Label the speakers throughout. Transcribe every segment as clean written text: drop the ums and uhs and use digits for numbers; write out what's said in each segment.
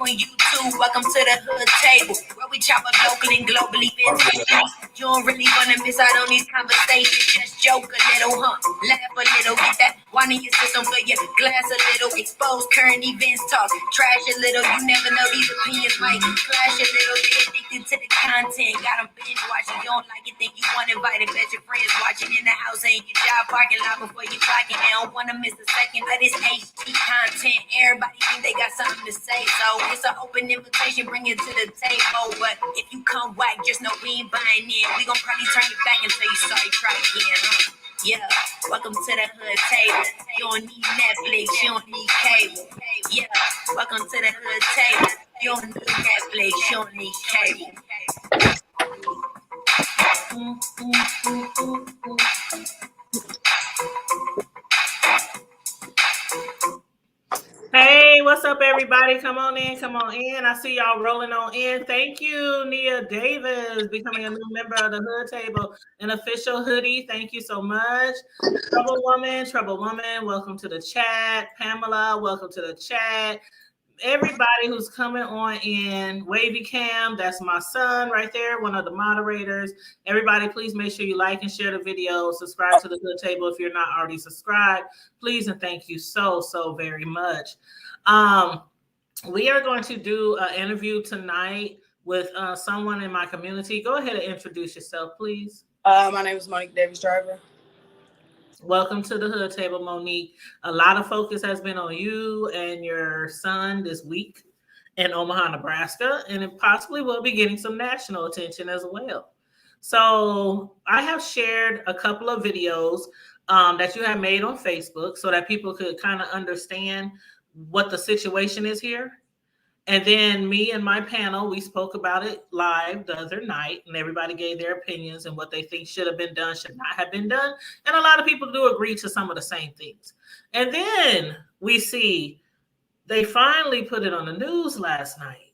Speaker 1: on YouTube. Welcome to the hood table, where we chop up local and global events. You don't really want to miss out on these conversations. Just joke a little, huh? Laugh a little, get that wine in your system, fill your glass a little. Expose current events, talk trash a little. You never know, these opinions might clash a little. Get addicted to the content, got them binge watching. You don't like it, think you want invited. Bet your friends watching in the house, ain't your job parking lot before you clock it. They don't want to miss a second of this HD content. Everybody think they got something to say, so it's an open invitation, bring it to the table. But if you come whack, just know we ain't buying in. We gon' probably turn you back until you sorry, try again, huh? Yeah, welcome to the hood table. You don't need Netflix, you don't need cable. Yeah, welcome to the hood table. You don't need Netflix, you don't need cable.
Speaker 2: Hey, what's up, everybody? Come on in, come on in. I see y'all rolling on in. Thank you, Nia Davis, becoming a new member of the Hood Table, an official hoodie. Thank you so much. Trouble Woman, welcome to the chat. Pamela, welcome to the chat. Everybody who's coming on in, Wavy Cam, that's my son right there, one of the moderators. Everybody, please make sure you like and share the video. Subscribe to the Hood Table if you're not already subscribed. Please and thank you so very much. We are going to do an interview tonight with someone in my community. Go ahead and introduce yourself, please.
Speaker 3: My name is Monique Davis Driver.
Speaker 2: Welcome to the Hood Table, Monique. A lot of focus has been on you and your son this week in Omaha, Nebraska, and it possibly will be getting some national attention as well. So I have shared a couple of videos that you have made on Facebook so that people could kind of understand what the situation is here. And then me and my panel, we spoke about it live the other night, and everybody gave their opinions and what they think should have been done, should not have been done. And a lot of people do agree to some of the same things. And then we see they finally put it on the news last night.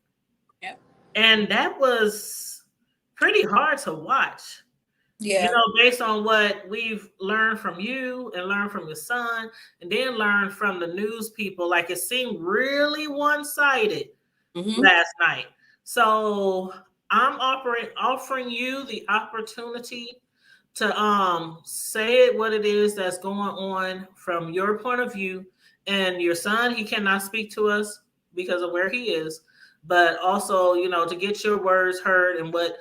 Speaker 3: Yep.
Speaker 2: And that was pretty hard to watch.
Speaker 3: Yeah.
Speaker 2: You know, based on what we've learned from you and learned from your son, and then learned from the news people, like it seemed really one-sided last night. So I'm offering you the opportunity to say what it is that's going on from your point of view. And your son, he cannot speak to us because of where he is, but also, you know, to get your words heard and what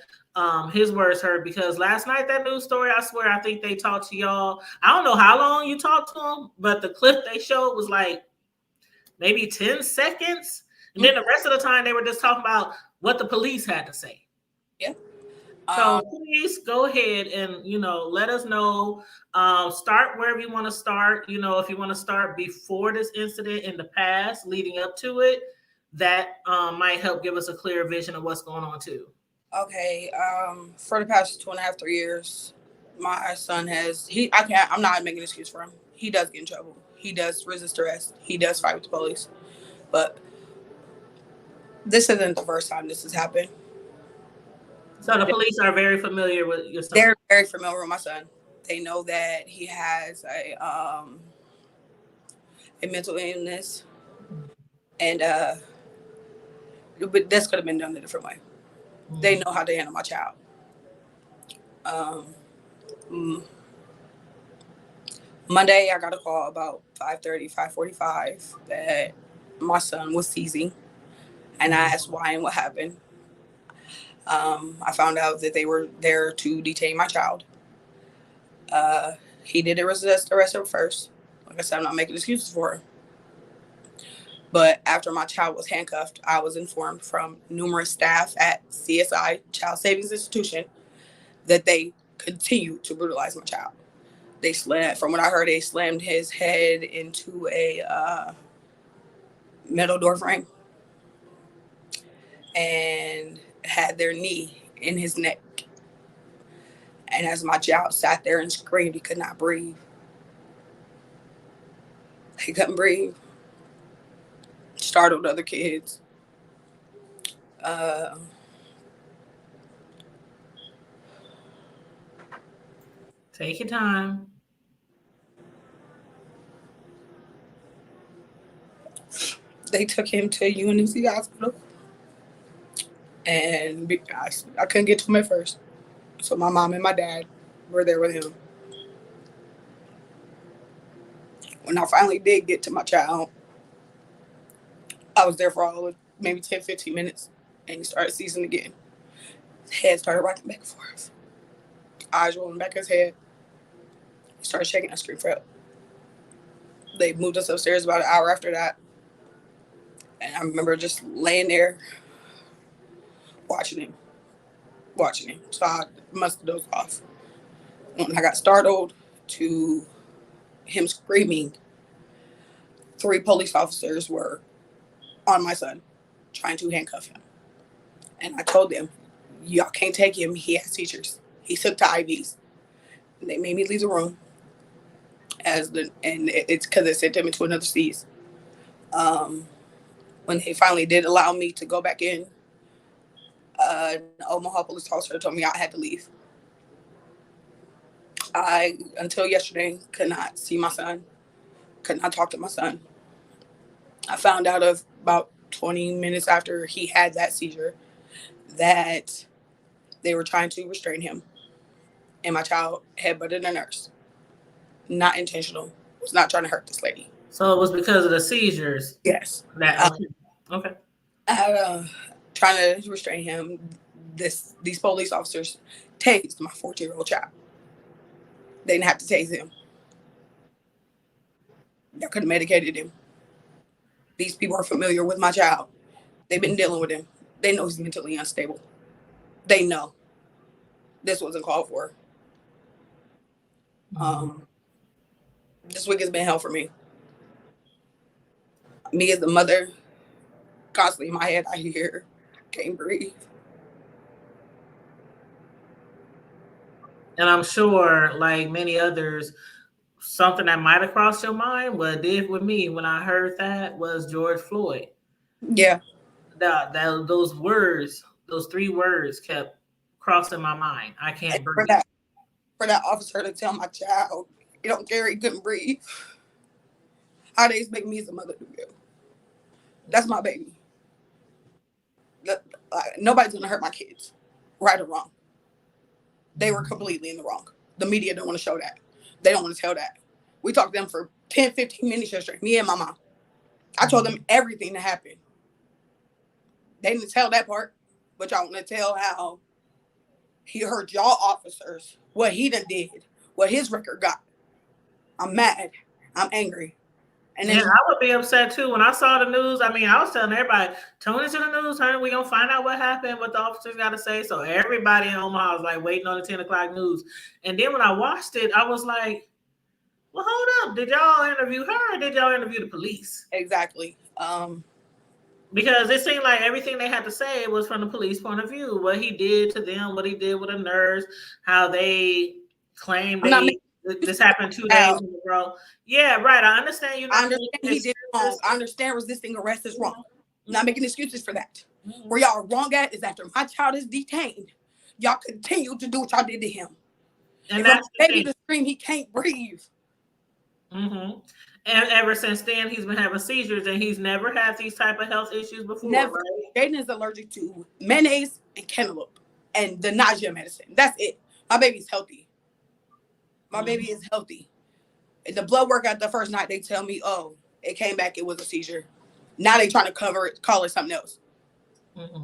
Speaker 2: his words heard, because last night that news story, I swear, I think they talked to y'all. I don't know how long you talked to them, but the clip they showed was like maybe 10 seconds. And then the rest of the time they were just talking about what the police had to say.
Speaker 3: Yeah.
Speaker 2: So please go ahead and, you know, let us know. Start wherever you want to start. You know, if you want to start before this incident in the past, leading up to it, that might help give us a clear vision of what's going on too.
Speaker 3: Okay. For the past 2.5, 3 years, my son I'm not making an excuse for him. He does get in trouble. He does resist arrest. He does fight with the police. But this isn't the first time this has happened.
Speaker 2: So the police are very familiar with your son?
Speaker 3: They're very familiar with my son. They know that he has a mental illness. And but this could have been done a different way. They know how to handle my child. Monday, I got a call about 5:30, 5:45 that my son was seizing. And I asked why and what happened. I found out that they were there to detain my child. He did resist arrest at first. Like I said, I'm not making excuses for him. But after my child was handcuffed, I was informed from numerous staff at CSI, Child Savings Institution, that they continued to brutalize my child. From what I heard, they slammed his head into a metal door frame and had their knee in his neck. And as my child sat there and screamed, he could not breathe. He couldn't breathe. Startled other kids.
Speaker 2: Take your time.
Speaker 3: They took him to UNMC hospital, and I couldn't get to him at first. So my mom and my dad were there with him. When I finally did get to my child, I was there for all of maybe 10, 15 minutes, and he started seizing again. His head started rocking back and forth. Eyes rolling back his head. He started shaking. I screamed for help. They moved us upstairs about an hour after that. And I remember just laying there watching him. So I must have dozed off. When I got startled to him screaming, 3 police officers were on my son trying to handcuff him. And I told them, y'all can't take him. He has seizures. He took to IVs. And they made me leave the room. And it's because they sent him into another C's. When they finally did allow me to go back in, an Omaha police officer told me I had to leave. I, until yesterday, could not see my son, could not talk to my son. I found out of about 20 minutes after he had that seizure that they were trying to restrain him, and my child headbutted a nurse. Not intentional. Was not trying to hurt this lady.
Speaker 2: So it was because of the seizures?
Speaker 3: Yes.
Speaker 2: Okay.
Speaker 3: Trying to restrain him. These police officers tased my 14-year-old child. They didn't have to tase him. They could have medicated him. These people are familiar with my child. They've been dealing with him. They know he's mentally unstable. They know this wasn't called for. This week has been hell for me. Me as the mother, constantly in my head, I hear, can't breathe.
Speaker 2: And I'm sure, like many others, something that might have crossed your mind, what did with me when I heard that was George Floyd.
Speaker 3: Yeah.
Speaker 2: Those words, those 3 words kept crossing my mind. I can't breathe.
Speaker 3: For that officer to tell my child, you don't care, he couldn't breathe. How they expect me as a mother to do? That's my baby. Nobody's going to hurt my kids, right or wrong. They were completely in the wrong. The media don't want to show that. They don't want to tell that. We talked to them for 10, 15 minutes yesterday, me and my mom. I told them everything that happened. They didn't tell that part, but y'all want to tell how he hurt y'all officers, what he done did, what his record got. I'm mad. I'm angry.
Speaker 2: And then I would be upset too when I saw the news. I mean, I was telling everybody, tune into the news, honey. We're going to find out what happened, what the officers got to say. So everybody in Omaha was like waiting on the 10 o'clock news. And then when I watched it, I was like, well, hold up. Did y'all interview her or did y'all interview the police?
Speaker 3: Exactly.
Speaker 2: Because it seemed like everything they had to say was from the police point of view. What he did to them, what he did with a nurse, how they claimed this happened 2 days in a row. Yeah, right. I understand.
Speaker 3: I understand he did wrong. I understand resisting arrest is wrong. I'm not making excuses for that. Where y'all are wrong at is after my child is detained, y'all continue to do what y'all did to him. And that's the baby to scream, he can't breathe.
Speaker 2: And ever since then, he's been having seizures, and he's never had these type of health issues before.
Speaker 3: Never. Right? Jaden is allergic to mayonnaise and cantaloupe and the nausea medicine. That's it. My baby's healthy. My baby is healthy. And the blood work at the first night, they tell me, oh, it came back, it was a seizure. Now they trying to cover it, call it something else.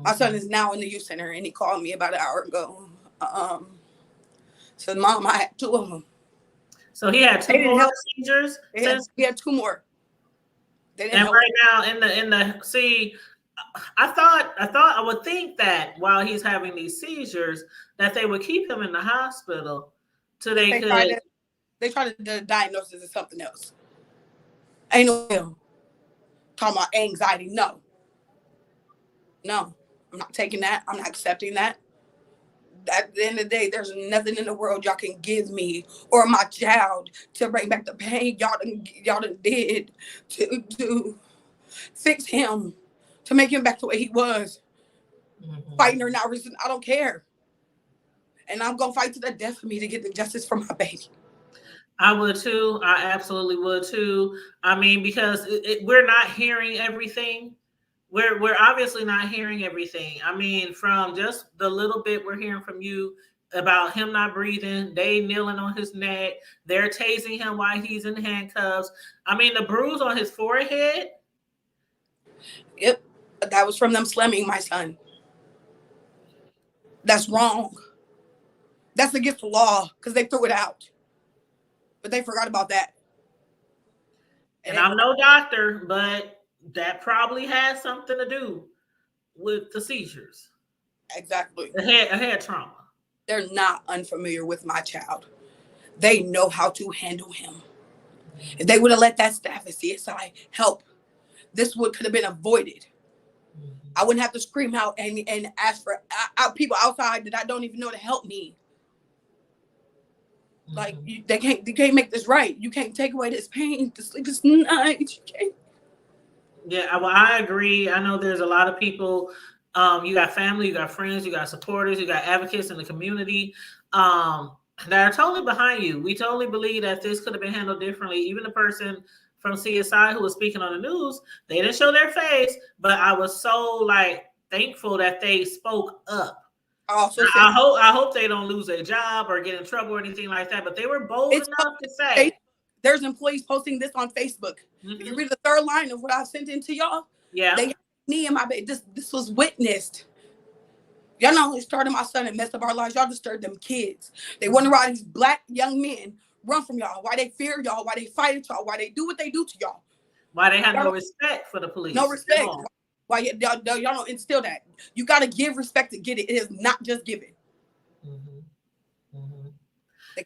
Speaker 3: My son is now in the youth center, and he called me about an hour ago. Said, Mom, I had 2 of them. So he had 2 more
Speaker 2: seizures?
Speaker 3: He had 2 more.
Speaker 2: And right now in the see, I would think that while he's having these seizures, that they would keep him in the hospital till they could.
Speaker 3: They try to diagnose this as something else. Ain't no talking about anxiety. No, I'm not taking that. I'm not accepting that. At the end of the day, there's nothing in the world y'all can give me or my child to bring back the pain y'all done did to fix him, to make him back the way he was. Fighting or not, I don't care. And I'm going to fight to the death for me to get the justice for my baby.
Speaker 2: I would too. I absolutely would too. I mean, because we're not hearing everything. We're obviously not hearing everything. I mean, from just the little bit we're hearing from you about him not breathing, they kneeling on his neck, they're tasing him while he's in handcuffs. I mean, the bruise on his forehead.
Speaker 3: Yep, that was from them slamming my son. That's wrong. That's against the law because they threw it out, but they forgot about that.
Speaker 2: And I'm no doctor, but that probably has something to do with the seizures.
Speaker 3: Exactly.
Speaker 2: A head trauma.
Speaker 3: They're not unfamiliar with my child. They know how to handle him. If they would have let that staff at CSI help, this could have been avoided. I wouldn't have to scream out and ask for people outside that I don't even know to help me. Like, they can't make this right. You can't take away this pain, the sleepless nights. You can't.
Speaker 2: Yeah, well, I agree. I know there's a lot of people. You got family, you got friends, you got supporters, you got advocates in the community that are totally behind you. We totally believe that this could have been handled differently. Even the person from CSI who was speaking on the news, they didn't show their face, but I was so thankful that they spoke up. I hope they don't lose their job or get in trouble or anything like that. But they were bold enough to say.
Speaker 3: There's employees posting this on Facebook. If you read the third line of what I sent in to y'all, they me and my baby. This was witnessed. Y'all not only started my son and messed up our lives, y'all disturbed them kids. They wonder why these black young men run from y'all, why they fear y'all, why they fight at y'all, why they do what they do to y'all.
Speaker 2: Why they have no respect for the police.
Speaker 3: No respect. Why y'all don't instill that. You got to give respect to get it. It is not just given.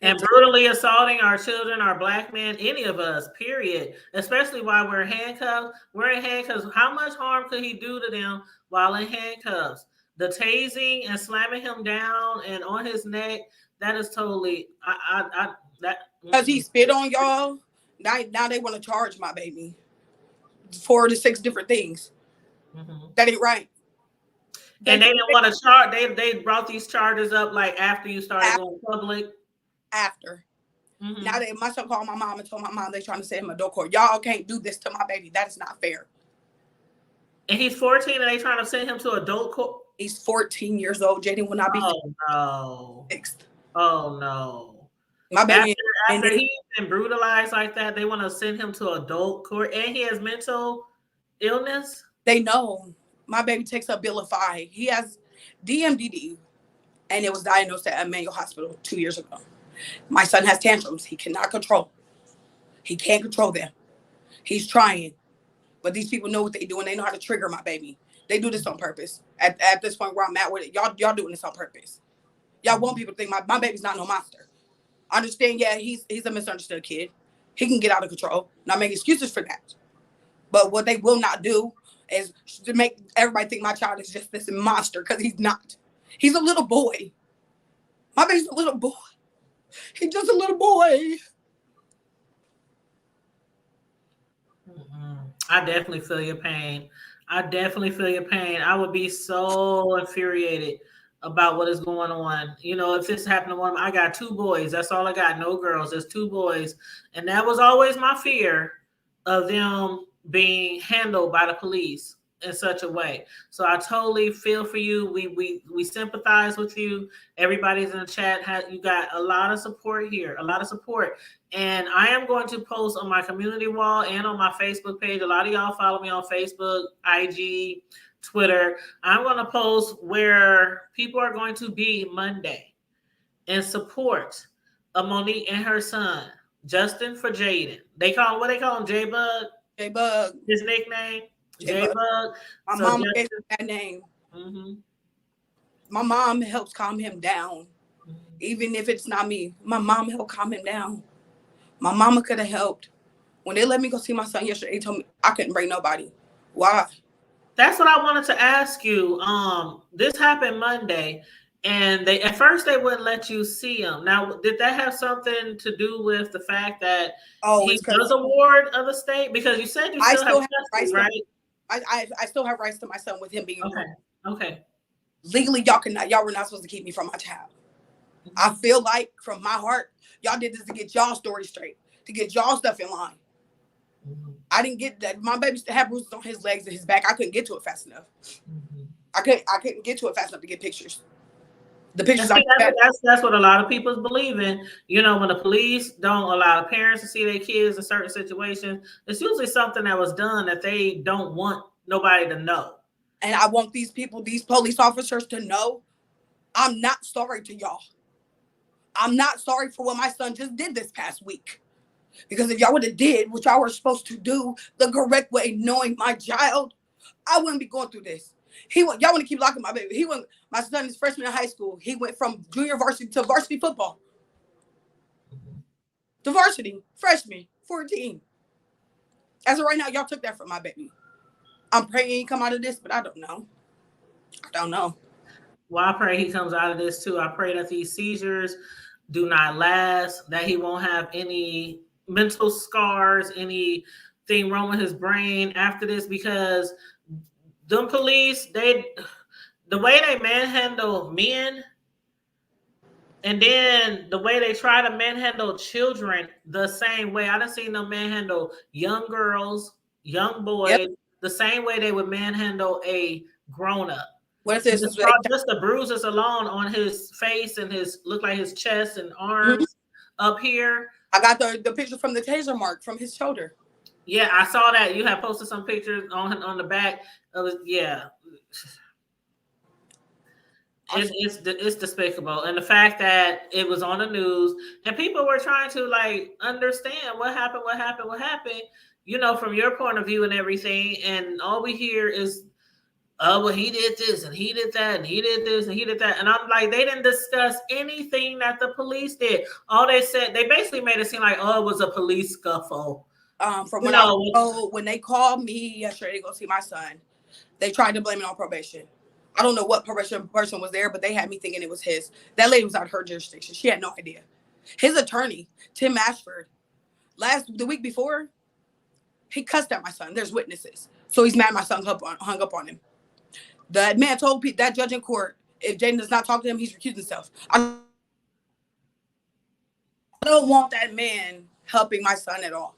Speaker 2: And brutally assaulting our children, our black men, any of us, period. Especially while we're handcuffed. We're in handcuffs. How much harm could he do to them while in handcuffs? The tasing and slamming him down and on his neck, that is totally
Speaker 3: because he spit on y'all. Now they want to charge my baby 4 to 6 different things. That ain't right.
Speaker 2: And they didn't want to charge. They brought these charges up after you started going public.
Speaker 3: After. Now my son called my mom and told my mom they trying to send him adult court. Y'all can't do this to my baby. That is not fair.
Speaker 2: And he's 14 and they trying to send him to adult court.
Speaker 3: He's 14 years old. Jaden will not be
Speaker 2: fixed. Oh no.
Speaker 3: My baby
Speaker 2: after he's been brutalized like that, they want to send him to adult court and he has mental illness.
Speaker 3: They know. My baby takes a bill of fire. He has DMDD and it was diagnosed at Emmanuel Hospital 2 years ago. My son has tantrums. He cannot control. He can't control them. He's trying. But these people know what they do and they know how to trigger my baby. They do this on purpose. At this point where I'm at with it, y'all doing this on purpose. Y'all want people to think my baby's not no monster. I understand, yeah, he's a misunderstood kid. He can get out of control. Not make excuses for that. But what they will not do is to make everybody think my child is just this monster, because he's not. He's a little boy. My baby's a little boy. He's just a little boy.
Speaker 2: I definitely feel your pain. I would be so infuriated about what is going on. You know, if this happened to one of them, I got 2 boys. That's all I got. No girls. There's 2 boys. And that was always my fear of them being handled by the police in such a way. So I totally feel for you. We sympathize with you. Everybody's in the chat. You got a lot of support here, a lot of support. And I am going to post on my community wall and on my Facebook page. A lot of y'all follow me on Facebook, IG, Twitter. I'm going to post where people are going to be Monday in support of Monique and her son, Justin for Jaden. They call him J-Bug?
Speaker 3: J-Bug.
Speaker 2: His nickname? J-Bug.
Speaker 3: My mom gave him that name. My mom helps calm him down. Even if it's not me, my mom helped calm him down. My mama could have helped. When they let me go see my son yesterday, they told me I couldn't bring nobody. Why?
Speaker 2: That's what I wanted to ask you. This happened Monday, and at first they wouldn't let you see him. Now, did that have something to do with the fact that he was a ward of the state? Because you said you still have custody, right?
Speaker 3: I still have rights to my son with him being
Speaker 2: okay.
Speaker 3: Legally, y'all were not supposed to keep me from my child. I feel like from my heart, Y'all did this to get y'all story straight, to get y'all stuff in line. Mm-hmm. I didn't get that. My baby still had bruises on his legs and his back. I couldn't get to it fast enough. Mm-hmm. I couldn't get to it fast enough to get pictures. The pictures.
Speaker 2: See, that's what a lot of people believe in. You know, when the police don't allow the parents to see their kids in certain situations, it's usually something that was done that they don't want nobody to know.
Speaker 3: And I want these people, these police officers, to know I'm not sorry to y'all. I'm not sorry for what my son just did this past week. Because if y'all would have did what y'all were supposed to do the correct way, knowing my child, I wouldn't be going through this. Y'all want to keep locking my baby. My son is freshman in high school. He went from junior varsity to varsity football. To varsity, freshman, 14. As of right now, y'all took that from my baby. I'm praying he come out of this, but I don't know.
Speaker 2: Well, I pray he comes out of this too. I pray that these seizures do not last, that he won't have any mental scars, anything wrong with his brain after this, because them police, the way they manhandle men, and then the way they try to manhandle children the same way. I done seen them manhandle young girls, young boys, the same way they would manhandle a grown-up.
Speaker 3: What if this is
Speaker 2: just the bruises alone on his face and look like his chest and arms up here?
Speaker 3: I got the picture from the taser mark from his shoulder.
Speaker 2: Yeah, I saw that. You have posted some pictures on the back of it. Yeah. It's despicable. And the fact that it was on the news and people were trying to like understand what happened, you know, from your point of view and everything. And all we hear is, oh, well, he did this and he did that and he did this and he did that. And I'm like, they didn't discuss anything that the police did. All they said, they basically made it seem like, oh, it was a police scuffle.
Speaker 3: From when they called me yesterday to go see my son, they tried to blame it on probation. I don't know what probation person was there, but they had me thinking it was his. That lady was out of her jurisdiction. She had no idea. His attorney, Tim Ashford, the week before, he cussed at my son. There's witnesses. So he's mad my son hung up on him. That man told that judge in court, if Jaden does not talk to him, he's recused himself. I don't want that man helping my son at all.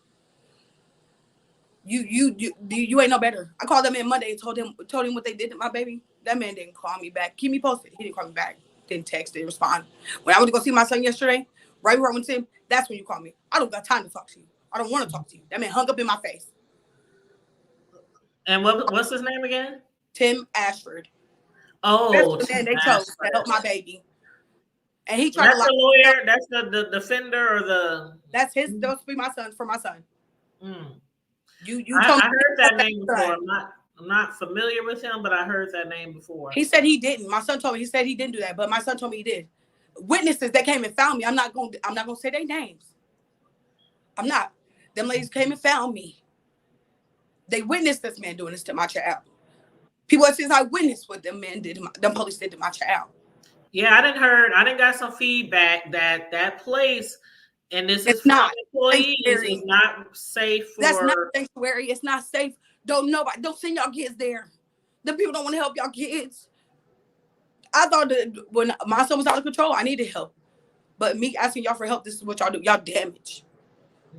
Speaker 3: You ain't no better. I called that man Monday and told him what they did to my baby. That man didn't call me back. Keep me posted. He didn't call me back. Didn't text. Didn't respond. When I went to go see my son yesterday, right before I went to him, that's when you called me. I don't got time to talk to you. I don't want to talk to you. That man hung up in my face.
Speaker 2: And what's his name again?
Speaker 3: Tim Ashford.
Speaker 2: Oh,
Speaker 3: that's the man they chose to help my baby. And he tried
Speaker 2: to lawyer. That's the defender or the.
Speaker 3: That's his. Those be my son for my son.
Speaker 2: Mm.
Speaker 3: I
Speaker 2: heard that name before. I'm not familiar with him, but I heard that name before.
Speaker 3: He said he didn't. My son told me he said he didn't do that, but my son told me he did. Witnesses that came and found me. I'm not gonna say their names. I'm not. Them ladies came and found me. They witnessed this man doing this to my child. People have since I witnessed what them men did. Them police did to my child.
Speaker 2: Yeah, I didn't got some feedback that place. And this is not employees. It's not safe for.
Speaker 3: That's not sanctuary. It's not safe. Don't send y'all kids there. The people don't want to help y'all kids. I thought that when my son was out of control, I needed help. But me asking y'all for help, this is what y'all do. Y'all damage.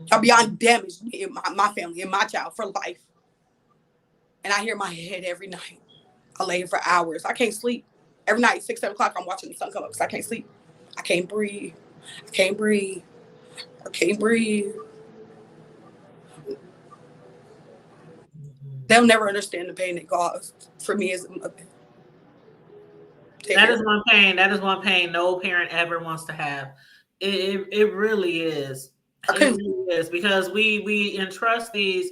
Speaker 3: Y'all beyond damaged me and my family and my child for life. And I hear my head every night. I lay for hours. I can't sleep. Every night, 6, 7 o'clock, I'm watching the sun come up because I can't sleep. I can't breathe. I can't breathe. They'll never understand the pain it caused for me as a mother.
Speaker 2: That is one pain no parent ever wants to have. It really is. It really is, because we entrust these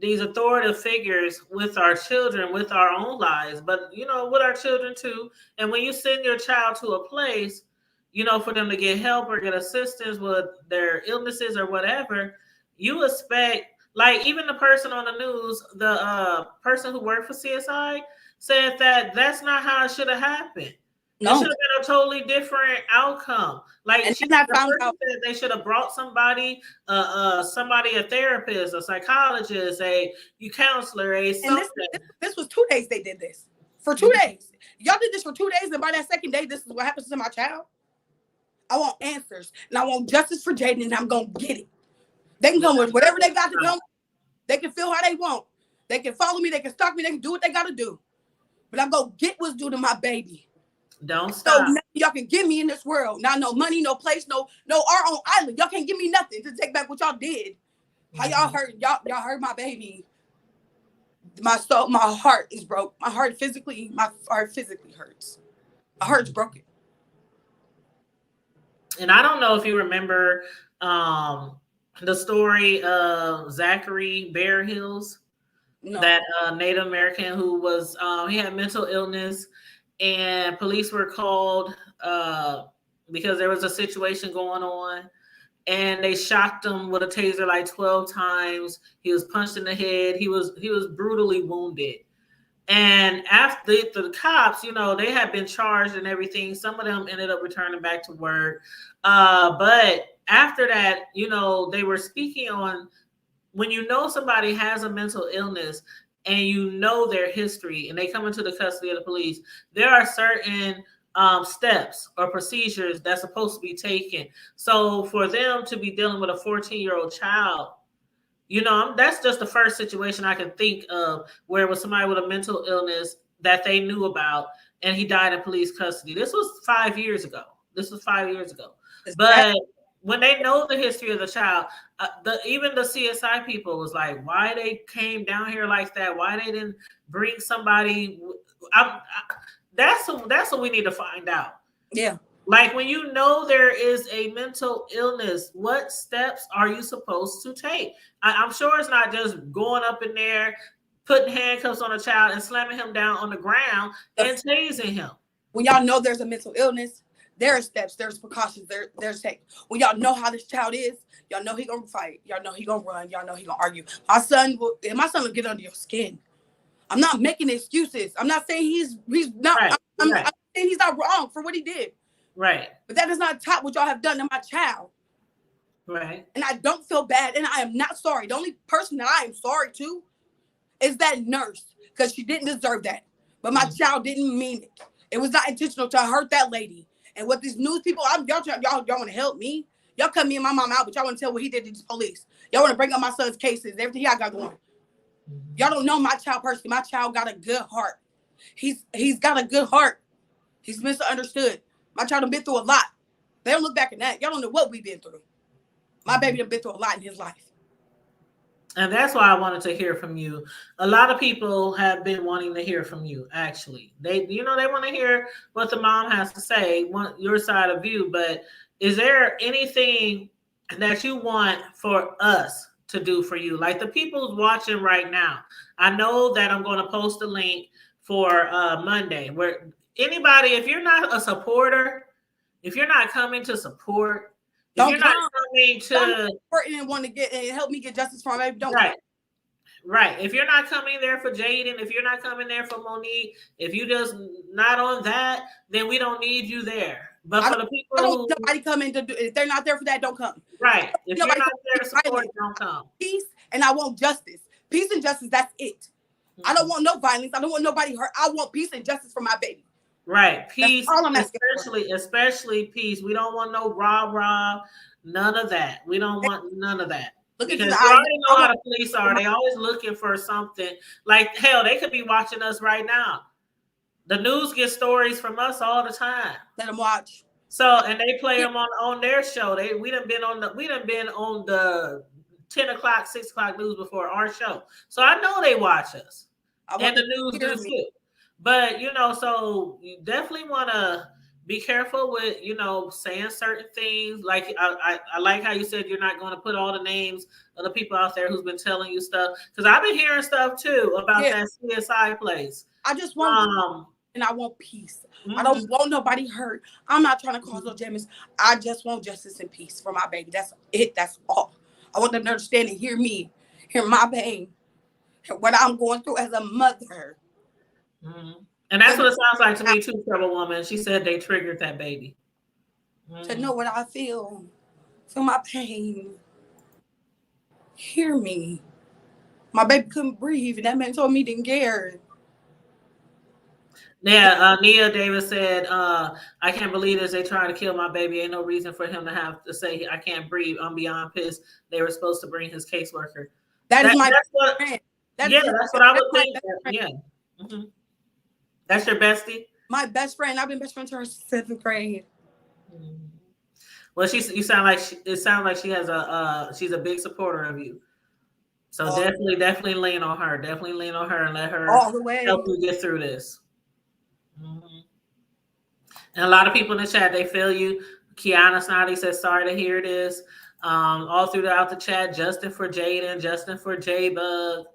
Speaker 2: authoritative figures with our children, with our own lives, but you know, with our children too. And when you send your child to a place, you know, for them to get help or get assistance with their illnesses or whatever, you expect, like even the person on the news, the person who worked for CSI said that that's not how it should have happened. No. It should have been a totally different outcome. Like, and I found out that they should have brought somebody, a therapist, a psychologist, a counselor, something.
Speaker 3: This was 2 days they did this. For 2 days. Y'all did this for 2 days, and by that second day, this is what happens to my child. I want answers, and I want justice for Jaden, and I'm gonna get it. They can come with whatever they got to come. They can feel how they want. They can follow me. They can stalk me. They can do what they got to do. But I'm gonna get what's due to my baby.
Speaker 2: Don't
Speaker 3: So
Speaker 2: stop.
Speaker 3: y'all can give me in this world. Now, no money, no place, no our own island. Y'all can't give me nothing to take back what y'all did. How y'all hurt? Y'all hurt my baby. My soul, my heart is broke. My heart physically hurts. My heart's broken.
Speaker 2: And I don't know if you remember the story of Zachary Bear Hills, that Native American who was he had mental illness, and police were called because there was a situation going on, and they shocked him with a taser like 12 times. He was punched in the head. He was brutally wounded. And after the cops, they had been charged and everything. Some of them ended up returning back to work. But after that, they were speaking on when somebody has a mental illness and their history and they come into the custody of the police, there are certain steps or procedures that's supposed to be taken. So for them to be dealing with a 14-year-old child, that's just the first situation I can think of where it was somebody with a mental illness that they knew about and he died in police custody. This was 5 years ago. But when they know the history of the child, even the CSI people was like, why they came down here like that? Why they didn't bring somebody? That's what we need to find out.
Speaker 3: Yeah.
Speaker 2: Like when there is a mental illness, what steps are you supposed to take? I'm sure it's not just going up in there, putting handcuffs on a child and slamming him down on the ground and tasing him.
Speaker 3: When y'all know there's a mental illness, there are steps, there's precautions, there's take. When y'all know how this child is, y'all know he gonna fight, y'all know he gonna run, y'all know he gonna argue. My son will get under your skin. I'm not making excuses. I'm not saying he's not. Right. I'm saying he's not wrong for what he did.
Speaker 2: Right.
Speaker 3: But that does not top what y'all have done to my child.
Speaker 2: Right.
Speaker 3: And I don't feel bad, and I am not sorry. The only person that I am sorry to is that nurse, because she didn't deserve that. But my child didn't mean it. It was not intentional to hurt that lady. And what these news people, y'all want to help me? Y'all cut me and my mom out, but y'all want to tell what he did to the police. Y'all want to bring up my son's cases, everything I got going. Y'all don't know my child personally. My child got a good heart. He's got a good heart. He's misunderstood. My child done been through a lot. They don't look back at that. Y'all don't know what we've been through. My baby done been through a lot in his life.
Speaker 2: And that's why I wanted to hear from you. A lot of people have been wanting to hear from you, actually. They want to hear what the mom has to say, want your side of view. But is there anything that you want for us to do for you? Like the people watching right now. I know that I'm going to post a link for Monday where anybody, if you're not a supporter, if you're not coming to support, if you're not coming to
Speaker 3: and want to get and help me get justice for my baby, don't.
Speaker 2: Right. If you're not coming there for Jaden, if you're not coming there for Monique, if you just not on that, then we don't need you there. But for the people who
Speaker 3: nobody coming to do, if they're not there for that, don't come.
Speaker 2: Right. If you're not there to support, don't come.
Speaker 3: Peace, and I want justice. Peace and justice, that's it. I don't want no violence. I don't want nobody hurt. I want peace and justice for my baby.
Speaker 2: Right. Peace, especially peace. We don't want no rah-rah, none of that. We don't want none of that. Because you already know how the police are. They always looking for something. Like, hell, they could be watching us right now. The news gets stories from us all the time.
Speaker 3: Let them watch.
Speaker 2: So, and they play them on their show. We done been on the 10 o'clock, 6 o'clock news before our show. So I know they watch us. And the news do too. But, so you definitely want to be careful with, saying certain things. Like, I like how you said you're not going to put all the names of the people out there who's been telling you stuff. Because I've been hearing stuff, too, about that CSI place.
Speaker 3: I just want and I want peace. I don't want nobody hurt. I'm not trying to cause no damage. I just want justice and peace for my baby. That's it. That's all. I want them to understand and hear me, hear my pain, hear what I'm going through as a mother.
Speaker 2: And that's what it sounds like to me too, Trouble Woman. She said they triggered that baby.
Speaker 3: To know what I feel my pain. Hear me. My baby couldn't breathe, and that man told me he didn't care.
Speaker 2: Yeah, Nia Davis said, I can't believe this. They trying to kill my baby. Ain't no reason for him to have to say I can't breathe. I'm beyond pissed. They were supposed to bring his caseworker.
Speaker 3: That is my
Speaker 2: That's what.
Speaker 3: friend.
Speaker 2: That's what I would think. Yeah.
Speaker 3: Mm-hmm.
Speaker 2: That's your bestie.
Speaker 3: My best friend. I've been best friends with her since 7th grade.
Speaker 2: Mm-hmm. Well, it sounds like she has she's a big supporter of you. So definitely lean on her. Definitely lean on her and let her
Speaker 3: all the way
Speaker 2: help you get through this. Mm-hmm. And a lot of people in the chat, they feel you. Kiana Snoddy says, sorry to hear this. All throughout the chat, Justin for Jaden, Justin for J-Bug.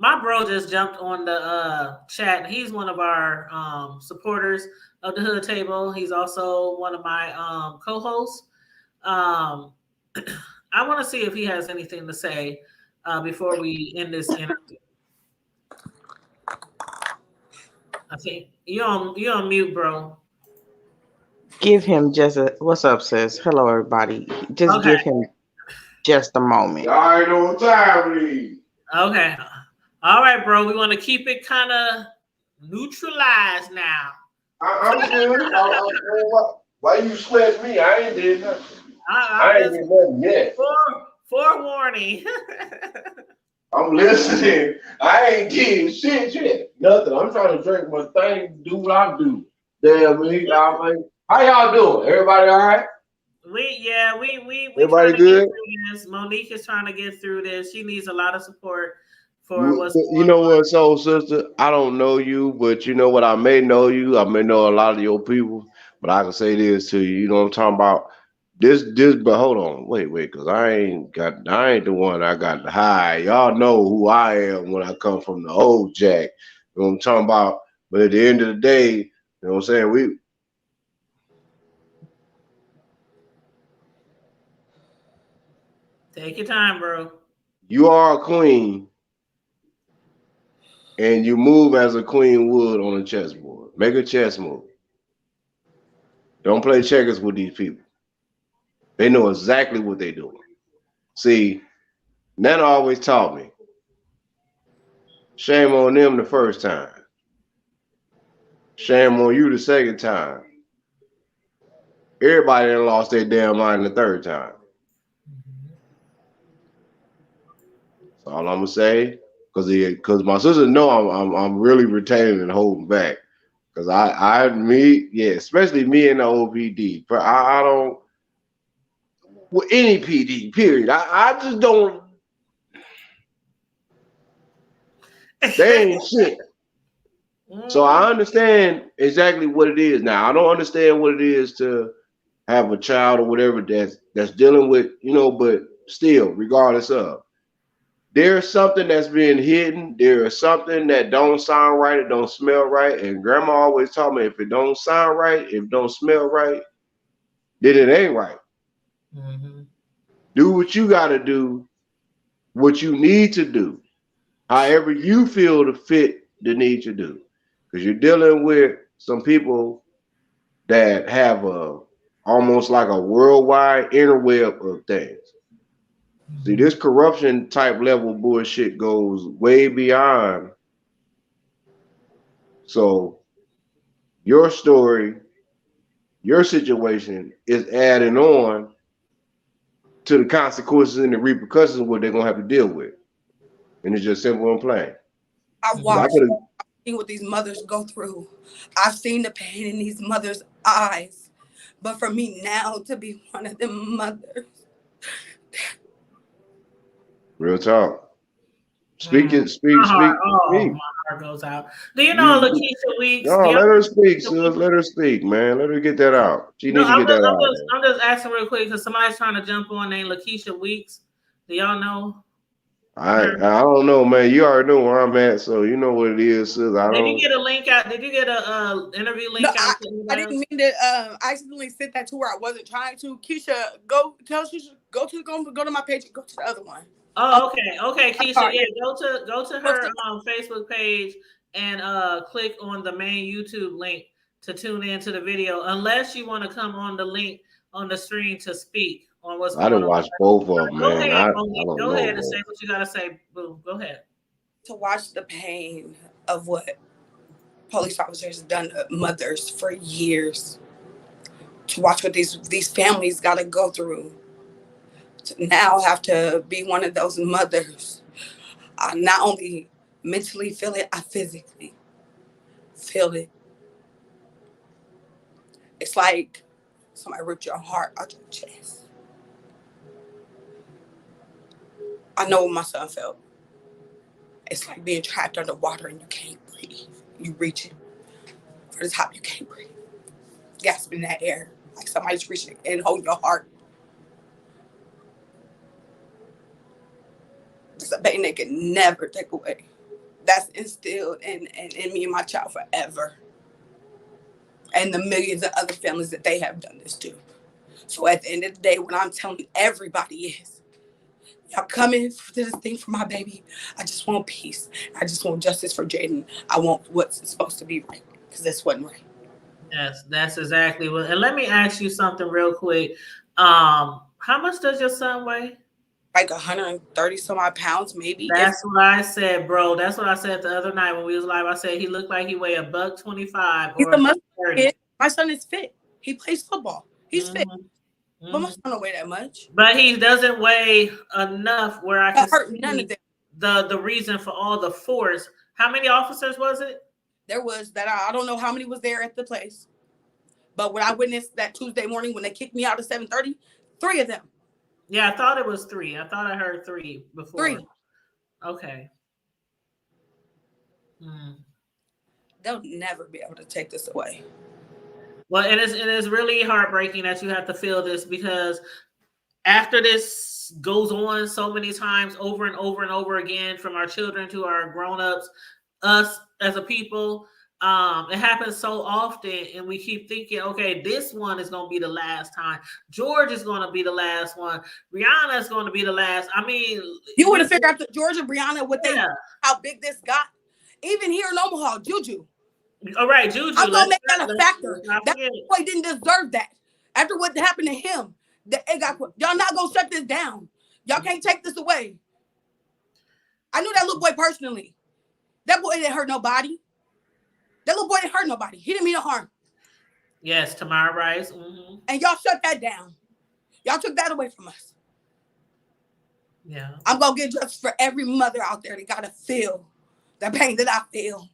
Speaker 2: My bro just jumped on the chat, and he's one of our supporters of the Hood Table. He's also one of my co-hosts. I want to see if he has anything to say before we end this interview. I think you're on mute, bro.
Speaker 4: Give him just a what's up, sis? Hello, everybody. Just give him just a moment.
Speaker 5: Y'all already know what time it is.
Speaker 2: Okay. All right, bro. We want to keep it kind of neutralized now.
Speaker 5: I'm good. Why you sledge me? I ain't did nothing. I ain't did nothing yet.
Speaker 2: Forewarning.
Speaker 5: I'm listening. I ain't getting shit yet. Nothing. I'm trying to drink my thing, do what I do. Damn me. How y'all doing? Everybody all right?
Speaker 2: We
Speaker 5: everybody good?
Speaker 2: Monique is trying to get through this. She needs a lot of support for what's going on.
Speaker 5: You know what, soul sister? I don't know you, but you know what? I may know you. I may know a lot of your people, but I can say this to you. You know what I'm talking about? This, but hold on, wait, because I ain't the one I got to hide. Y'all know who I am when I come from the old Jack. You know what I'm talking about? But at the end of the day, you know what I'm saying?
Speaker 2: Take your time, bro.
Speaker 5: You are a queen, and you move as a queen would on a chessboard. Make a chess move. Don't play checkers with these people. They know exactly what they're doing. See, Nana always taught me, shame on them the first time. Shame on you the second time. Everybody done lost their damn mind the third time. That's all I'm gonna say. Cause my sisters know I'm really retaining and holding back. Cause especially me and the OPD. But I don't with any PD, period. I just don't. They ain't shit. So I understand exactly what it is now. I don't understand what it is to have a child or whatever that's dealing with, but still, regardless of, there's something that's being hidden. There is something that don't sound right. It don't smell right. And grandma always taught me, if it don't sound right, if it don't smell right, then it ain't right. Mm-hmm. Do what you got to do, what you need to do, however you feel to fit the need to do. Because you're dealing with some people that have almost like a worldwide interweb of things. Mm-hmm. See, this corruption type level bullshit goes way beyond. So your story, your situation is adding on to the consequences and the repercussions of what they're going to have to deal with. And it's just simple and plain.
Speaker 3: I've seen what these mothers go through. I've seen the pain in these mothers' eyes. But for me now to be one of them mothers.
Speaker 5: Real talk. Speak.
Speaker 2: My heart goes out. Do you know Lakeisha Weeks?
Speaker 5: No, let her speak, sis. Let her speak, man. Let her get that out. She needs to get that out.
Speaker 2: I'm just asking real quick because somebody's trying to jump on named Lakeisha Weeks. Do y'all know?
Speaker 5: I don't know, man. You already know where I'm at, so you know what it is, sis.
Speaker 2: Did you get a link out? Did you get a interview link out?
Speaker 3: I didn't mean to. I accidentally sent that to her. I wasn't trying to. Keisha, go to my page and go to the other one.
Speaker 2: Oh, okay, Keisha. Yeah, go to her Facebook page and click on the main YouTube link to tune into the video. Unless you want to come on the link on the screen to speak on what's going on.
Speaker 5: I didn't watch both of them, man.
Speaker 2: Go ahead and say what you gotta say, boo. Go ahead.
Speaker 3: To watch the pain of what police officers done mothers for years to watch what these families got to go through. To now have to be one of those mothers. I not only mentally feel it, I physically feel it. It's like somebody ripped your heart out your chest. I know what my son felt. It's like being trapped underwater and you can't breathe. You reaching for the top, you can't breathe. Gasping that air, like somebody's reaching and holding your heart. It's a pain they can never take away. That's instilled in me and my child forever. And the millions of other families that they have done this to. So at the end of the day, what I'm telling everybody is, y'all coming to this thing for my baby. I just want peace. I just want justice for Jaden. I want what's supposed to be right, because this wasn't right.
Speaker 2: Yes, that's exactly what. And let me ask you something real quick. How much does your son weigh?
Speaker 3: Like 130 some odd pounds, maybe.
Speaker 2: That's what I said, bro. That's what I said the other night when we was live. I said he looked like he weighed $125
Speaker 3: He's
Speaker 2: or
Speaker 3: a muscle
Speaker 2: $130.
Speaker 3: kid. My son is fit. He plays football. He's fit.
Speaker 2: Mm-hmm.
Speaker 3: But my son don't weigh that much.
Speaker 2: But he doesn't weigh enough where I can
Speaker 3: hurt
Speaker 2: see
Speaker 3: none of them.
Speaker 2: the reason for all the force. How many officers was it?
Speaker 3: There was that. I don't know how many was there at the place. But when I witnessed that Tuesday morning when they kicked me out at 7:30, 3 of them.
Speaker 2: Yeah, I thought it was 3. I thought I heard 3 before.
Speaker 3: 3.
Speaker 2: Okay.
Speaker 3: They'll never be able to take this away.
Speaker 2: Well, it is really heartbreaking that you have to feel this, because after this goes on so many times over and over and over again, from our children to our grown-ups, us as a people, it happens so often, and we keep thinking, okay, this one is going to be the last time. George is going to be the last one. Brianna is going to be the last. I mean,
Speaker 3: you would have figured out the George and Brianna how big this got. Even here in Omaha, Juju.
Speaker 2: All right, Juju.
Speaker 3: I'm gonna make that a factor. That boy didn't deserve that. After what happened to him, y'all not gonna shut this down. Y'all can't take this away. I knew that little boy personally. That boy didn't hurt nobody. That little boy didn't hurt nobody. He didn't mean no harm.
Speaker 2: Yes, Tamara Rice. Mm-hmm.
Speaker 3: And y'all shut that down. Y'all took that away from us.
Speaker 2: Yeah. I'm
Speaker 3: gonna get justice for every mother out there that gotta feel the pain that I feel.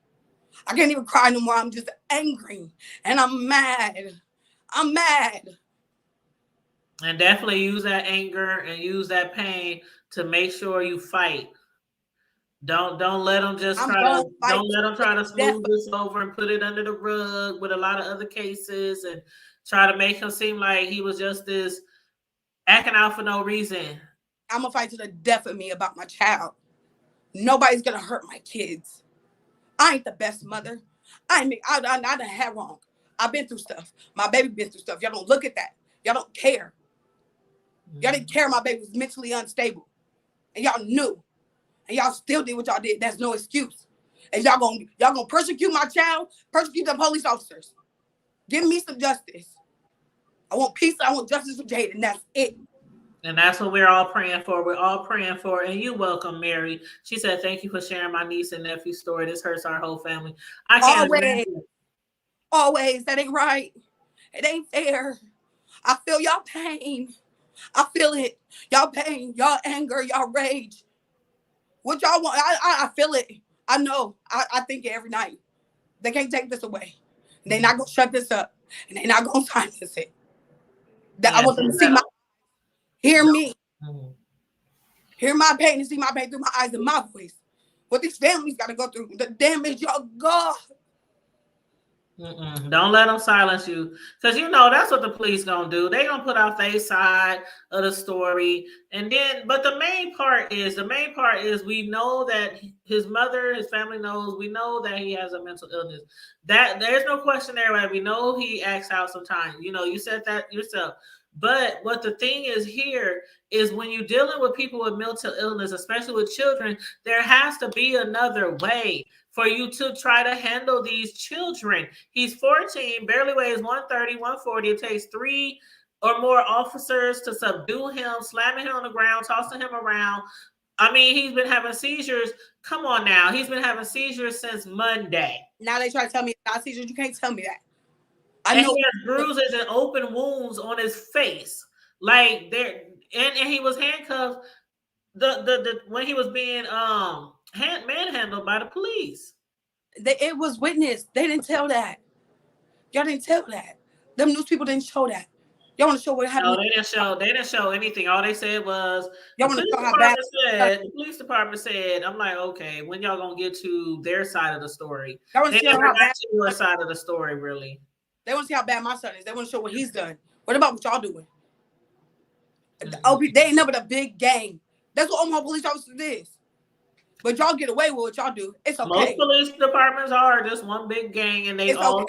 Speaker 3: I can't even cry no more. I'm just angry and I'm mad. I'm mad.
Speaker 2: And definitely use that anger and use that pain to make sure you fight. Don't let them just try to smooth this over and put it under the rug with a lot of other cases and try to make him seem like he was just this acting out for no reason.
Speaker 3: I'm gonna fight to the death of me about my child. Nobody's gonna hurt my kids. I ain't the best mother. I done had wrong. I've been through stuff. My baby been through stuff. Y'all don't look at that. Y'all don't care. Y'all didn't care my baby was mentally unstable. And y'all knew. And y'all still did what y'all did. That's no excuse. And y'all gonna persecute my child, persecute the police officers. Give me some justice. I want peace. I want justice for Jaden. That's it.
Speaker 2: And that's what we're all praying for. We're all praying for. And you welcome, Mary. She said, thank you for sharing my niece and nephew's story. This hurts our whole family. I can't
Speaker 3: always. That ain't right. It ain't fair. I feel y'all pain. I feel it. Y'all pain, y'all anger, y'all rage. What y'all want? I feel it. I know. I think it every night. They can't take this away. They're not going to shut this up. And they're not going to silence it. I want them to see hear me. Hear my pain and see my pain through my eyes and my voice. What these families got to go through. The damage y'all got.
Speaker 2: Don't let them silence you, because that's what the police gonna do. They gonna put out their side of the story, and then but the main part is we know that his mother, his family knows. We know that he has a mental illness. That there's no question there. Right? We know he acts out sometimes. You said that yourself. But what the thing is here is when you're dealing with people with mental illness, especially with children, there has to be another way for you to try to handle these children. He's 14, barely weighs 130, 140. It takes 3 or more officers to subdue him, slamming him on the ground, tossing him around, I mean, he's been having seizures. Come on now. He's been having seizures since Monday.
Speaker 3: Now they try to tell me it's not seizures. You can't tell me that. I
Speaker 2: And
Speaker 3: know
Speaker 2: he has bruises and open wounds on his face. Like there, and he was handcuffed the when he was being manhandled by the police.
Speaker 3: it was witnessed. They didn't tell that. Y'all didn't tell that. Them news people didn't show that. Y'all want to show what happened?
Speaker 2: No, they didn't show. They didn't show anything. All they said was
Speaker 3: Y'all want to show how bad.
Speaker 2: the police department said. I'm like, okay, when y'all gonna get to their side of the story?
Speaker 3: Y'all want
Speaker 2: They
Speaker 3: to see
Speaker 2: never
Speaker 3: how
Speaker 2: got
Speaker 3: bad.
Speaker 2: to your side of the story, really.
Speaker 3: They want to see how bad my son is. They want to show what he's done. What about what y'all doing? Oh, they ain't never the big gang. That's what Omaha police officers is. But y'all get away with what y'all do. It's okay.
Speaker 2: Most police departments are just one big gang, and they all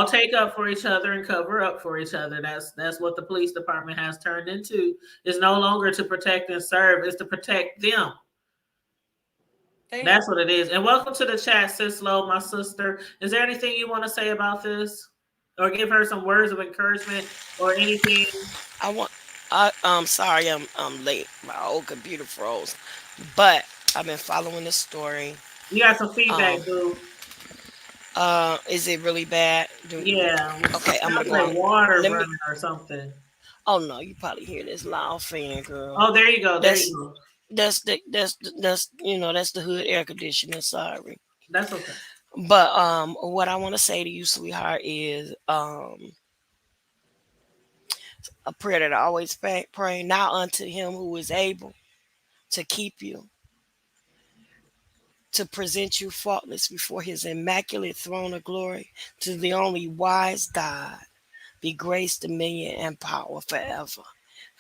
Speaker 2: take up for each other and cover up for each other. That's what the police department has turned into. It's no longer to protect and serve; it's to protect them. That's what it is. And welcome to the chat, Sislo, my sister. Is there anything you want to say about this, or give her some words of encouragement, or anything?
Speaker 6: I'm sorry, I'm late. My old computer froze, but I've been following the story.
Speaker 2: You got some feedback, boo.
Speaker 6: Is it really bad?
Speaker 2: Yeah.
Speaker 6: Okay, I'm gonna
Speaker 2: like water running or something.
Speaker 6: Oh no, you probably hear this loud fan, girl.
Speaker 2: Oh, there you go.
Speaker 6: That's the that's the hood air conditioner. Sorry.
Speaker 2: That's okay.
Speaker 6: But what I want to say to you, sweetheart, is a prayer that I always pray. Now unto Him who is able to keep you, to present you faultless before His immaculate throne of glory, to the only wise God, be grace, dominion, and power forever.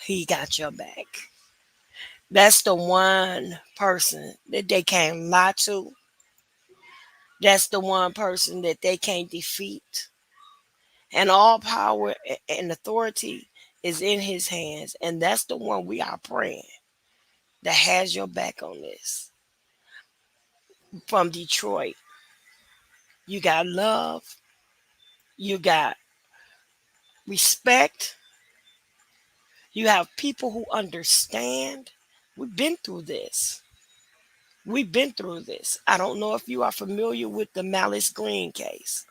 Speaker 6: He got your back. That's the one person that they can't lie to. That's the one person that they can't defeat. And all power and authority is in His hands. And that's the one we are praying that has your back on this. From Detroit, you got love, you got respect, you have people who understand. We've been through this. I don't know if you are familiar with the Malice Green case.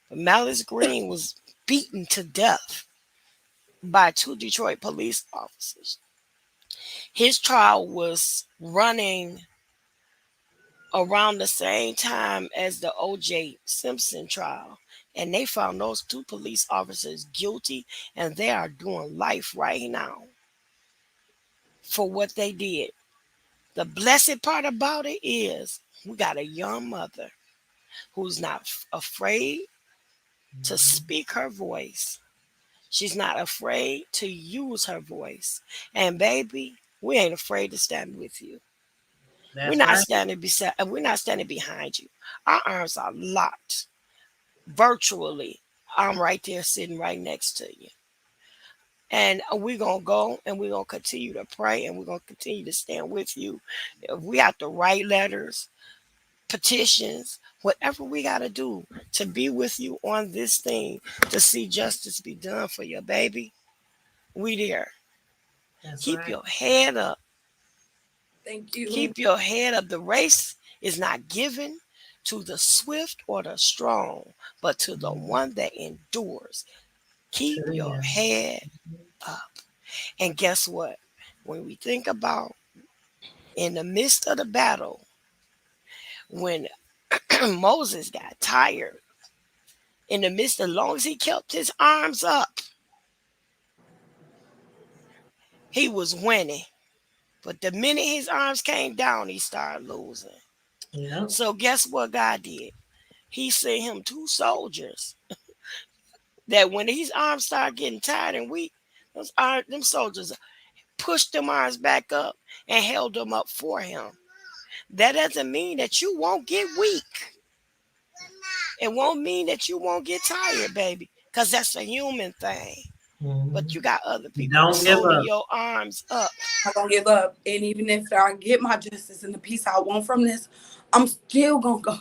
Speaker 6: But Malice Green was beaten to death by 2 Detroit police officers. His trial was running around the same time as the O.J. Simpson trial. And they found those 2 police officers guilty, and they are doing life right now for what they did. The blessed part about it is we got a young mother who's not afraid to speak her voice. She's not afraid to use her voice. And baby, we ain't afraid to stand with you. We're not standing behind you. Our arms are locked. Virtually, I'm right there sitting right next to you. And we're going to go and we're going to continue to pray and we're going to continue to stand with you. If we have to write letters, petitions, whatever we got to do to be with you on this thing, to see justice be done for your baby, we there. Keep your head up.
Speaker 3: Thank you.
Speaker 6: Keep your head up. The race is not given to the swift or the strong, but to the one that endures. Keep your head up. And guess what? When we think about in the midst of the battle, when Moses got tired, in the midst, as long as he kept his arms up, he was winning. But the minute his arms came down, he started losing.
Speaker 2: Yeah.
Speaker 6: So guess what God did? He sent him 2 soldiers that when his arms started getting tired and weak, them soldiers pushed them arms back up and held them up for him. That doesn't mean that you won't get weak. It won't mean that you won't get tired, baby, because that's a human thing. Mm-hmm. But you got other people holding your arms up.
Speaker 3: I'm going to give up. And even if I get my justice and the peace I want from this, I'm still going to go.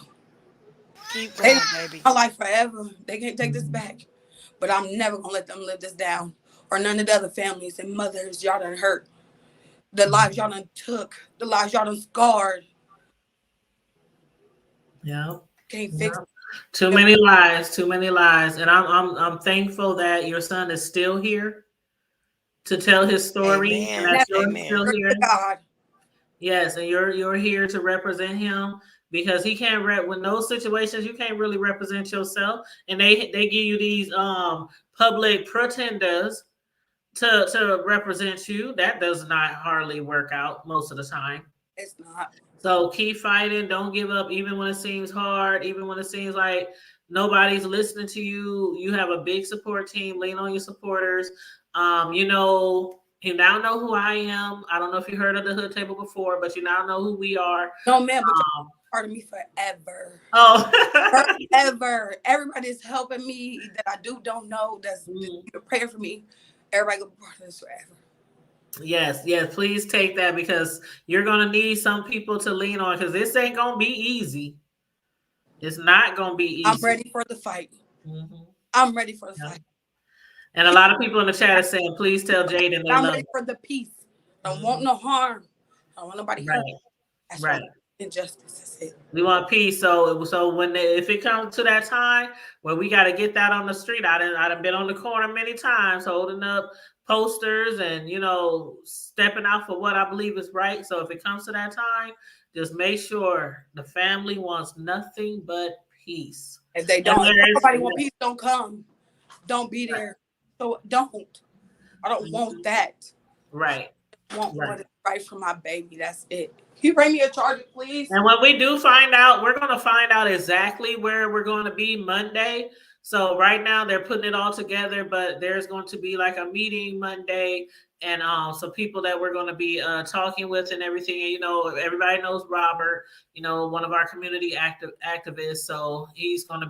Speaker 6: Keep going, baby.
Speaker 3: My life forever. They can't take this back. But I'm never going to let them live this down. Or none of the other families and mothers y'all done hurt. The lives y'all done took, the lives y'all done scarred.
Speaker 2: Yeah.
Speaker 3: Can't fix it.
Speaker 2: Too many lies, and I'm thankful that your son is still here to tell his story, and
Speaker 6: Amen.
Speaker 2: that you're
Speaker 6: Amen.
Speaker 2: still here.
Speaker 3: God.
Speaker 2: Yes, and you're here to represent him, because he can't with those situations you can't really represent yourself, and they give you these public pretenders to represent you. That does not hardly work out most of the time.
Speaker 3: It's not.
Speaker 2: So keep fighting. Don't give up, even when it seems hard, even when it seems like nobody's listening to you. You have a big support team. Lean on your supporters. You now know who I am. I don't know if you heard of the Hood Table before, but you now know who we are.
Speaker 3: No, man, but you're part of me forever.
Speaker 2: Oh,
Speaker 3: forever. Everybody's helping me that I don't know. That's praying for me. Everybody go part of this forever.
Speaker 2: Yes, please take that, because you're gonna need some people to lean on, because this ain't gonna be easy. It's not gonna be easy.
Speaker 3: I'm ready for the fight. I'm ready for the fight.
Speaker 2: And a lot of people in the chat are saying, please tell Jaden they
Speaker 3: I'm
Speaker 2: love
Speaker 3: ready for the peace. I don't want no harm. I don't want nobody hurt. That's right. Injustice. That's it.
Speaker 2: We want peace. So when if it comes to that time where we got to get that on the street, I've been on the corner many times holding up posters and stepping out for what I believe is right. So if it comes to that time, just make sure the family wants nothing but peace.
Speaker 3: If they don't, if nobody want peace, don't come. Don't be there. So don't. I don't want that.
Speaker 2: Right.
Speaker 3: I want what is right for my baby. That's it. Can you bring me a charger, please?
Speaker 2: And when we do find out, we're going to find out exactly where we're going to be Monday. So right now they're putting it all together, but there's going to be like a meeting Monday, and some people that we're going to be talking with and everything. And, everybody knows Robert, one of our community activists. So he's kind of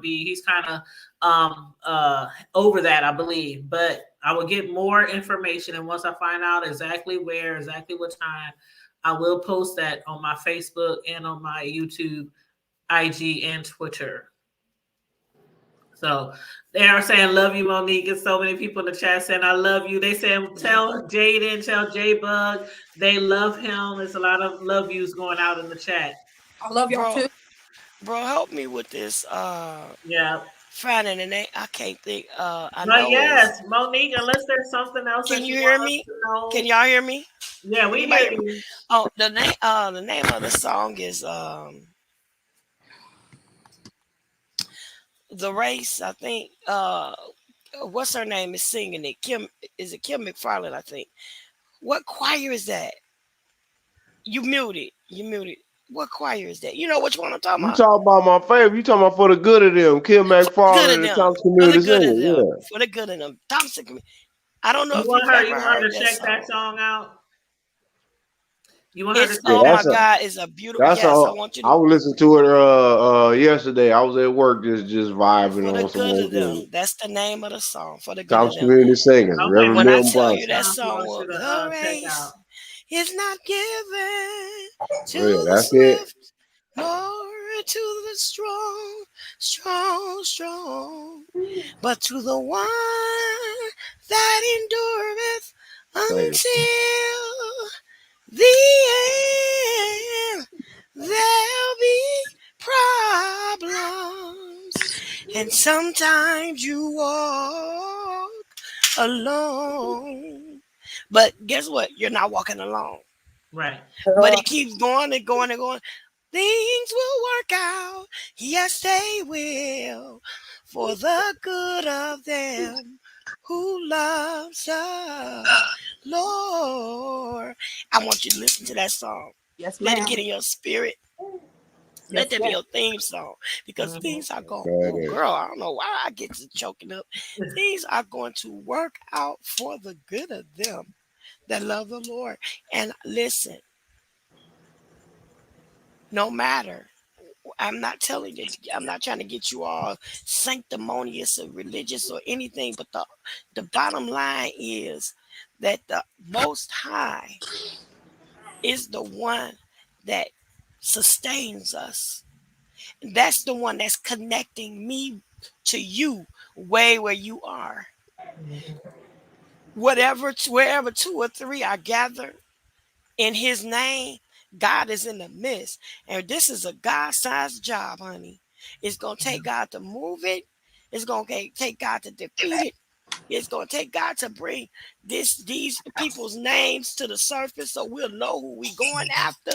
Speaker 2: over that, I believe. But I will get more information, and once I find out exactly where, exactly what time, I will post that on my Facebook and on my YouTube, IG, and Twitter. So they are saying, love you, Monique. And so many people in the chat saying, I love you. They say, tell Jaden, tell J-Bug, they love him. There's a lot of love yous going out in the chat.
Speaker 3: I love y'all too.
Speaker 6: Bro, help me with this. Finding the name. I can't think. I know.
Speaker 2: Yes, Monique, unless there's something else.
Speaker 6: Can you hear me? Can y'all hear me?
Speaker 2: Yeah, we hear you.
Speaker 6: Oh, the name of the song is The Race, I think. What's her name is singing it? Kim McFarland, I think. What choir is that? You muted. What choir is that? You know which one I'm talking about?
Speaker 5: You talking about my favorite. You talking about For the Good of Them. Kim McFarland and the Thompson Community Singers. Yeah.
Speaker 6: For the good of them. Thompson Community. I don't know if
Speaker 2: you want her to check that song out. You want her to
Speaker 6: oh my God, it's a beautiful. Yes, I want you to.
Speaker 5: I was listening to it yesterday. I was at work just vibing
Speaker 6: on
Speaker 5: some more things.
Speaker 6: That's the name of the song. For the good
Speaker 5: Thompson
Speaker 6: of them.
Speaker 5: Community Singers.
Speaker 6: Okay, when I tell you that song, the race is not given to the swift, nor to the strong, but to the one that endureth until the end. There'll be problems, and sometimes you walk alone. But guess what? You're not walking alone.
Speaker 2: Right.
Speaker 6: But it keeps going and going and going. Things will work out. Yes, they will. For the good of them who loves the Lord. I want you to listen to that song.
Speaker 3: Yes,
Speaker 6: let it get in your spirit. Let that be your theme song. Because things are going, oh girl, I don't know why I get to choking up. Things are going to work out for the good of them that love the Lord. And listen, no matter, I'm not telling you, I'm not trying to get you all sanctimonious or religious or anything, but the bottom line is that the Most High is the one that sustains us. That's the one that's connecting me to you way where you are. Wherever two or three are gathered in his name, God is in the midst. And this is a God-sized job, honey. It's going to take God to move it. It's going to take God to defeat it. It's going to take God to bring these people's names to the surface so we'll know who we going after.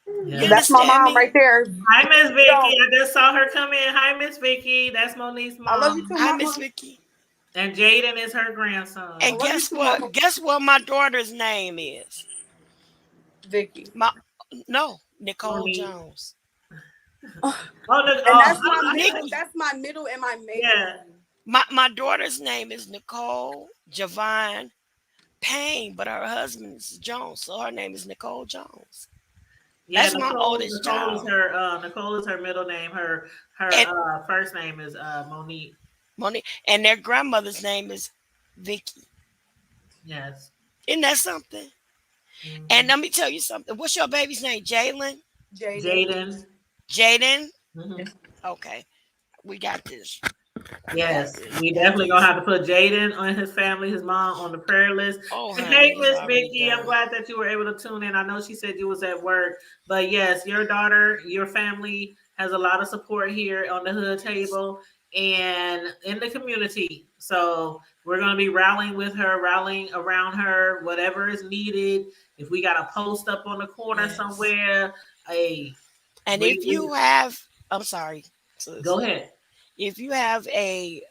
Speaker 6: You
Speaker 2: Yeah.
Speaker 3: That's my
Speaker 6: understand
Speaker 3: mom right
Speaker 6: me?
Speaker 3: there.
Speaker 2: Hi, Miss Vicky.
Speaker 3: So,
Speaker 2: I just saw her come in. Hi, Miss Vicky. That's Monique's
Speaker 3: I love you
Speaker 2: mom.
Speaker 3: too,
Speaker 6: Hi, Miss
Speaker 3: mama.
Speaker 6: Vicky.
Speaker 2: And Jaden is her grandson.
Speaker 3: I
Speaker 6: And
Speaker 3: love you
Speaker 6: guess
Speaker 3: too,
Speaker 6: what?
Speaker 3: mama.
Speaker 6: Guess what my daughter's name is?
Speaker 3: Vicky.
Speaker 6: Nicole
Speaker 2: Monique.
Speaker 6: Jones.
Speaker 2: Oh, look.
Speaker 3: And
Speaker 2: Oh,
Speaker 3: that's my
Speaker 6: Nick,
Speaker 3: middle. That's my middle and my maiden
Speaker 2: yeah.
Speaker 3: name.
Speaker 6: my daughter's name is Nicole Javine Payne, but her husband is Jones, so her name is Nicole Jones.
Speaker 2: Yeah,
Speaker 6: That's my oldest child.
Speaker 2: Nicole is her middle name. Her
Speaker 6: And
Speaker 2: first name is Monique.
Speaker 6: Monique, and their grandmother's name is Vicky.
Speaker 2: Yes.
Speaker 6: Isn't that something? And
Speaker 2: Mm-hmm.
Speaker 6: let me tell you something. What's your baby's name? Jalen?
Speaker 3: Jaden.
Speaker 2: Jaden.
Speaker 6: Jaden?
Speaker 2: Mm-hmm.
Speaker 6: Okay. We got this. We got
Speaker 2: Yes,
Speaker 6: this.
Speaker 2: we
Speaker 6: Got
Speaker 2: definitely gonna
Speaker 6: this.
Speaker 2: have to put Jaden on his family, his mom on the prayer list.
Speaker 6: Oh,
Speaker 2: And
Speaker 6: honey,
Speaker 2: hey,
Speaker 6: it's
Speaker 2: Miss
Speaker 6: already
Speaker 2: Vicky, I'm
Speaker 6: done.
Speaker 2: glad that you were able to tune in. I know she said you was at work, but yes, your daughter, your family has a lot of support here on the hood table and in the community. So we're gonna be rallying with her, rallying around her, whatever is needed. If we got a post up on the corner
Speaker 6: Yes.
Speaker 2: somewhere, hey,
Speaker 6: And if you have, I'm sorry, sis.
Speaker 2: go ahead.
Speaker 6: If you have a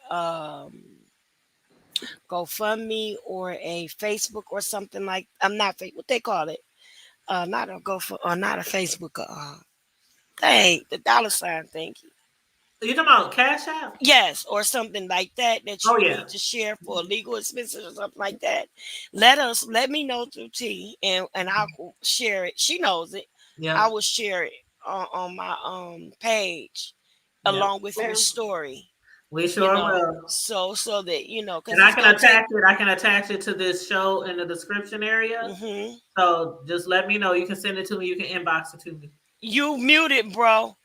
Speaker 6: GoFundMe or a Facebook or something like, I'm not what they call it, not a or not a Facebook, the dollar sign, thank you.
Speaker 2: Are you talking about Cash App?
Speaker 6: Yes, or something like that
Speaker 2: Oh
Speaker 6: you
Speaker 2: yeah.
Speaker 6: need to share for legal expenses or something like that. Let me know through T, and I'll share it. She knows it. I
Speaker 2: Yeah.
Speaker 6: will share it on my page
Speaker 2: Yeah.
Speaker 6: along with your
Speaker 3: Ma'am.
Speaker 6: story.
Speaker 2: We sure will.
Speaker 6: So that because
Speaker 2: And I
Speaker 6: it's
Speaker 2: can
Speaker 6: gonna take.
Speaker 2: attach it. I can attach it to this show in the description area.
Speaker 6: Hmm.
Speaker 2: So just let me know. You can send it to me. You can inbox it to me.
Speaker 6: You muted, bro.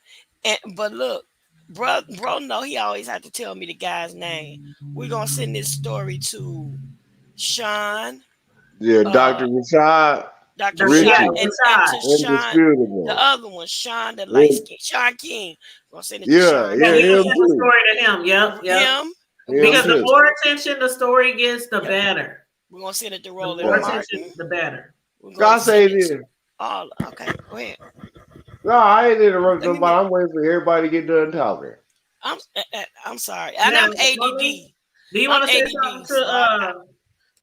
Speaker 6: But look, bro, no, he always had to tell me the guy's name. We're gonna send this story to Sean,
Speaker 5: Yeah,
Speaker 6: uh,
Speaker 5: Dr. Rashad
Speaker 6: Dr.
Speaker 2: Yeah,
Speaker 6: Sean,
Speaker 5: Richard,
Speaker 6: and
Speaker 2: Rashad.
Speaker 6: to Sean, the
Speaker 5: indisputable.
Speaker 6: other one, Sean, the light
Speaker 5: Yeah,
Speaker 6: skin, Sean King. We're gonna send it to
Speaker 5: yeah,
Speaker 6: Sean
Speaker 2: Yeah,
Speaker 5: yeah,
Speaker 2: we gonna
Speaker 5: him
Speaker 6: King.
Speaker 2: send the
Speaker 5: too.
Speaker 2: story to him. Yep, yep.
Speaker 6: Him. We're gonna
Speaker 5: Him
Speaker 2: Because
Speaker 6: send
Speaker 2: the
Speaker 6: it
Speaker 5: too.
Speaker 6: to.
Speaker 2: more attention the story gets, the
Speaker 6: Yep.
Speaker 2: better.
Speaker 6: We're gonna send it to
Speaker 2: The
Speaker 6: Roland
Speaker 2: more
Speaker 5: Yeah.
Speaker 2: attention,
Speaker 6: Martin.
Speaker 2: the better.
Speaker 6: We're gonna
Speaker 5: God say
Speaker 6: send it
Speaker 5: this.
Speaker 6: to all. Okay, go ahead.
Speaker 5: No, I ain't interrupting
Speaker 6: Let me
Speaker 5: nobody.
Speaker 6: mute.
Speaker 5: I'm waiting for everybody to get done talking.
Speaker 6: I'm sorry, and
Speaker 2: Now,
Speaker 6: I'm
Speaker 2: Monique,
Speaker 6: ADD.
Speaker 2: do you
Speaker 6: I'm
Speaker 2: want to say something
Speaker 6: ADD,
Speaker 2: to
Speaker 6: so I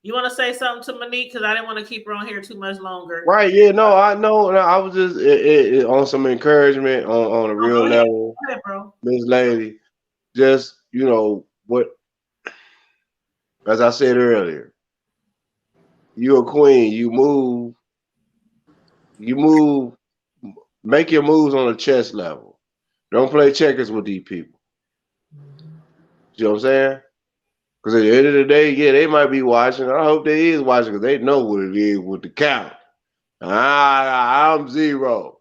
Speaker 2: you want to say something to Monique? Because I didn't want to keep her on here too much longer.
Speaker 5: Right? Yeah. No, I know. No, I was just on some encouragement on a
Speaker 2: Oh,
Speaker 5: real
Speaker 2: go ahead.
Speaker 5: level,
Speaker 2: Go ahead, bro.
Speaker 5: Miss Lady. Just what, as I said earlier, you a queen. You move. You move. Make your moves on a chess level. Don't play checkers with these people. You know what I'm saying? Because at the end of the day, yeah, they might be watching. I hope they is watching because they know what it is with the count. I'm zero.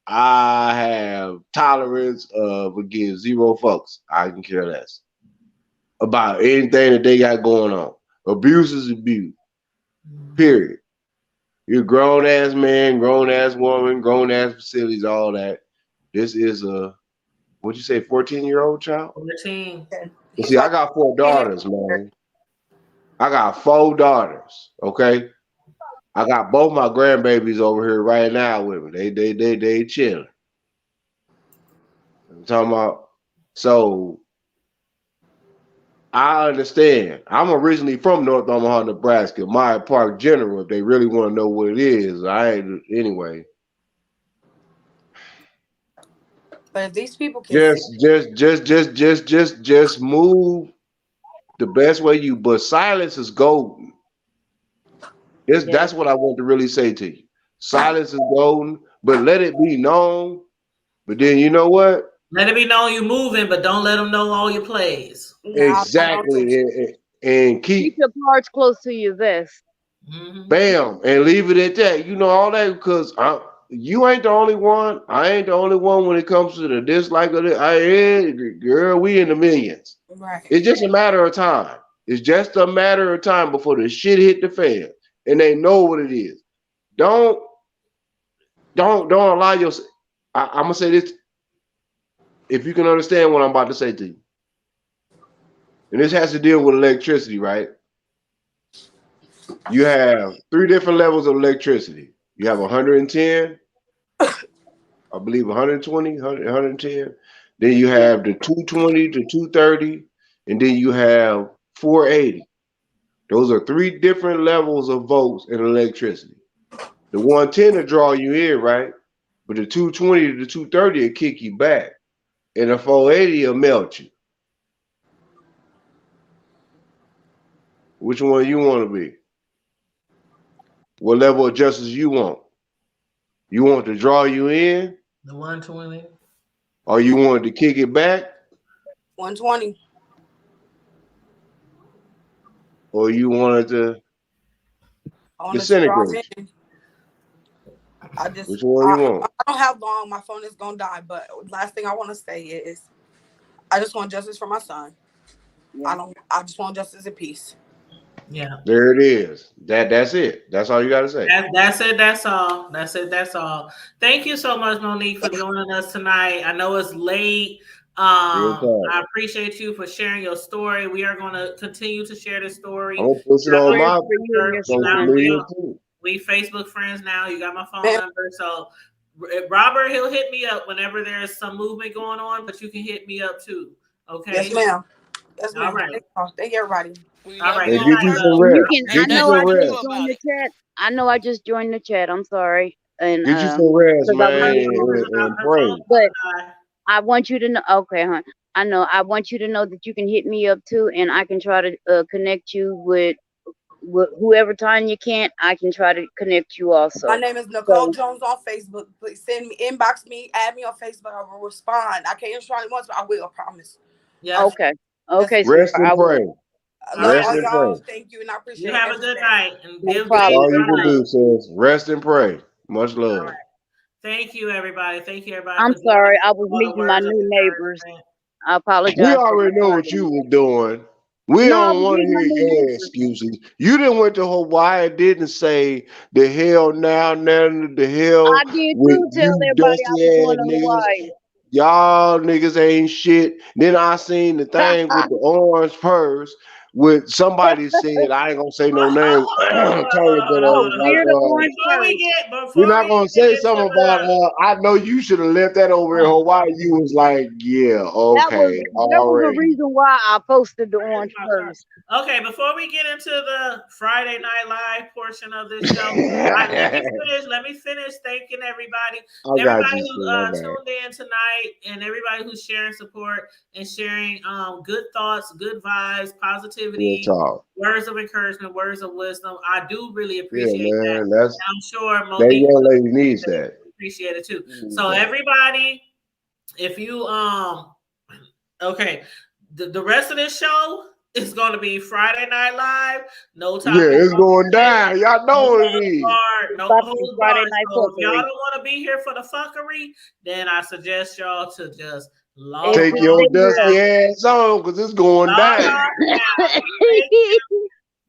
Speaker 5: I have tolerance of against zero fucks. I can care less about anything that they got going on. Abuse is abuse. Period. You're a grown ass man, grown ass woman, grown ass facilities, all that. This is a what'd you say, 14-year-old child?
Speaker 2: 14.
Speaker 5: You
Speaker 3: He's
Speaker 5: see, I
Speaker 3: about
Speaker 5: got 4
Speaker 3: to hit
Speaker 5: daughters, man. I got 4 daughters. Okay. I got both my grandbabies over here right now with me. They chilling. I'm talking about. So I understand. I'm originally from North Omaha, Nebraska. Meyer Park General. If they really want to know what it is, I ain't anyway.
Speaker 3: But if these people can see,
Speaker 5: Just move the best way you. But silence is golden.
Speaker 4: Yes.
Speaker 5: That's what I want to really say to you. Silence is golden, but let it be known. But then you know what?
Speaker 2: Let it be known you moving, but don't let them know all your plays.
Speaker 3: nah, I don't
Speaker 5: Exactly,
Speaker 3: think so.
Speaker 5: and
Speaker 4: Keep
Speaker 5: keep
Speaker 4: your cards close to your vest.
Speaker 2: Mm-hmm.
Speaker 5: bam and leave it at that. You know all that because you ain't the only one. I ain't the only one when it comes to the dislike of it. Girl, we in the millions.
Speaker 3: Right.
Speaker 5: It's just a matter of time. It's just a matter of time before the shit hit the fan, and they know what it is. don't don't allow yourself. I'm gonna say this if you can understand what I'm about to say to you, and this has to deal with electricity, right? You have three different levels of electricity. You have 110, I believe 120, 110. Then you have the 220 to 230, and then you have 480. Those are three different levels of volts in electricity. The 110 will draw you in, right? But the 220 to the 230 will kick you back. And the 480 will melt you. Which one you want to be? What level of justice you want? You want to draw you in?
Speaker 2: The 120.
Speaker 5: Or you want to kick it back?
Speaker 3: 120.
Speaker 5: Or you wanted to
Speaker 3: I want to draw
Speaker 5: disintegrate you?
Speaker 3: in.
Speaker 5: Which one you want?
Speaker 3: I don't have long. My phone is gonna die. But last thing I want to say is, I just want justice for my son. Yeah. I just want justice and peace.
Speaker 2: Yeah.
Speaker 5: There it is. That's it. That's all you got to say.
Speaker 2: That's it. That's all. That's it. That's all. Thank you so much, Monique, for joining us tonight. I know it's late. I appreciate you for sharing your story. We are going to continue to share this story.
Speaker 5: I'm going to push it on my social media too.
Speaker 2: We Facebook friends now. You got my phone number. So Robert, he'll hit me up whenever there's some movement going on, but you can hit me up too. Okay.
Speaker 3: Yes, ma'am. Yes, ma'am. All right. Thank you, everybody.
Speaker 2: All right.
Speaker 5: Get you some rest.
Speaker 7: I know I just joined the chat. I know I just joined the chat. I'm sorry. And
Speaker 5: get you some rest, man, and pray.
Speaker 7: But I want you to know. Okay, hon. I know. I want you to know that you can hit me up too, and I can try to connect you with whoever time you can't. I can try to connect you also.
Speaker 3: My name is Nicole Jones on Facebook. Please send me, inbox me, add me on Facebook. I will respond. I can't respond once, but I will. I promise.
Speaker 7: Yeah. Okay. Okay.
Speaker 5: Rest and pray.
Speaker 3: Rest and pray. Thank you, and I appreciate it.
Speaker 2: You have a good night. And
Speaker 7: no
Speaker 5: that's all you can do, sis. Rest and pray. Much love.
Speaker 2: Right. Thank you, everybody. Thank you, everybody.
Speaker 7: I'm sorry. I was meeting my new neighbors. I apologize.
Speaker 5: We already know what you were doing. We don't want to hear your excuses. You didn't went to Hawaii, didn't say the hell now, the hell.
Speaker 7: I did too. Tell everybody I was going to Hawaii.
Speaker 5: Y'all niggas ain't shit. Then I seen the thing with the orange purse with somebody said, I ain't gonna say no name. We're not gonna say something about I know you should have left that over in Hawaii. You was like, yeah, okay.
Speaker 7: That was the reason why I posted the orange purse.
Speaker 2: Okay, before we get into the Friday Night Live portion of this show, let me finish thanking everybody. Everybody who tuned in tonight and everybody who's sharing support and sharing good thoughts, good vibes, positivity, words of encouragement, words of wisdom. I do really appreciate that. I'm sure Monique
Speaker 5: that young lady needs that.
Speaker 2: Appreciate it too. So everybody, if you okay, the rest of this show is going to be Friday Night Live. No time.
Speaker 5: Yeah, it's going down. Y'all know what it is.
Speaker 2: No holds barred. So if y'all don't want to be here for the fuckery, then I suggest y'all to just
Speaker 5: take your dusty ass on because it's going down.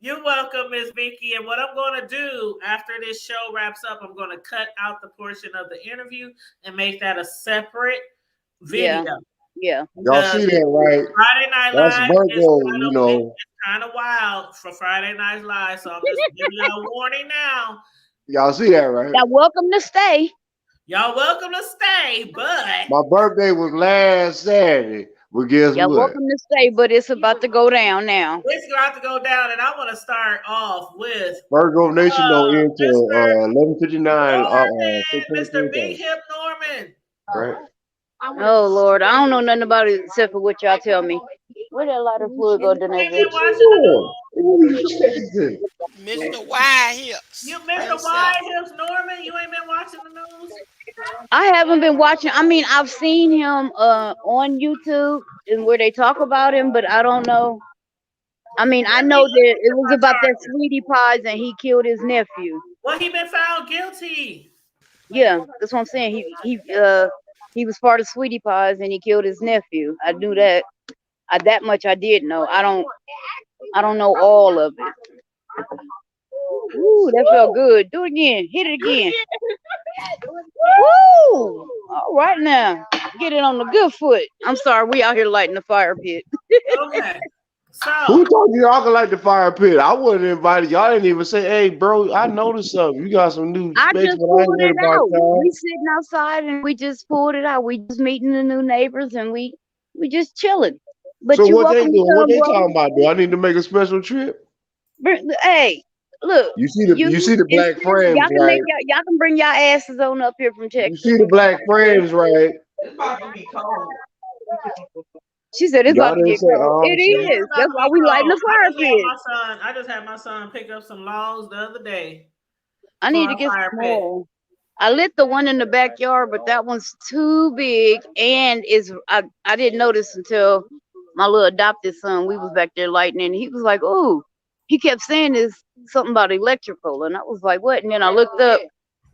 Speaker 2: You're welcome, Miss Vicky. And what I'm going to do after this show wraps up, I'm going to cut out the portion of the interview and make that a separate video.
Speaker 7: Yeah.
Speaker 5: Y'all see that, right?
Speaker 2: Friday Night
Speaker 5: That's
Speaker 2: Live.
Speaker 5: Virgo, you know.
Speaker 2: It's kind of wild for Friday Night Live, so I'm just giving y'all a warning now.
Speaker 5: Y'all see that, right?
Speaker 7: Y'all welcome to stay.
Speaker 2: Y'all welcome to stay, but
Speaker 5: my birthday was last Saturday. But guess
Speaker 7: y'all
Speaker 5: what?
Speaker 7: welcome to stay, but it's about to go down now.
Speaker 2: It's about to go down, and I want to start off with
Speaker 5: Virgo Nation don't enter 11:59.
Speaker 2: Mr. Big Hip Norman.
Speaker 5: Right.
Speaker 7: Oh Lord, I don't know nothing about it except for what y'all tell me. Where that lighter fluid go, Danae?
Speaker 6: Mr. Wide Hips.
Speaker 2: You Mr. Wide Hips, Norman. You ain't been watching the news.
Speaker 7: I haven't been watching. I mean, I've seen him on YouTube and where they talk about him, but I don't know. I mean, I know that it was about that sweetie pies and he killed his nephew.
Speaker 2: Well, he been found guilty.
Speaker 7: Yeah, that's what I'm saying. He was part of Sweetie Pies and he killed his nephew. I knew that. That much I did know. I don't know all of it. Ooh, that felt good. Do it again. Hit it again. Woo! All right now. Get it on the good foot. I'm sorry, we out here lighting the fire pit.
Speaker 2: Okay.
Speaker 5: Who
Speaker 2: So
Speaker 5: told you y'all can like the fire pit? I wasn't invited. Y'all didn't even say, "Hey, bro, I noticed something. You got some new
Speaker 7: I
Speaker 5: specs,
Speaker 7: just
Speaker 5: but I ain't
Speaker 7: pulled
Speaker 5: heard
Speaker 7: it
Speaker 5: about
Speaker 7: out.
Speaker 5: y'all."
Speaker 7: We sitting outside and we just pulled it out. We just meeting the new neighbors and we just chilling.
Speaker 5: So
Speaker 7: But you
Speaker 5: what they
Speaker 7: welcome to
Speaker 5: doing? What
Speaker 7: come,
Speaker 5: they
Speaker 7: bro.
Speaker 5: talking about? Do I need to make a special trip?
Speaker 7: Hey, look,
Speaker 5: You see
Speaker 7: you
Speaker 5: the
Speaker 7: it's
Speaker 5: black frames,
Speaker 7: y'all can
Speaker 5: right?
Speaker 7: y'all can bring y'all asses on up here from
Speaker 5: You
Speaker 7: Texas.
Speaker 5: see the black frames, right?
Speaker 4: It's about to be cold.
Speaker 7: She said it's
Speaker 5: Y'all
Speaker 7: about to
Speaker 5: didn't
Speaker 7: get
Speaker 5: say,
Speaker 7: cold.
Speaker 5: "Oh
Speaker 7: It
Speaker 2: it
Speaker 5: shit."
Speaker 2: is
Speaker 7: is.
Speaker 2: about
Speaker 7: That's
Speaker 2: to
Speaker 7: why
Speaker 2: be
Speaker 7: we lighting
Speaker 2: cold.
Speaker 7: the fire pit.
Speaker 2: I just had my son pick up some logs the other day
Speaker 7: I
Speaker 2: for
Speaker 7: need to
Speaker 2: our
Speaker 7: get
Speaker 2: fire
Speaker 7: some
Speaker 2: pit.
Speaker 7: more. I lit the one in the backyard, but that one's too big and I didn't notice until my little adopted son, we was back there lighting and he was like, "Ooh," he kept saying this something about electrical and I was like, "What?" And then I looked up,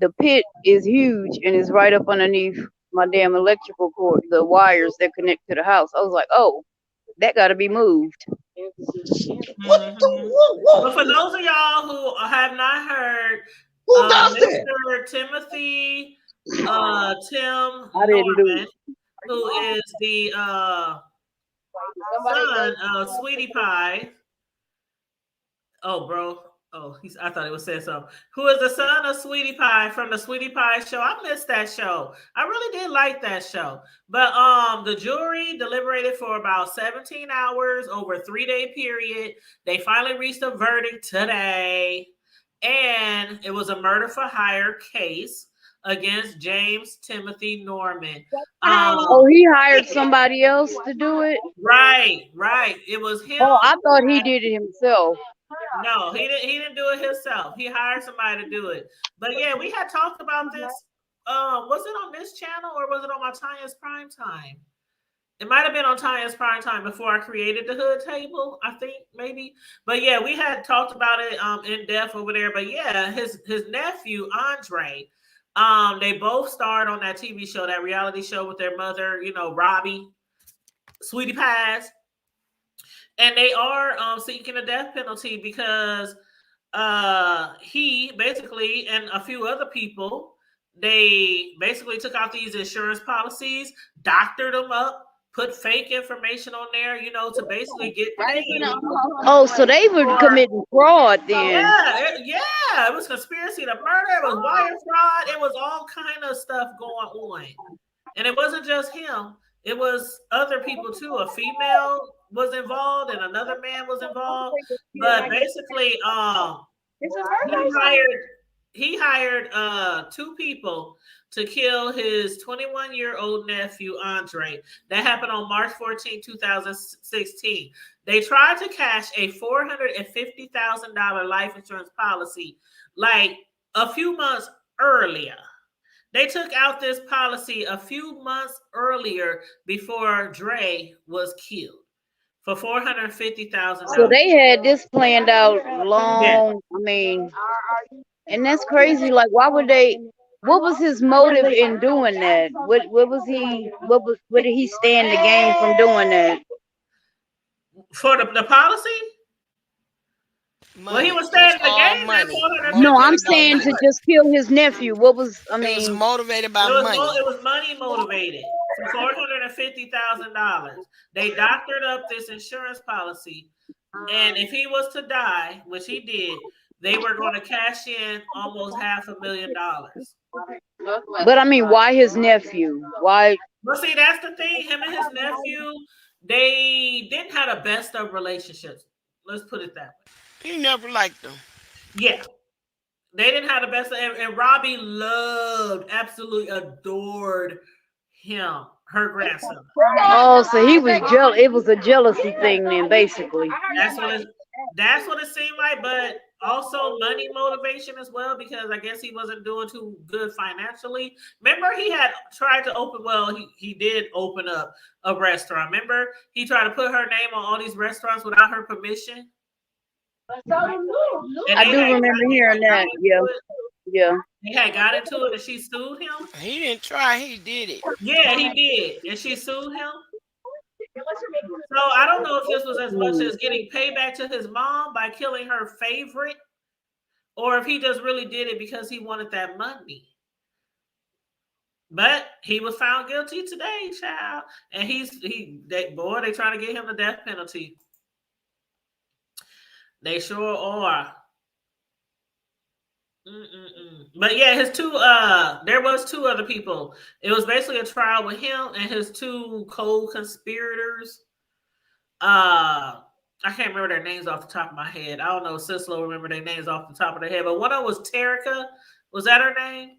Speaker 7: the pit is huge and it's right up underneath my damn electrical cord, the wires that connect to the house. I was like, "Oh, that got to be moved."
Speaker 2: But for those of y'all who have not heard,
Speaker 5: Who does that?
Speaker 2: Mr. Timothy Tim
Speaker 7: I didn't do
Speaker 2: Norman, who is the son of Sweetie Pie. Oh, bro. Oh, I thought it was saying something. Who is the son of Sweetie Pie from the Sweetie Pie show? I missed that show. I really did like that show. But the jury deliberated for about 17 hours over a 3-day period. They finally reached a verdict today. And it was a murder for hire case against James Timothy Norman.
Speaker 7: Oh, he hired somebody else to do it?
Speaker 2: Right. It was him.
Speaker 7: Oh, I thought he did it himself.
Speaker 2: No, he didn't do it himself. He hired somebody to do it. But yeah, we had talked about this. Was it on this channel or was it on my Tanya's Prime Time? It might have been on Tanya's Prime Time before I created the hood table, I think maybe. But yeah, we had talked about it in depth over there. But yeah, his nephew Andre, they both starred on that TV show, that reality show with their mother, Robbie, Sweetie Pies. And they are seeking a death penalty because he basically and a few other people, they basically took out these insurance policies, doctored them up, put fake information on there, to basically get paid.
Speaker 7: Oh, so they were committing fraud then.
Speaker 2: Yeah, it was conspiracy to murder, it was wire fraud, it was all kind of stuff going on. And it wasn't just him, it was other people too. A female was involved and another man was involved. But basically, he hired 2 people to kill his 21-year-old nephew, Andre. That happened on March 14, 2016. They tried to cash a $450,000 life insurance policy like a few months earlier. They took out this policy a few months earlier before Dre was killed for $450,000.
Speaker 7: So they had this planned out long.
Speaker 2: Yeah.
Speaker 7: I mean, and that's crazy. Like, why would they? What was his motive in doing that? What was he? What did he stand to gain from doing that?
Speaker 2: For the policy?
Speaker 6: Money.
Speaker 2: Well, he was
Speaker 6: It was
Speaker 2: standing the
Speaker 6: all
Speaker 2: game
Speaker 6: money.
Speaker 7: No, I'm
Speaker 6: Motivated by
Speaker 7: saying
Speaker 6: money.
Speaker 7: to just kill his nephew. What was? I
Speaker 6: It was
Speaker 7: mean,
Speaker 6: motivated by
Speaker 2: It
Speaker 6: money.
Speaker 2: was money motivated for $450,000. They doctored up this insurance policy, and if he was to die, which he did, they were going to cash in almost $500,000.
Speaker 7: but I mean, why his nephew? Why?
Speaker 2: But see, that's the thing. Him and his nephew, they didn't have the best of relationships. Let's put it that way.
Speaker 6: He never liked them.
Speaker 2: Yeah. They didn't have the best, and Robbie absolutely adored him, her grandson.
Speaker 7: Oh, so he was jealous. It was a jealousy thing then, basically.
Speaker 2: That's what it seemed like, but also money motivation as well, because I guess he wasn't doing too good financially. Remember, he had tried to he did open up a restaurant. Remember, he tried to put her name on all these restaurants without her permission.
Speaker 7: I do remember hearing that. Yeah.
Speaker 2: They had got into it and she sued him.
Speaker 6: He didn't try, he did it.
Speaker 2: Yeah, he did. And she sued him. So I don't know if this was as much as getting payback to his mom by killing her favorite, or if he just really did it because he wanted that money. But he was found guilty today, child, and they trying to get him the death penalty. They sure are. But yeah, his two there was two other people. It was basically a trial with him and his two co-conspirators. I can't remember their names off the top of my head. I don't know if Cicelo remember their names off the top of their head, but one of them was Terica. Was that her name?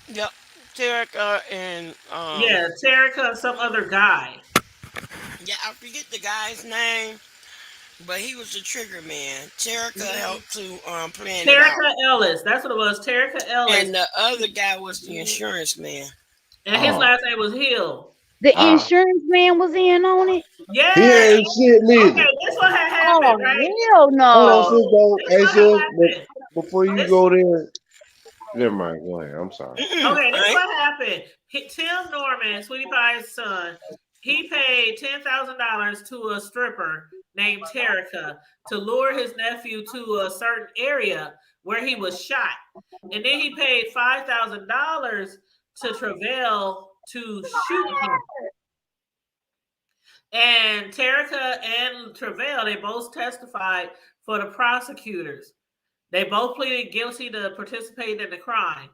Speaker 6: Yep. Terica and
Speaker 2: yeah, Terica and some other guy.
Speaker 6: Yeah, I forget the guy's name, but he was the trigger man. Terica helped to plan it out.
Speaker 2: Terica Ellis. That's what it was. Terica Ellis.
Speaker 6: And the other guy was the insurance man.
Speaker 2: And his last name was Hill.
Speaker 7: The insurance man was in on it?
Speaker 2: Yeah.
Speaker 5: He ain't shit neither.
Speaker 2: Okay, this one had happened, right?
Speaker 7: Hell no.
Speaker 5: Hold on, sis, before you go there. Never mind. Go ahead. I'm sorry.
Speaker 2: Okay, this is what happened. Tim Norman, Sweetie Pie's son, he paid $10,000 to a stripper named Terica to lure his nephew to a certain area where he was shot. And then he paid $5,000 to Travell to shoot him. And Terica and Travell, they both testified for the prosecutors. They both pleaded guilty to participating in the crime.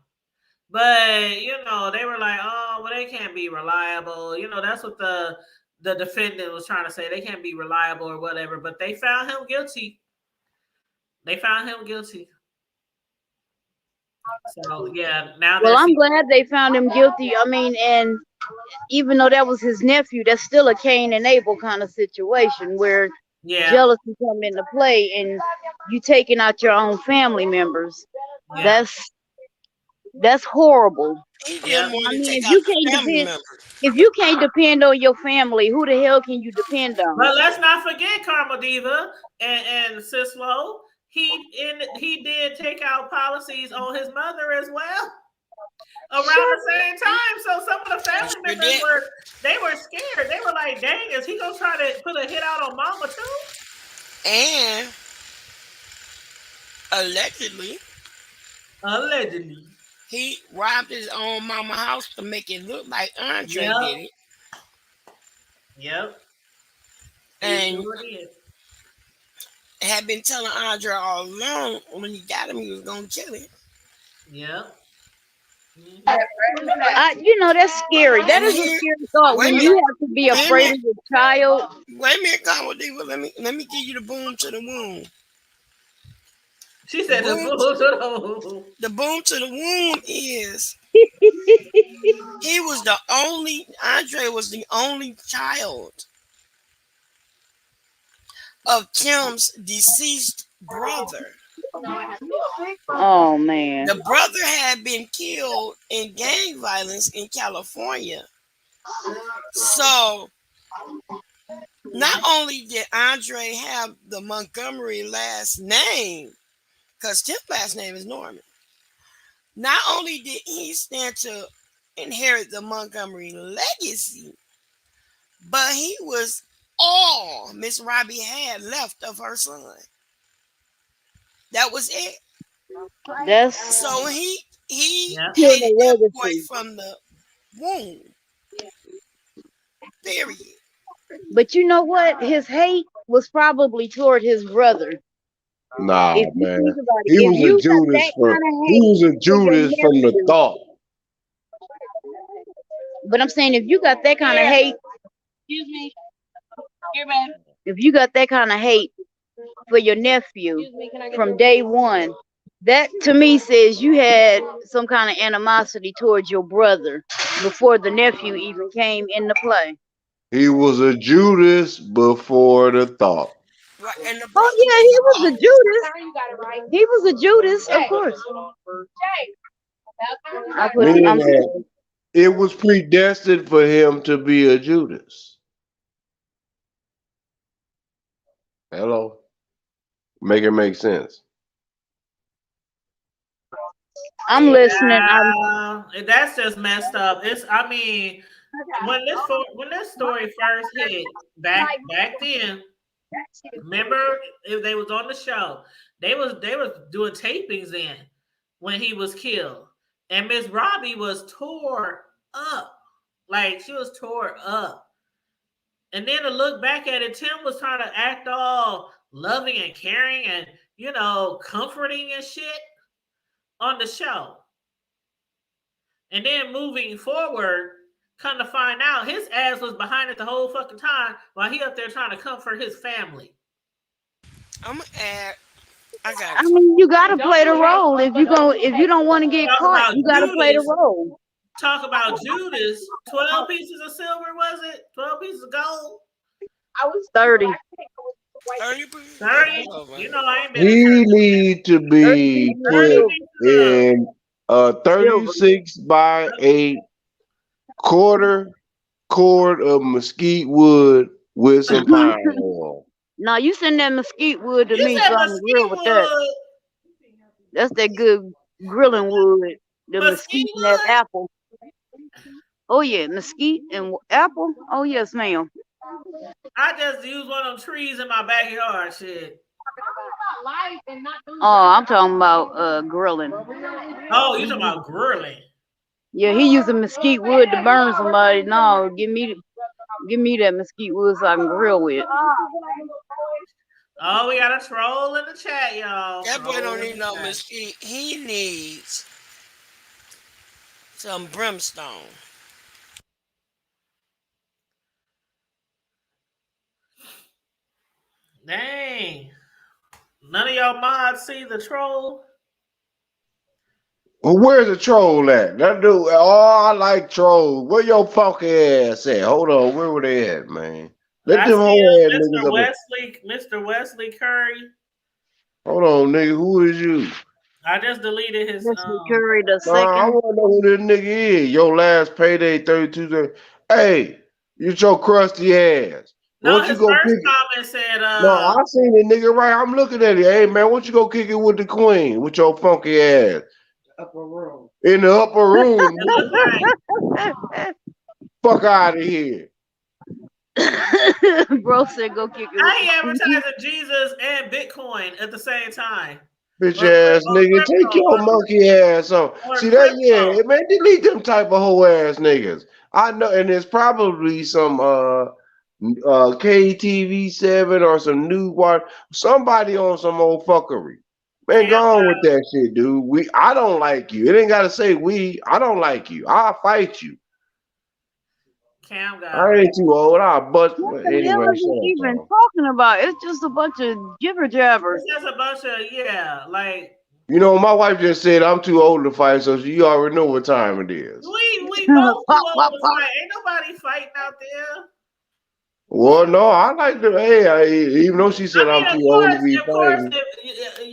Speaker 2: But, you know, they were like, oh, well, they can't be reliable. You know, that's what the defendant was trying to say. They can't be reliable or whatever. But they found him guilty. So, yeah, now
Speaker 7: well, I'm glad they found him guilty. I mean, and even though that was his nephew, that's still a Cain and Abel kind of situation where jealousy come into play and you taking out your own family members. Yeah. That's horrible.
Speaker 6: Yeah.
Speaker 7: I mean, if you can't depend on your family, who the hell can you depend on?
Speaker 2: But let's not forget Karma Diva and Cicelo. He did take out policies on his mother as well around the same time. So some of the family members were scared. They were like, dang, is he gonna try to put a hit out on mama too?
Speaker 6: And allegedly he robbed his own mama house to make it look like Andre did it.
Speaker 2: Yep.
Speaker 6: And had been telling Andre all along when he got him, he was gonna kill him.
Speaker 2: Yep.
Speaker 7: You know, that's scary. That is a scary thought when you have to be afraid of your child.
Speaker 6: Wait a minute, Karma Diva. Let me give you the boom to the womb.
Speaker 2: She said the boom to the womb.
Speaker 6: The boom to the womb is Andre was the only child of Tim's deceased brother.
Speaker 7: Oh man.
Speaker 6: The brother had been killed in gang violence in California. So not only did Andre have the Montgomery last name, because Tim's last name is Norman, not only did he stand to inherit the Montgomery legacy, but he was all Miss Robbie had left of her son. That was it. So he hated that boy from the womb. Period.
Speaker 7: But you know what? His hate was probably toward his brother.
Speaker 5: Nah, man. He was a Judas from the thought.
Speaker 7: But I'm saying if you got that kind of hate, if you got that kind of hate for your nephew from day one, that to me says you had some kind of animosity towards your brother before the nephew even came into play.
Speaker 5: He was a Judas before the thought.
Speaker 6: Right, and
Speaker 7: he was a Judas. He was a Judas, of course.
Speaker 5: It was predestined for him to be a Judas. Hello. Make it make sense.
Speaker 7: I'm listening.
Speaker 2: That's just messed up. When this story first hit back then, Remember, if they was on the show, they was doing tapings in when he was killed, and Miss Robbie was tore up, like she was tore up. And then to look back at it, Tim was trying to act all loving and caring and comforting and shit on the show. And then moving forward, come to find out, his ass was behind it the whole fucking time while he up there trying to comfort his family.
Speaker 6: I'm gonna add.
Speaker 7: I mean, you gotta play the role if you don't want to get caught. You gotta play the role.
Speaker 2: Talk about Judas. 12 pieces of silver, was it? 12 pieces of gold?
Speaker 7: I was 30.
Speaker 2: 30? You know I ain't been.
Speaker 5: He need to be put in a 36 by 8 quarter cord of mesquite wood with some pine oil.
Speaker 7: Now you send that mesquite wood to me so I can grill with that. That's that good grilling wood. The mesquite and that apple. Oh yeah, mesquite and apple. Oh yes, ma'am.
Speaker 2: I just used one of them trees in my backyard. Shit.
Speaker 7: Oh, I'm talking about grilling.
Speaker 2: Oh, you talking about grilling?
Speaker 7: Yeah, he using mesquite wood to burn somebody. No, give me that mesquite wood so I can grill with.
Speaker 2: Oh, we got a troll in the chat, y'all.
Speaker 6: That boy don't need no mesquite. He needs some brimstone.
Speaker 2: Dang. None of y'all mods see the troll?
Speaker 5: Well, where's the troll at? That dude, I like trolls. Where your funky ass at? Hold on, where were they at, man? Let them whole ass niggas
Speaker 2: Mr. Wesley Curry.
Speaker 5: Hold on, nigga, who is you?
Speaker 2: I just deleted his.
Speaker 7: Curry the second.
Speaker 5: I want to know who this nigga is. Your last payday, 32. Hey, you your crusty ass.
Speaker 2: No, his first comment said.
Speaker 5: No, I seen the nigga right. I'm looking at it. Hey man, why don't you go kick it with the queen with your funky ass?
Speaker 4: Upper room.
Speaker 5: In the upper room. Fuck out of here.
Speaker 7: Bro said go kick it.
Speaker 2: I ain't advertising Jesus and Bitcoin at the same time.
Speaker 5: Bitch ass nigga, take your monkey ass on. See that? Yeah, man, delete them type of hoe ass niggas. I know, and there's probably some KTV7 or some New Watch, somebody on some old fuckery. Man, go on with that shit, dude. I don't like you. It ain't gotta say we. I don't like you. I'll fight you. I ain't too old. But anyway,
Speaker 7: what are you even talking about? It's just a bunch of jibber jabbers.
Speaker 2: It's just a bunch of like.
Speaker 5: You know, my wife just said I'm too old to fight, so you already know what time it is.
Speaker 2: We both too old to fight. Ain't nobody fighting out there.
Speaker 5: Well, no, I like the even though she said I'm too old to be fighting.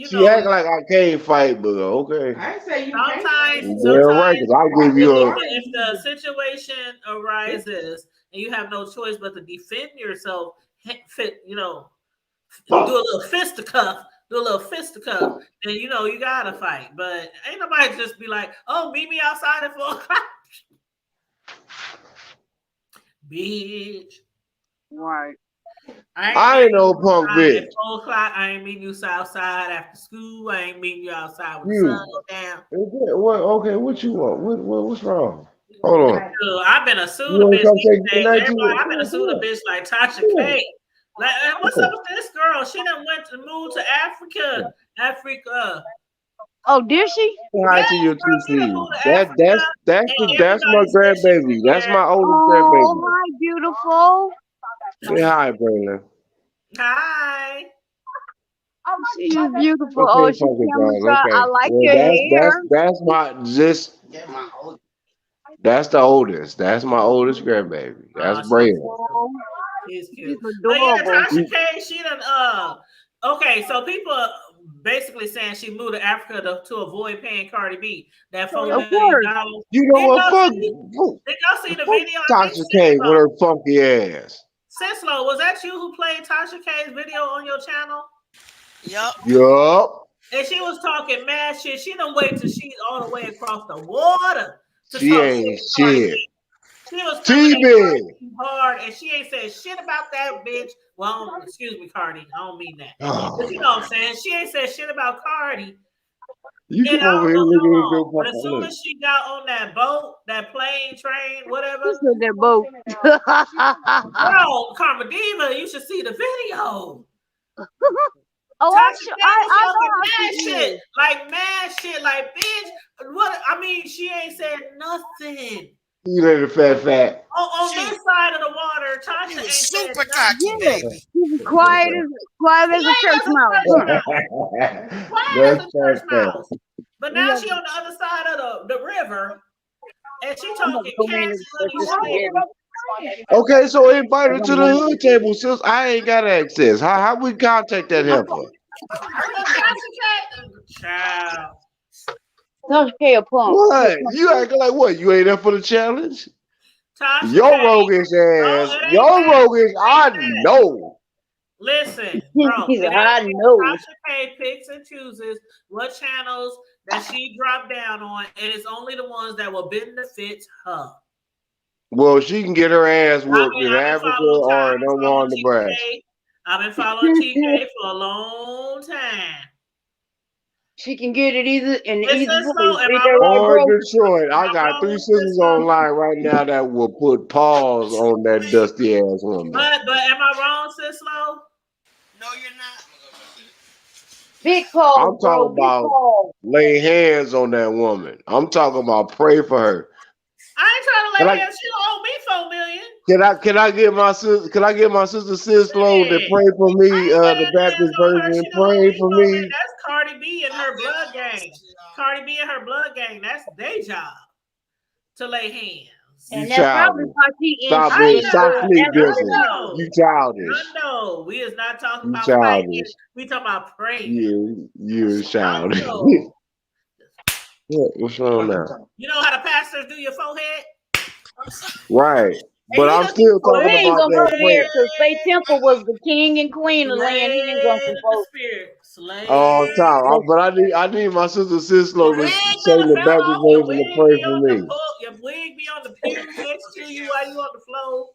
Speaker 5: She act like I can't fight, but okay.
Speaker 4: I say you
Speaker 2: sometimes,
Speaker 5: yeah, right, because I'll give you
Speaker 2: if the situation arises and you have no choice but to defend yourself, do a little fisticuff, then you gotta fight. But ain't nobody just be like, oh, meet me outside at 4 o'clock. Bitch.
Speaker 7: Right.
Speaker 5: I ain't no punk bitch.
Speaker 2: At 4 o'clock, I ain't meeting you outside after school. I ain't meeting you outside with the sun down.
Speaker 5: Okay, what you want? What's wrong? Hold on.
Speaker 2: I've been a Suda bitch. I've been a Suda bitch like Tasha K. Like, what's up with this girl? She done moved to Africa.
Speaker 7: Oh, did she?
Speaker 5: Hi to your two feet. That's my grandbaby. That's my oldest grandbaby.
Speaker 7: Oh, hi, beautiful.
Speaker 5: Say hi, Braylon.
Speaker 2: Hi.
Speaker 7: Oh, she's beautiful. Okay, she's I like your hair.
Speaker 5: That's the oldest. That's my oldest grandbaby. That's Braylon.
Speaker 2: He's cute. But yeah, Tasha K, she done okay, so people basically saying she moved to Africa to avoid paying Cardi B that $4 million.
Speaker 5: You know what? Fuck.
Speaker 2: Did y'all see the video?
Speaker 5: Tasha K with her funky ass.
Speaker 2: Senslow, was that you who played Tasha K's video on your channel?
Speaker 5: Yup.
Speaker 2: And she was talking mad shit. She done wait till she's all the way across the water.
Speaker 5: She ain't shit.
Speaker 2: She was coming at
Speaker 5: T-Big.
Speaker 2: hard, and she ain't said shit about that bitch. Well, excuse me, Cardi. I don't mean that.
Speaker 5: Oh,
Speaker 2: But you know what I'm saying? She ain't said shit about Cardi.
Speaker 5: you
Speaker 2: And
Speaker 5: come
Speaker 2: I
Speaker 5: over
Speaker 2: don't
Speaker 5: here
Speaker 2: know
Speaker 5: looking
Speaker 2: how
Speaker 5: at your
Speaker 2: long. But as soon
Speaker 5: papa.
Speaker 2: as she got on that boat, that plane, train, whatever.
Speaker 7: Who said that boat?
Speaker 2: Bro, Karma Diva, you should see the video.
Speaker 7: Oh,
Speaker 2: Tasha K was
Speaker 7: I
Speaker 2: talking
Speaker 7: know how
Speaker 2: mad
Speaker 7: she
Speaker 2: shit.
Speaker 7: is.
Speaker 2: Mad shit. Like, bitch, what? I mean, she ain't said nothing.
Speaker 5: You little fat.
Speaker 2: On this side of the water, Tasha
Speaker 6: He
Speaker 2: ain't
Speaker 6: was
Speaker 2: said
Speaker 6: super
Speaker 2: nothing.
Speaker 6: cocky,
Speaker 7: Yeah,
Speaker 6: baby.
Speaker 7: she was quiet as a church mouse.
Speaker 2: Quiet as a church
Speaker 5: That's
Speaker 2: mouse. But now she on the other side of the river, and she
Speaker 7: I'm about to
Speaker 2: talking
Speaker 7: go in
Speaker 2: cat
Speaker 7: and stretch this
Speaker 2: shit.
Speaker 7: spaghetti.
Speaker 5: Okay, so invite her
Speaker 7: I'm
Speaker 5: to the
Speaker 7: going
Speaker 5: hood table, sis. I ain't got access. How we contact that heifer?
Speaker 2: Child.
Speaker 7: Tasha K a punk.
Speaker 5: What? You acting like what? You ain't up for the challenge?
Speaker 2: Tasha
Speaker 5: Your
Speaker 2: K.
Speaker 5: roguish
Speaker 2: No,
Speaker 5: ass.
Speaker 2: it ain't
Speaker 5: Your
Speaker 2: that.
Speaker 5: roguish, I know.
Speaker 2: Listen, bro.
Speaker 7: He said,
Speaker 2: It
Speaker 7: I
Speaker 2: ain't
Speaker 7: know.
Speaker 2: Tasha K picks and chooses what channels that she dropped down on, and it's only the ones that will benefit her.
Speaker 5: Well, she can get her ass whooped in
Speaker 2: I've been
Speaker 5: Africa
Speaker 2: following
Speaker 5: or in Omaha, Nebraska.
Speaker 2: TK. I've been following TK for a long time.
Speaker 7: She can get it either in
Speaker 2: It's
Speaker 7: either
Speaker 2: just
Speaker 7: place.
Speaker 2: slow. Am
Speaker 7: Ain't
Speaker 2: I
Speaker 7: that right,
Speaker 2: wrong?
Speaker 5: Or
Speaker 7: bro?
Speaker 5: Detroit. I
Speaker 2: Am I
Speaker 5: got 3
Speaker 2: wrong,
Speaker 5: sisters
Speaker 2: sister?
Speaker 5: online right now that will put paws on that dusty ass woman.
Speaker 2: But am I wrong, sis Slow?
Speaker 6: No, you're not.
Speaker 7: Big pause,
Speaker 5: I'm
Speaker 7: bro.
Speaker 5: talking
Speaker 7: Big
Speaker 5: about
Speaker 7: pause.
Speaker 5: lay hands on that woman. I'm talking about pray for her.
Speaker 2: I ain't trying to
Speaker 5: Can
Speaker 2: lay
Speaker 5: I,
Speaker 2: hands. She don't owe me $4 million.
Speaker 5: can I get my sister? Can I get my sister Cislo to
Speaker 2: Shit.
Speaker 5: pray for
Speaker 2: I
Speaker 5: me?
Speaker 2: ain't
Speaker 5: The
Speaker 2: laying hands
Speaker 5: Baptist
Speaker 2: on her.
Speaker 5: version,
Speaker 2: She don't owe
Speaker 5: pray
Speaker 2: me
Speaker 5: for
Speaker 2: $4 million.
Speaker 5: me.
Speaker 2: That's Cardi B and her blood gang. Cardi B and her blood gang. That's their job to lay hands.
Speaker 7: And
Speaker 5: You
Speaker 7: that's probably
Speaker 5: childish.
Speaker 7: why she
Speaker 5: Stop
Speaker 7: in
Speaker 5: it. Stop
Speaker 7: the
Speaker 5: sneak
Speaker 7: African
Speaker 5: dissing.
Speaker 7: country.
Speaker 5: You childish.
Speaker 2: No, we is not talking
Speaker 5: You
Speaker 2: about fighting.
Speaker 5: childish.
Speaker 2: We talking about praying.
Speaker 5: You childish.
Speaker 2: No.
Speaker 5: What's wrong now?
Speaker 2: You know how the pastors do your forehead?
Speaker 5: Right.
Speaker 2: And
Speaker 5: But
Speaker 2: you
Speaker 5: I'm
Speaker 2: just
Speaker 5: still
Speaker 7: Well,
Speaker 5: talking
Speaker 7: it ain't
Speaker 5: about
Speaker 7: gonna
Speaker 5: that
Speaker 7: come
Speaker 5: prayer.
Speaker 7: here because Faith Temple was the king and queen of laying hands on
Speaker 2: slay
Speaker 7: some
Speaker 2: in the
Speaker 7: folks.
Speaker 2: spirit. Slay.
Speaker 5: All the time.
Speaker 7: That's
Speaker 5: But I need my sister Cislo
Speaker 2: Your
Speaker 5: to
Speaker 2: wig
Speaker 5: sing
Speaker 2: done
Speaker 5: the
Speaker 2: fell
Speaker 5: Baptist
Speaker 2: off. Your
Speaker 5: version to
Speaker 2: wig
Speaker 5: pray
Speaker 2: be
Speaker 5: for
Speaker 2: on the
Speaker 5: me.
Speaker 2: book. Your wig be on the pew next to you while you on the floor.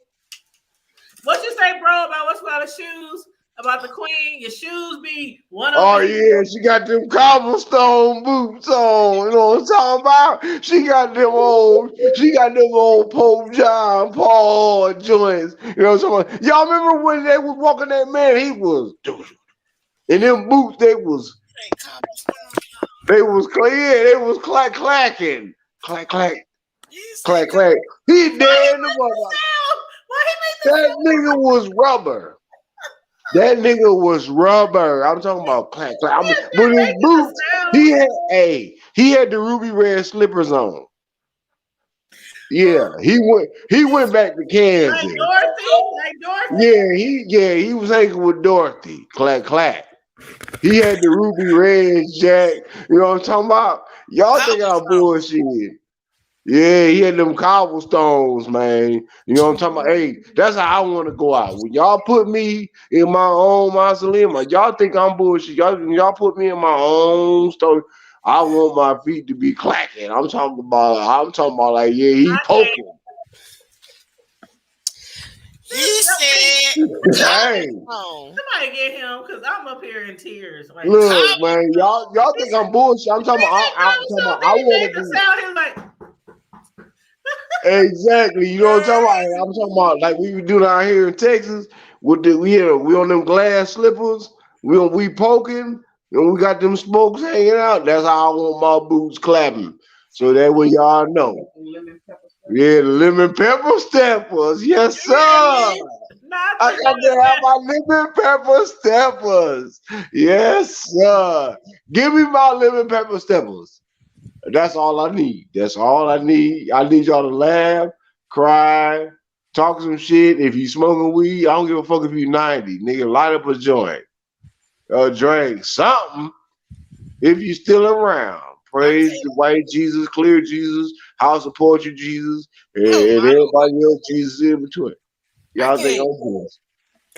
Speaker 2: What you say, bro, about what's about the shoes? About the queen? Your shoes be one
Speaker 5: Oh
Speaker 2: over
Speaker 5: yeah, she got them cobblestone boots on. You know what I'm talking about? She got them old Pope John Paul joints. You know what I'm talking about? Y'all remember when they was walking that man? He was in them boots. They was clear. They was clacking, clack clack. He dead in the mother.
Speaker 2: Why he made
Speaker 5: That nigga was rubber. That nigga was rubber. I'm talking about clack. But his boots, he had the ruby red slippers on. Yeah, he went back to Kansas.
Speaker 2: Like Dorothy?
Speaker 5: He was hanging with Dorothy. Clack. He had the ruby red jack. You know what I'm talking about? Y'all think I'm bullshit. Yeah, he had them cobblestones, man. You know what I'm talking about? Hey, that's how I want to go out. When y'all put me in my own mausoleum, y'all think I'm bullshit. Y'all put me in my own story. I want my feet to be clacking. I'm talking about like, yeah, he poking.
Speaker 6: He said,
Speaker 5: Hey,
Speaker 2: Somebody get him because I'm up here in tears. Like,
Speaker 5: look, man, y'all think I'm bullshit. I'm talking about I want to be.
Speaker 2: sound him like
Speaker 5: Exactly. You know what I'm talking about? I'm talking about like we do down here in Texas. We on them glass slippers. We poking and we got them spokes hanging out. That's how I want my boots clapping. So that way y'all know. Yeah, the lemon pepper steppers. Yes, sir. I got to have my lemon pepper steppers. Yes, sir. Give me my lemon pepper steppers. That's all I need. That's all I need. I need y'all to laugh, cry, talk some shit. If you smoking weed, I don't give a fuck if you 90. Nigga, light up a joint. Drink something if you still around. Praise the white Jesus, clear Jesus, I'll support you, Jesus, and everybody else, Jesus in between. Y'all think I'm doing?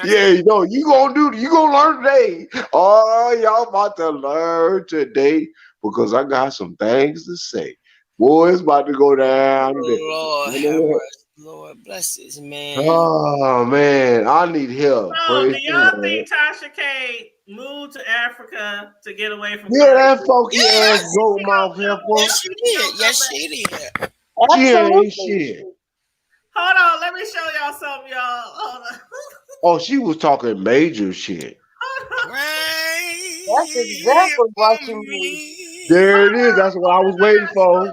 Speaker 5: Yeah, you gonna learn today. Oh, y'all about to learn today because I got some things to say. Boy, it's about to go down today.
Speaker 6: Lord
Speaker 5: You
Speaker 6: have
Speaker 5: know what?
Speaker 6: mercy. Lord bless this man.
Speaker 5: Oh man, I need help.
Speaker 2: So, do y'all think Tasha K moved to Africa to get away from?
Speaker 5: Yeah, that funky
Speaker 6: Yes.
Speaker 5: ass goat mouth heifer.
Speaker 6: Yes, she did. Yes, she did.
Speaker 5: She ain't
Speaker 7: Absolutely.
Speaker 5: shit.
Speaker 2: Hold on, let me show y'all something, y'all. Hold on.
Speaker 5: Oh, she was talking major shit.
Speaker 6: Pray
Speaker 7: That's exactly what
Speaker 6: for
Speaker 7: she means.
Speaker 6: me.
Speaker 5: There it is. That's what I was waiting for.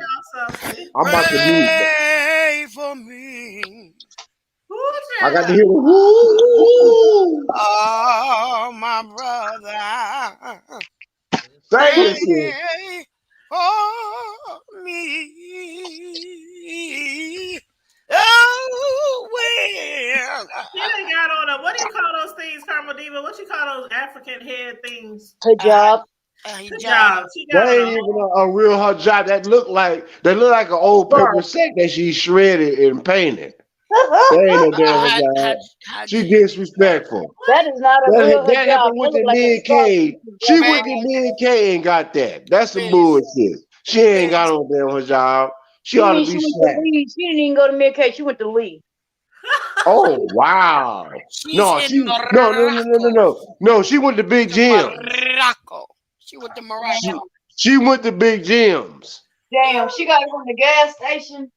Speaker 5: I'm about to mute.
Speaker 6: Pray for me.
Speaker 5: I got to hear the woo.
Speaker 6: Oh, my brother.
Speaker 5: Say
Speaker 6: Pray
Speaker 5: this shit.
Speaker 6: for me. Oh, well.
Speaker 2: She done got on a, what do you call those things, Karma Diva? What you call those African head things?
Speaker 7: Hijab.
Speaker 2: Hijab. She got
Speaker 5: That
Speaker 2: on
Speaker 5: ain't even a real hijab. That look like an old paper set that she shredded and painted. That ain't no damn hijab. She disrespectful.
Speaker 7: That is not a real
Speaker 5: That
Speaker 7: hijab.
Speaker 5: happened
Speaker 7: That
Speaker 5: with
Speaker 7: look
Speaker 5: the
Speaker 7: like a
Speaker 5: Nick
Speaker 7: scarf.
Speaker 5: K. She went to Nick K and got that. That's some bullshit. She ain't got no damn hijab. She ought to be
Speaker 7: She went
Speaker 5: slapped.
Speaker 7: to Lee. She didn't even go to Mid-K. She went to Lee.
Speaker 5: Oh wow! No, she went to Big Jim.
Speaker 6: Morocco. She went to Morocco.
Speaker 5: She went to Big Jim's.
Speaker 7: Damn, she got it from the gas station.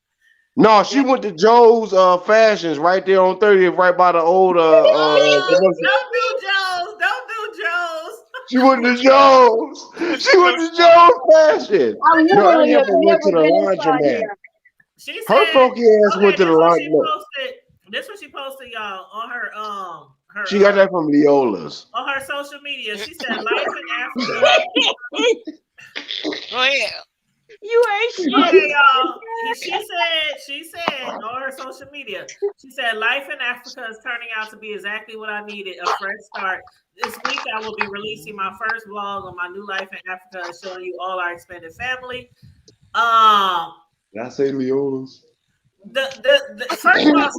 Speaker 5: No, she went to Joe's Fashions right there on 30th, right by the old commercial.
Speaker 2: Don't do Joe's. Don't do Joe's.
Speaker 5: She went to Joe's. She went to Joe's Fashion.
Speaker 7: I
Speaker 5: No, that
Speaker 7: literally have
Speaker 5: heifer went to
Speaker 7: never
Speaker 5: the
Speaker 7: been inside
Speaker 5: laundromat.
Speaker 7: here.
Speaker 2: She
Speaker 5: Her
Speaker 2: said,
Speaker 5: funky ass went to the laundromat.
Speaker 2: This what she posted, y'all, on her
Speaker 5: She got that from Leola's.
Speaker 2: on her social media. She said, "Life in Africa."
Speaker 6: Go ahead.
Speaker 7: You ain't shit.
Speaker 2: Okay, y'all. She said on her social media, she said, "Life in Africa is turning out to be exactly what I needed, a fresh start. This week I will be releasing my first vlog on my new life in Africa and showing you all our extended family."
Speaker 5: Did I say Leola's?
Speaker 2: First of all,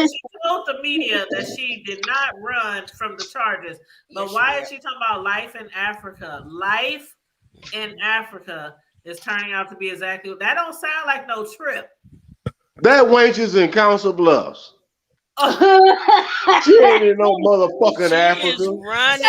Speaker 2: she told the media that she did not run from the charges. But why is she talking about life in Africa? Life in Africa is turning out to be exactly that. Don't sound like no trip.
Speaker 5: That wench is in Council Bluffs. She ain't in no motherfucking Africa.
Speaker 2: Somebody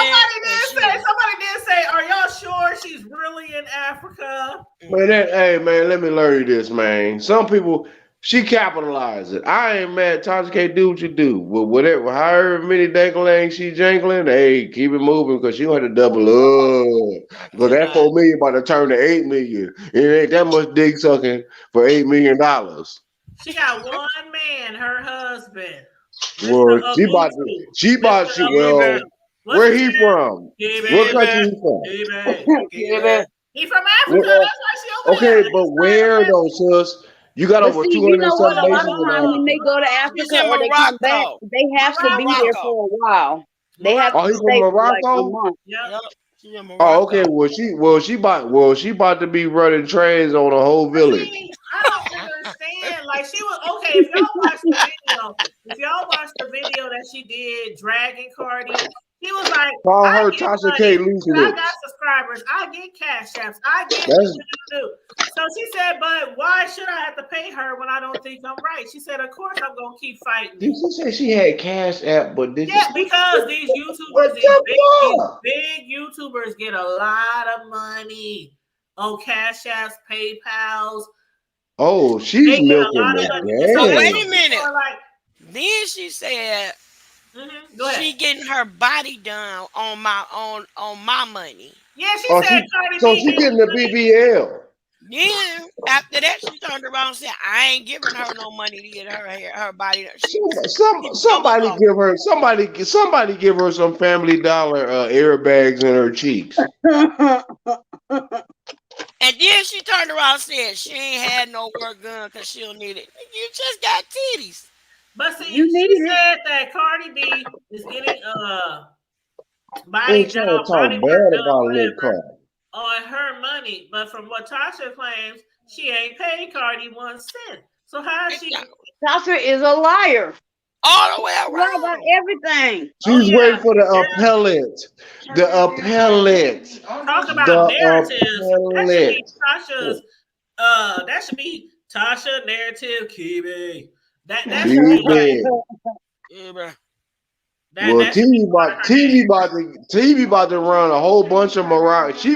Speaker 2: did say, "Are y'all sure she's really in Africa?"
Speaker 5: Man, hey man, let me learn you this, man. Some people, she capitalized it. I ain't mad. Tasha can't do what you do. But whatever, however many dangling she jangling, hey, keep it moving because she want to double up. Because that 4 million about to turn to 8 million. It ain't that much dick sucking for $8 million.
Speaker 2: She got one man, her husband.
Speaker 5: Well, where he from? What country he from?
Speaker 2: He from Africa. That's why she over there.
Speaker 5: Okay, but where though, sis? You got over 200 and some
Speaker 7: A lot
Speaker 5: nations
Speaker 7: of
Speaker 5: in
Speaker 7: times when they
Speaker 5: Africa.
Speaker 7: go to Africa or they come back, they have to be there for a while. They have to
Speaker 5: he
Speaker 7: stay
Speaker 5: from
Speaker 7: for like a
Speaker 5: Morocco?
Speaker 7: month.
Speaker 5: Oh, okay. She about to be running trains on a whole village.
Speaker 2: I don't understand. Like she was okay. If y'all watch the video that she did dragging Cardi, she was like,
Speaker 5: Call
Speaker 2: "I
Speaker 5: her
Speaker 2: get
Speaker 5: Tasha
Speaker 2: money.
Speaker 5: K. Loose
Speaker 2: I
Speaker 5: Lips.
Speaker 2: got subscribers. I get cash apps. I get." So she said, "But why should I have to pay her when I don't think I'm right?" She said, "Of course I'm gonna keep fighting."
Speaker 5: Did she say she had cash app? But
Speaker 2: because these YouTubers, these big YouTubers get a lot of money on Cash Apps, PayPals.
Speaker 5: Oh, she's milking the game.
Speaker 6: So wait a minute. Then she said she getting her body done on my money.
Speaker 2: Yeah, she said Cardi B.
Speaker 5: She getting the BBL.
Speaker 6: Then after that, she turned around and said, "I ain't giving her no money to get her hair, her body done."
Speaker 5: Somebody give her some Family Dollar airbags in her cheeks.
Speaker 6: And then she turned around and said she ain't had no work done because she don't need it. You just got titties.
Speaker 2: But see, she said that Cardi B is getting body job, body work done, on her money. But from what Tasha claims, she ain't paid Cardi 1 cent. So how is she?
Speaker 7: Tasha is a liar.
Speaker 6: All the way around.
Speaker 7: Lie about everything.
Speaker 5: She's waiting for the appellate. The appellate.
Speaker 2: Talk about narratives. That should be Tasha's. That should be Tasha narrative. Kibi. That's
Speaker 5: She
Speaker 2: the thing. Like,
Speaker 5: did.
Speaker 6: Yeah, bro.
Speaker 5: Well,
Speaker 2: that should be part of her name.
Speaker 5: TV about to run a whole bunch of Morocco. She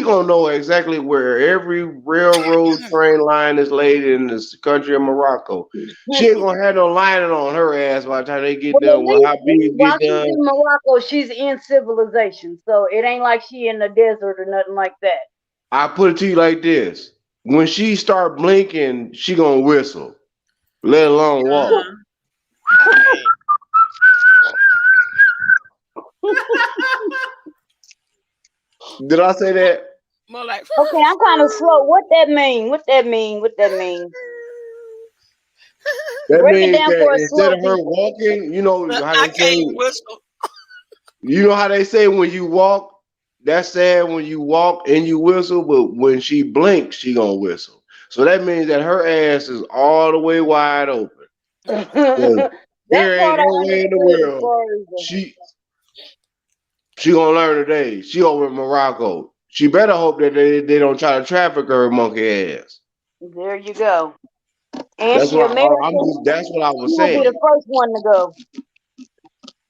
Speaker 5: gonna know exactly where every railroad train line is laid in this country of Morocco. She ain't gonna have no lining on her ass by the time they get
Speaker 7: Well,
Speaker 5: done
Speaker 7: at
Speaker 5: with how
Speaker 7: least
Speaker 5: big
Speaker 7: while
Speaker 5: get
Speaker 7: she's
Speaker 5: done.
Speaker 7: in Morocco, she's in civilization. So it ain't like she in the desert or nothing like that.
Speaker 5: I put it to you like this: when she start blinking, she gonna whistle, let alone walk.
Speaker 6: Okay.
Speaker 5: Did I say that?
Speaker 6: More like
Speaker 7: Okay, I'm kind of slow. What that mean? What that mean? What that mean?
Speaker 5: That
Speaker 7: Break it
Speaker 5: means
Speaker 7: down
Speaker 5: that
Speaker 7: for us
Speaker 5: instead
Speaker 7: slow
Speaker 5: of her
Speaker 7: people.
Speaker 5: walking, you know how
Speaker 6: I
Speaker 5: they say.
Speaker 6: can't whistle.
Speaker 5: You know how they say when you walk, that's sad when you walk and you whistle, but when she blinks, she gonna whistle. So that means that her ass is all the way wide open. 'Cause
Speaker 7: That
Speaker 5: there ain't
Speaker 7: part I
Speaker 5: no way in the
Speaker 7: understood as
Speaker 5: world
Speaker 7: far as
Speaker 5: she gonna learn today. She over in Morocco. She better hope that they don't try to traffic her monkey ass.
Speaker 7: there you go. And she American.
Speaker 5: That's what I
Speaker 7: She
Speaker 5: was
Speaker 7: will be
Speaker 5: saying.
Speaker 7: the first one to go.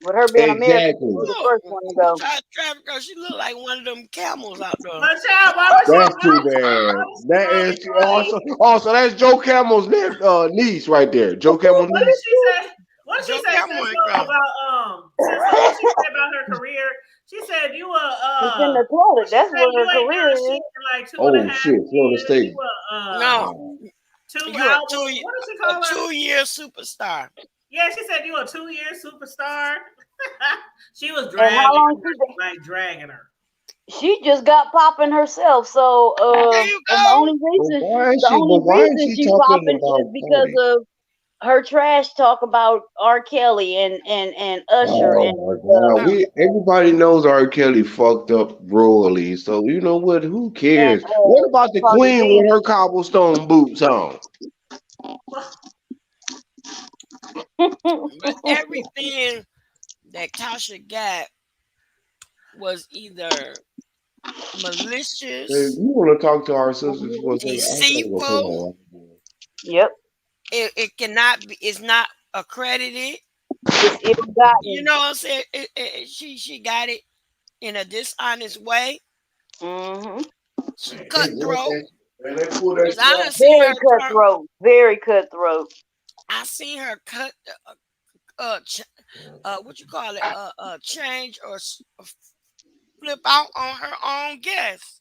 Speaker 7: With her being American, she'll be
Speaker 5: Exactly.
Speaker 7: the
Speaker 6: Oh,
Speaker 7: first one to go.
Speaker 6: traffic girl, she look like one of them camels out there.
Speaker 2: But child, why was
Speaker 5: That's too
Speaker 2: why
Speaker 5: bad.
Speaker 2: was she
Speaker 5: That
Speaker 2: calling
Speaker 5: is
Speaker 2: Clay?
Speaker 5: also that's Joe Camel's niece right there. Joe Camel's
Speaker 2: What did
Speaker 5: niece.
Speaker 2: she say? What did she
Speaker 6: Joe
Speaker 2: say,
Speaker 6: Camel ain't
Speaker 2: sister,
Speaker 6: come.
Speaker 2: about sister? What she say about her career? She said you were
Speaker 7: It's in the
Speaker 2: what
Speaker 7: toilet.
Speaker 2: she
Speaker 7: That's
Speaker 2: say,
Speaker 7: where
Speaker 2: you
Speaker 7: her
Speaker 2: ain't
Speaker 7: career
Speaker 2: done shit
Speaker 7: is.
Speaker 2: in like 2.5
Speaker 5: Oh shit, Florida
Speaker 2: years. You
Speaker 5: State.
Speaker 2: were
Speaker 6: No,
Speaker 2: two
Speaker 6: you
Speaker 2: albums. What did she
Speaker 6: a
Speaker 2: call her?
Speaker 6: 2-year superstar.
Speaker 2: Yeah, she said you a 2-year superstar. She was
Speaker 7: And how
Speaker 2: dragging
Speaker 7: long
Speaker 2: like dragging her.
Speaker 7: she just got popping herself. So
Speaker 6: There you
Speaker 7: and the
Speaker 6: go.
Speaker 7: only reason
Speaker 5: But why is she
Speaker 7: she
Speaker 5: talking
Speaker 7: popping is
Speaker 5: about
Speaker 7: because
Speaker 5: Cardi?
Speaker 7: of her trash talk about R. Kelly and Usher
Speaker 5: Oh
Speaker 7: and
Speaker 5: my God.
Speaker 6: Oh,
Speaker 5: Everybody knows R. Kelly fucked up royally. So you know what? Who cares? What about the
Speaker 7: Cardi
Speaker 5: queen
Speaker 7: B.
Speaker 5: with her cobblestone boots on?
Speaker 6: but everything that Tasha got was either
Speaker 5: Hey,
Speaker 6: malicious,
Speaker 5: you want to talk to our sisters for a second? I gotta go put
Speaker 6: deceitful.
Speaker 5: my wife.
Speaker 7: Yep,
Speaker 6: It cannot be. It's not accredited.
Speaker 7: it's
Speaker 6: You
Speaker 7: ill-gotten.
Speaker 6: know what I'm saying? She got it in a dishonest way.
Speaker 7: Mm-hmm.
Speaker 6: She
Speaker 5: Hey,
Speaker 6: cutthroat.
Speaker 5: man, they pull that
Speaker 6: Cause
Speaker 5: shit
Speaker 6: I
Speaker 5: out.
Speaker 6: done seen
Speaker 7: Very
Speaker 6: her turn.
Speaker 7: cutthroat. Very cutthroat.
Speaker 6: I seen her cut. Ch- what you call it? Change or flip out on her own guest.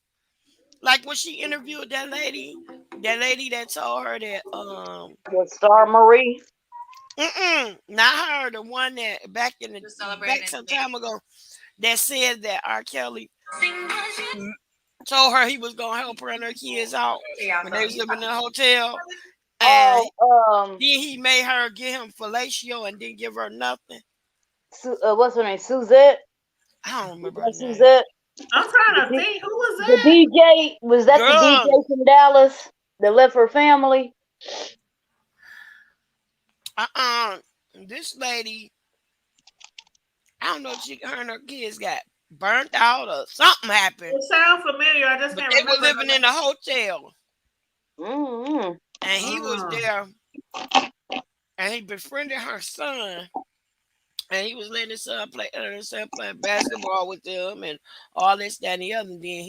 Speaker 6: Like when she interviewed that lady that told her that
Speaker 7: The Star Marie.
Speaker 6: not her, the one that back some time ago that said that R. Kelly told her he was gonna help her and her kids out when they was living in a hotel, and
Speaker 7: Oh,
Speaker 6: then he made her give him fellatio and didn't give her nothing.
Speaker 7: what's her name? Suzette.
Speaker 6: I don't remember her
Speaker 7: That's
Speaker 6: name.
Speaker 7: Suzette.
Speaker 2: I'm
Speaker 7: The,
Speaker 2: trying to
Speaker 7: D-
Speaker 2: think who was
Speaker 7: the
Speaker 2: that?
Speaker 7: DJ was that the DJ
Speaker 6: Girl,
Speaker 7: from Dallas that left her family?
Speaker 6: uh-uh. This lady, I don't know if her and her kids got burnt out or something happened,
Speaker 2: It sounds familiar. I just
Speaker 6: but
Speaker 2: can't
Speaker 6: they were
Speaker 2: remember
Speaker 6: living in a hotel
Speaker 7: Mm-hmm.
Speaker 6: and he was
Speaker 2: the
Speaker 6: there and he befriended her son and he was letting his son play basketball with them and all this, that, and the other. And then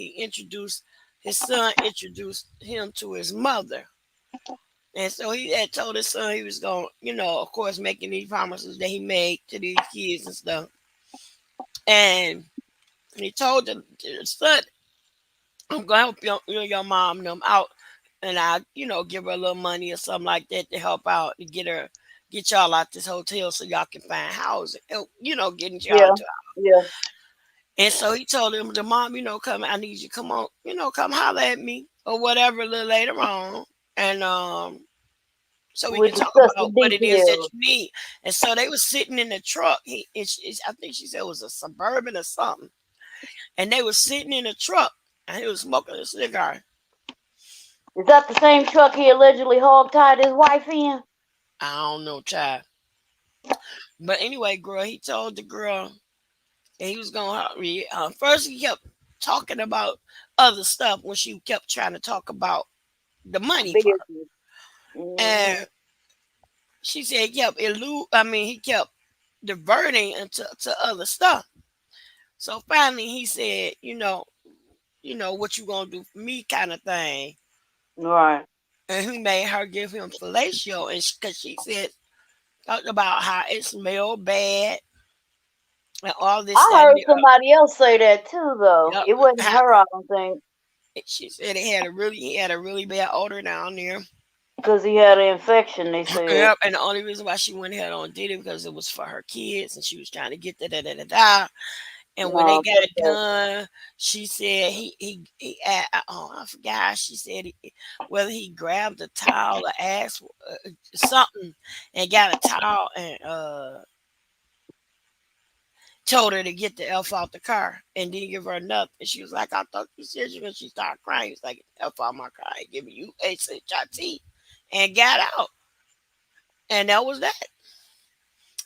Speaker 6: his son introduced him to his mother. And so he had told his son he was going, of course, making these promises that he made to these kids and stuff. And he told the son, I'm going to help your mom and them out. And I, give her a little money or something like that to help out to get y'all out this hotel so y'all can find housing, getting y'all
Speaker 7: Yeah,
Speaker 6: to.
Speaker 7: yeah.
Speaker 6: And so he told him, the mom, come, I need you, come on, come holler at me or whatever a little later on. And so we
Speaker 7: We'll
Speaker 6: can talk
Speaker 7: discuss the
Speaker 6: about what it is that
Speaker 7: details.
Speaker 6: you need. And so they was sitting in the truck. I think she said it was a Suburban or something. And they was sitting in the truck and he was smoking a cigar.
Speaker 7: Is that the same truck he allegedly hog-tied his wife in?
Speaker 6: I don't know, child. But anyway, girl, he told the girl that he was going to first he kept talking about other stuff when she kept trying to talk about the money part.
Speaker 7: Business. Mm-hmm.
Speaker 6: And she said he kept he kept diverting into other stuff. So finally he said, what you gonna do for me kind of thing.
Speaker 7: Right.
Speaker 6: And he made her give him fellatio, and because she said talked about how it smelled bad and all this,
Speaker 7: I
Speaker 6: that, and
Speaker 7: heard
Speaker 6: the other.
Speaker 7: somebody else say that too, though.
Speaker 6: Yep.
Speaker 7: It wasn't her, I don't think,
Speaker 6: She said he had a really bad odor down there.
Speaker 7: because he had an infection. They said.
Speaker 6: Yep. And the only reason why she went ahead and did it because it was for her kids, and she was trying to get da. And when they
Speaker 7: No,
Speaker 6: got it done, she said I forgot. She said whether he grabbed a towel or asked something and got a towel and told her to get the F out the car and didn't give her nothing. And she was like, I thought you said you, when she started crying. He was like, F out my car. I ain't giving you HIT, and got out. And that was that.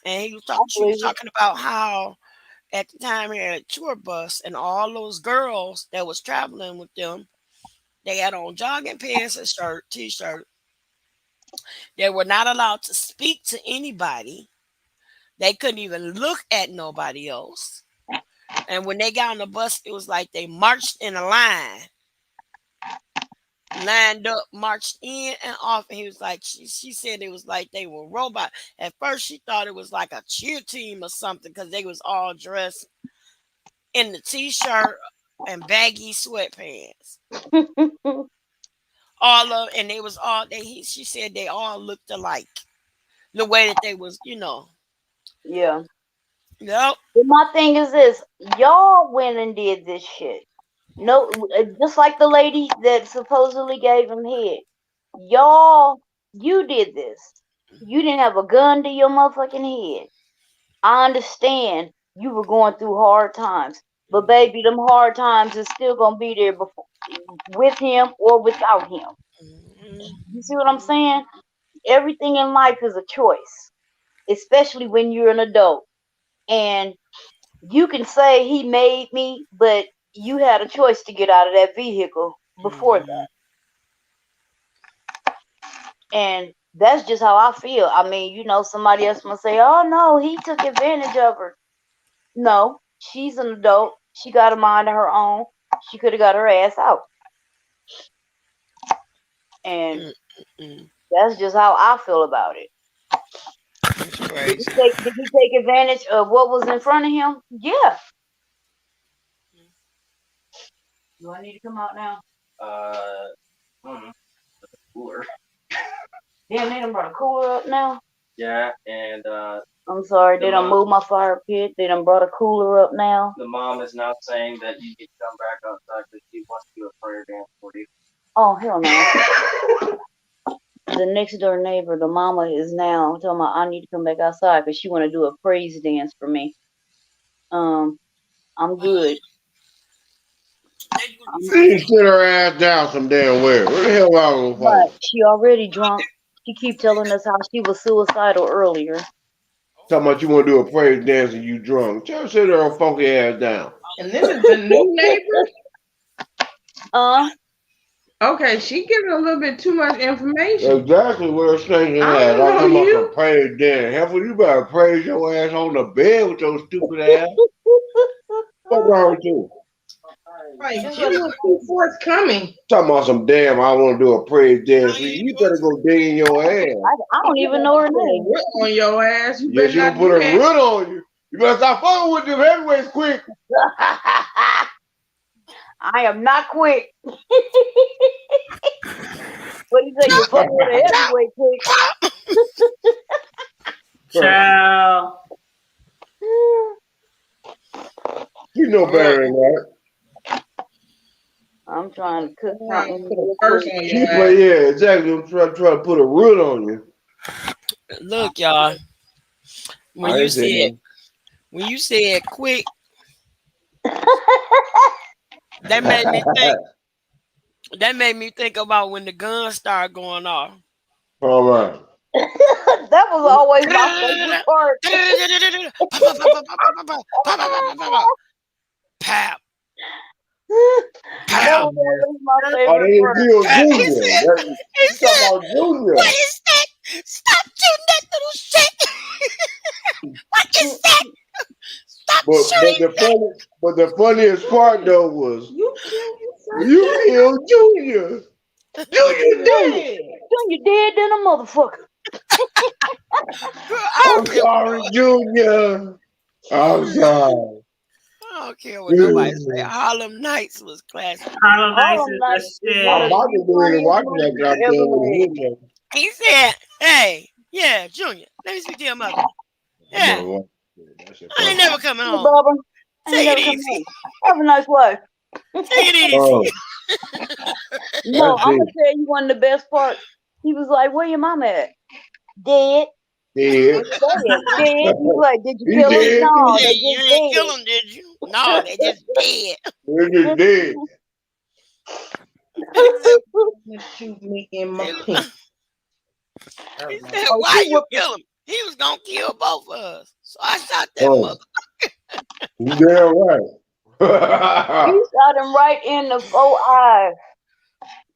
Speaker 6: And she was talking about how at the time he had a tour bus and all those girls that was traveling with them, they had on jogging pants and t-shirt. They were not allowed to speak to anybody. They couldn't even look at nobody else. And when they got on the bus, it was like they marched in a line, lined up, marched in and off. And he was like, she said it was like they were robots. At first, she thought it was like a cheer team or something because they was all dressed in the t-shirt and baggy sweatpants. And they was all she said they all looked alike. The way that they was,
Speaker 7: Yeah.
Speaker 6: Yep.
Speaker 7: But my thing is this: y'all went and did this shit. No, just like the lady that supposedly gave him head. You did this. You didn't have a gun to your motherfucking head. I understand you were going through hard times, but baby, them hard times is still gonna be there with him or without him. You see what I'm saying? Everything in life is a choice, especially when you're an adult. And you can say he made me, but you had a choice to get out of that vehicle before that. And that's just how I feel. I mean, somebody else must say, oh no, he took advantage of her. No, she's an adult. She got a mind of her own. She could have got her ass out. And that's just how I feel about it. Did he take advantage of what was in front of him? Yeah. Do I need to come out now? I don't know. Cooler. Damn, they done brought a cooler up now? Yeah, and I'm sorry, they done moved my fire pit. They done brought a cooler up now. The mom is now saying that you need to come back outside because she wants to do a prayer dance for you. Oh, hell no. The next door neighbor, the mama, is now telling me I need to come back outside because she want to do a praise dance for me. I'm good.
Speaker 5: She sit her ass down some damn where. Where the hell are those folks?
Speaker 7: She already drunk. She keep telling us how she was suicidal earlier.
Speaker 5: Talking about you want to do a praise dance and you drunk. Tell her sit her funky ass down.
Speaker 4: And this is the new neighbor? Okay, she giving a little bit too much information.
Speaker 5: Exactly what her stinking ass. I'm talking about some praise dance. Heifer, you better praise your ass on the bed with your stupid ass. What's wrong with you?
Speaker 4: Right, she was too forthcoming.
Speaker 5: Talking about some damn, I want to do a praise dance. You better go dig in your ass.
Speaker 7: I don't even know her name.
Speaker 4: Root on your ass. You better
Speaker 5: she gonna put a root on you. You better stop fucking with them heavyweights quick.
Speaker 7: I am not quick. What do you say? You fucking with a heavyweight quick?
Speaker 2: Child.
Speaker 5: You know better than that.
Speaker 7: I'm trying to cook something.
Speaker 5: Yeah, exactly. I'm trying to put a root on you.
Speaker 6: Look, y'all. When you said quick, that made me think about when the guns started going off.
Speaker 5: All right.
Speaker 7: That was always my favorite part.
Speaker 6: Pap.
Speaker 7: That was always my favorite part.
Speaker 5: Junior.
Speaker 6: What is that? Stop doing that to
Speaker 5: But the funniest part though was
Speaker 4: You
Speaker 5: killed Junior. Junior dead.
Speaker 7: You dead than a motherfucker.
Speaker 6: Girl, I
Speaker 5: I'm
Speaker 6: don't care what
Speaker 5: sorry, Junior. I'm sorry.
Speaker 6: I don't care what nobody say. Harlem Nights was classic.
Speaker 2: Harlem Nights
Speaker 7: Harlem
Speaker 2: is
Speaker 7: Nights
Speaker 2: the
Speaker 7: is
Speaker 2: shit.
Speaker 7: one
Speaker 5: I'm
Speaker 7: of
Speaker 5: about
Speaker 7: the
Speaker 5: to go in and
Speaker 7: funniest
Speaker 5: watch
Speaker 7: movies
Speaker 5: that
Speaker 7: ever
Speaker 5: goddamn
Speaker 7: made.
Speaker 5: video.
Speaker 6: He said, "Hey, yeah, Junior, let me speak to your mother. Yeah,
Speaker 5: That shit
Speaker 6: I ain't
Speaker 5: funny.
Speaker 6: never coming
Speaker 7: Hey,
Speaker 6: home.
Speaker 7: Bubba. I ain't
Speaker 6: Take
Speaker 7: never
Speaker 6: it
Speaker 7: come
Speaker 6: easy.
Speaker 7: home. Have a nice wife.
Speaker 6: Take it easy."
Speaker 5: Oh,
Speaker 7: No,
Speaker 5: that's
Speaker 7: I'm gonna
Speaker 5: it.
Speaker 7: tell you one of the best parts. He was like, "Where your mama at?" Dead.
Speaker 5: Dead.
Speaker 7: What you say? Dead. He's like, "Did you
Speaker 5: He
Speaker 7: kill him?"
Speaker 5: dead
Speaker 7: No,
Speaker 6: Hey,
Speaker 7: they
Speaker 5: too.
Speaker 6: you
Speaker 7: just
Speaker 6: ain't kill
Speaker 7: dead.
Speaker 6: them, did you? No, they just dead.
Speaker 5: He just dead.
Speaker 4: shoot me in my
Speaker 6: He
Speaker 4: pink.
Speaker 6: said,
Speaker 7: Oh,
Speaker 6: "Why you kill him? He was gonna kill both of us." So I shot that
Speaker 5: Oh,
Speaker 6: mother.
Speaker 5: you damn
Speaker 7: he
Speaker 5: right.
Speaker 7: shot him right in the 4 eyes.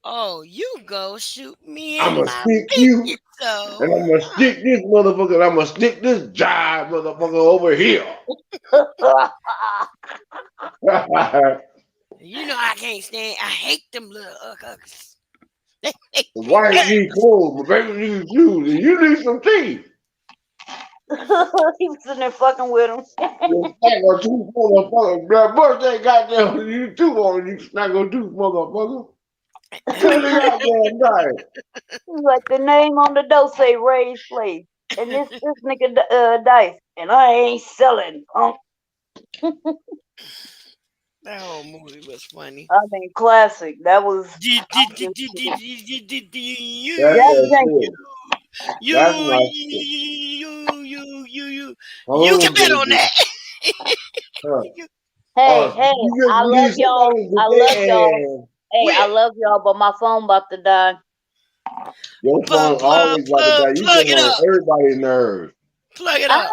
Speaker 6: Oh, you go shoot me
Speaker 5: I'm
Speaker 6: in
Speaker 5: gonna
Speaker 6: my
Speaker 5: stick you,
Speaker 6: pinky toe.
Speaker 5: and I'm gonna stick this motherfucker, and I'm gonna stick this jive motherfucker over here.
Speaker 6: You know I can't stand. I hate them little uckers.
Speaker 5: The wife needs clothes, but baby needs shoes, and you need some teeth.
Speaker 7: He was sitting there fucking with him.
Speaker 5: You snaggle tooth motherfucker. That birthday goddamn you too on you snaggle tooth motherfucker. Spend the goddamn night.
Speaker 7: He's like, the name on the door say Ray's Place, and this nigga Dice, and I ain't selling, punk.
Speaker 6: That whole movie was funny.
Speaker 7: I mean, classic. That was
Speaker 6: You,
Speaker 5: That's
Speaker 7: Jack
Speaker 5: that
Speaker 7: Jenkins.
Speaker 5: shit. That's my shit.
Speaker 6: You can
Speaker 5: Oh,
Speaker 6: bet on
Speaker 5: baby.
Speaker 6: that.
Speaker 5: Huh.
Speaker 7: Hey, hey, I
Speaker 5: You
Speaker 7: love
Speaker 5: need
Speaker 7: y'all.
Speaker 5: somebody to
Speaker 7: I
Speaker 5: get
Speaker 7: love
Speaker 5: their
Speaker 7: y'all.
Speaker 5: ass.
Speaker 7: Hey, I
Speaker 6: Wait,
Speaker 7: love y'all, but my phone about to die.
Speaker 5: Your phone always about to die. You
Speaker 6: plug
Speaker 5: getting
Speaker 6: it
Speaker 5: on
Speaker 6: up.
Speaker 5: everybody's nerves.
Speaker 6: Plug it
Speaker 7: I,
Speaker 6: up.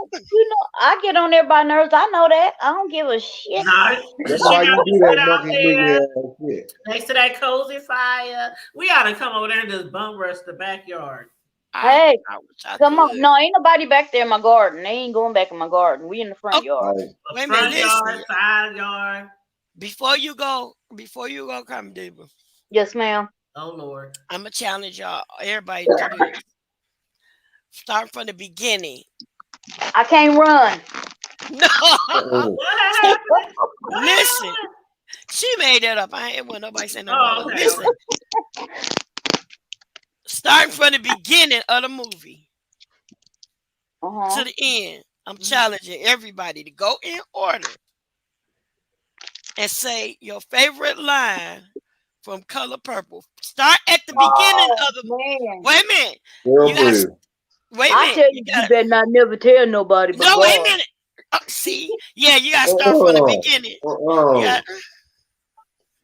Speaker 7: I get on everybody's nerves. I know that. I don't give a shit.
Speaker 2: Nah,
Speaker 5: That's
Speaker 2: she
Speaker 5: why
Speaker 2: got
Speaker 5: you
Speaker 2: to
Speaker 5: do
Speaker 2: sit
Speaker 5: that
Speaker 2: out
Speaker 5: monkey nigga
Speaker 2: there
Speaker 5: ass shit.
Speaker 2: next to that cozy fire. We ought to come over there and just bum rush the backyard.
Speaker 7: Hey,
Speaker 6: I wish I
Speaker 7: come on.
Speaker 6: could.
Speaker 7: No, ain't nobody back there in my garden. They ain't going back in my garden. We in the front
Speaker 6: Oh,
Speaker 7: yard.
Speaker 5: Oh,
Speaker 2: A
Speaker 6: wait a minute,
Speaker 2: front
Speaker 6: listen.
Speaker 2: yard, side yard.
Speaker 6: Before you go, come, Deba.
Speaker 7: Yes, ma'am.
Speaker 2: Oh Lord.
Speaker 6: I'm gonna challenge y'all, everybody to do this. Start from the beginning.
Speaker 7: I can't run.
Speaker 6: No,
Speaker 5: oh.
Speaker 2: What happened? What
Speaker 6: listen.
Speaker 2: happened?
Speaker 6: She made that up. I ain't want nobody saying nothing about
Speaker 2: Oh,
Speaker 6: it.
Speaker 2: okay.
Speaker 6: Listen, starting from the beginning of the movie to the end, I'm challenging everybody to go in order and say your favorite line from Color Purple. Start at the beginning of the.
Speaker 7: Man.
Speaker 6: Wait a minute. You got.
Speaker 5: Girlfriend.
Speaker 6: Wait a
Speaker 7: I
Speaker 6: minute.
Speaker 7: tell
Speaker 6: You
Speaker 7: you, you
Speaker 6: got.
Speaker 7: better not never tell nobody but
Speaker 6: No, wait a
Speaker 7: God.
Speaker 6: minute. See, yeah, you gotta start from the beginning. Yeah,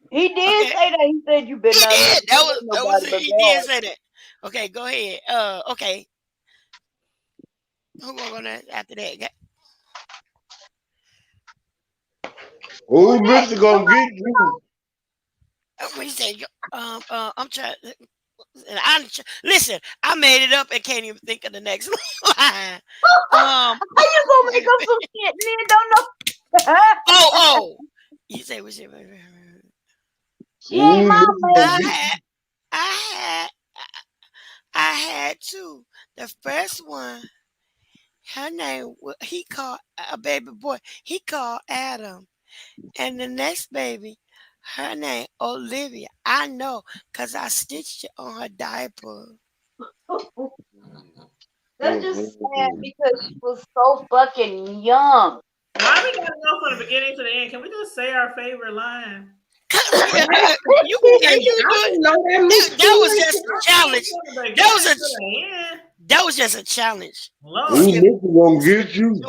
Speaker 7: He did
Speaker 6: okay.
Speaker 7: say that. He said you better
Speaker 6: He
Speaker 7: not never
Speaker 6: did. That
Speaker 7: tell
Speaker 6: was
Speaker 7: nobody but
Speaker 6: he did
Speaker 7: God.
Speaker 6: say that. Okay, go ahead. Okay. Who gonna go after that?
Speaker 5: Who Mister gonna get you?
Speaker 6: What he said? I'm trying. Listen. I made it up and can't even think of the next line.
Speaker 7: How you gonna make up some shit and then don't know?
Speaker 6: Oh. You say what shit?
Speaker 7: She ain't
Speaker 5: Who
Speaker 7: my
Speaker 5: Mister gonna
Speaker 7: man.
Speaker 5: get you?
Speaker 6: I had two. The first one, her name, he called a baby boy. He called Adam. And the next baby, her name Olivia. I know, cause I stitched it on her diaper.
Speaker 7: That's just sad because she was so fucking young.
Speaker 2: Why we gotta go from the beginning to the end? Can we just say our favorite line?
Speaker 6: Cause you
Speaker 4: I didn't know that
Speaker 6: that was just a challenge.
Speaker 2: From the beginning
Speaker 6: That was
Speaker 2: to the end.
Speaker 6: That was just a challenge.
Speaker 2: Lord.
Speaker 5: Who Mister gonna get you?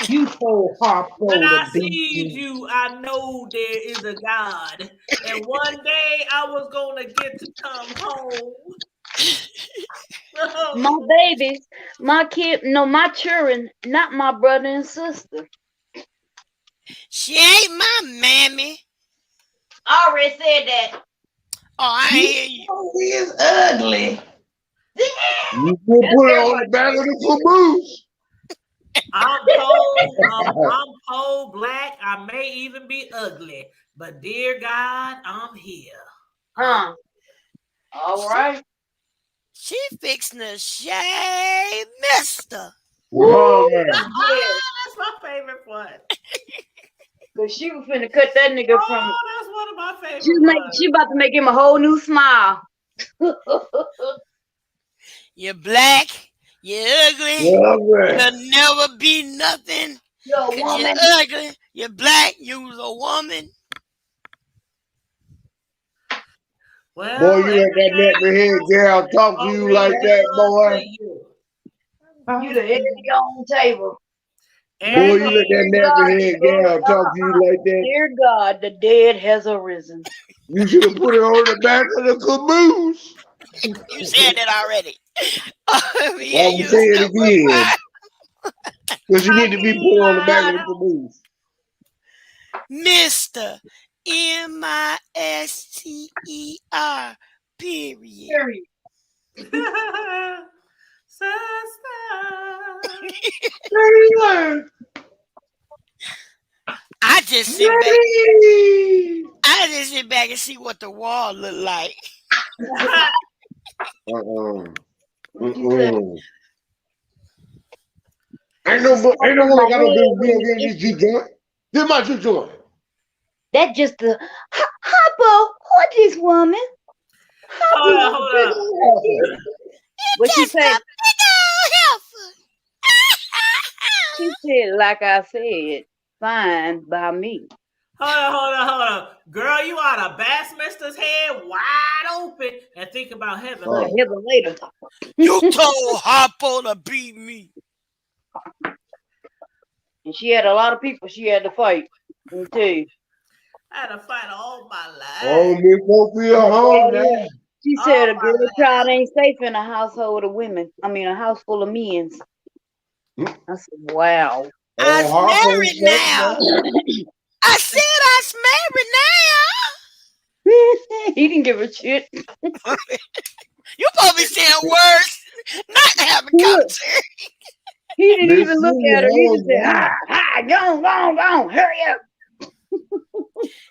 Speaker 4: You told
Speaker 2: When
Speaker 4: Harpo
Speaker 2: I
Speaker 4: to beat
Speaker 2: see
Speaker 4: you.
Speaker 2: you, I know there is a God. And one day I was gonna get to come home.
Speaker 7: My babies, my kid, no, my children, not my brother and sister.
Speaker 6: She ain't my mammy.
Speaker 7: I already said that.
Speaker 6: Oh, I hear you.
Speaker 4: He is ugly.
Speaker 5: You can put it on the back of the caboose.
Speaker 2: I'm poor, black. I may even be ugly, but dear God, I'm here.
Speaker 7: Huh? All right.
Speaker 6: She fixing to shave Mister.
Speaker 5: Oh man.
Speaker 2: That's my favorite one.
Speaker 7: But she was finna cut that nigga from.
Speaker 2: That's one of my favorite ones.
Speaker 7: She about to make him a whole new smile.
Speaker 6: You're black. You're ugly. You'll never be nothing.
Speaker 7: You're a
Speaker 6: 'Cause
Speaker 7: woman.
Speaker 6: you're ugly. You're black. You're a woman.
Speaker 2: Well,
Speaker 5: Boy, you let that nappy head girl talk to you like that, boy.
Speaker 7: You the head of your own table.
Speaker 5: Boy, you let that nappy head girl talk to you like that.
Speaker 7: Dear God, the dead has arisen.
Speaker 5: You should have put it on the back of the caboose.
Speaker 6: You said that already.
Speaker 5: Yeah, I'm saying it again. Because you need to be put on the back of the caboose.
Speaker 6: Mr. Mister. Period. I just sit back. I just sit back and see what the wall look like.
Speaker 5: Ain't no one got no business being this G joint. This my G joint.
Speaker 7: That just the Hoppo. What this woman?
Speaker 2: Hold on.
Speaker 7: What she said? She said, like I said, fine by me.
Speaker 2: Hold on. Girl, you ought to bash Mister's head wide open and think about heaven later.
Speaker 7: Heaven later.
Speaker 6: You told Hoppo to beat me.
Speaker 7: And she had a lot of people she had to fight. Let me tell you.
Speaker 2: I had to fight all my life.
Speaker 5: Oh, Miss Sophia home now.
Speaker 7: She said a girl child ain't safe in a household of women. I mean, a house full of men. I said, wow.
Speaker 6: I'm married now. I said I'm married now.
Speaker 7: He didn't give a shit.
Speaker 6: You probably saying words, not having commentary.
Speaker 7: He didn't even look at her. He just said, go on, hurry up.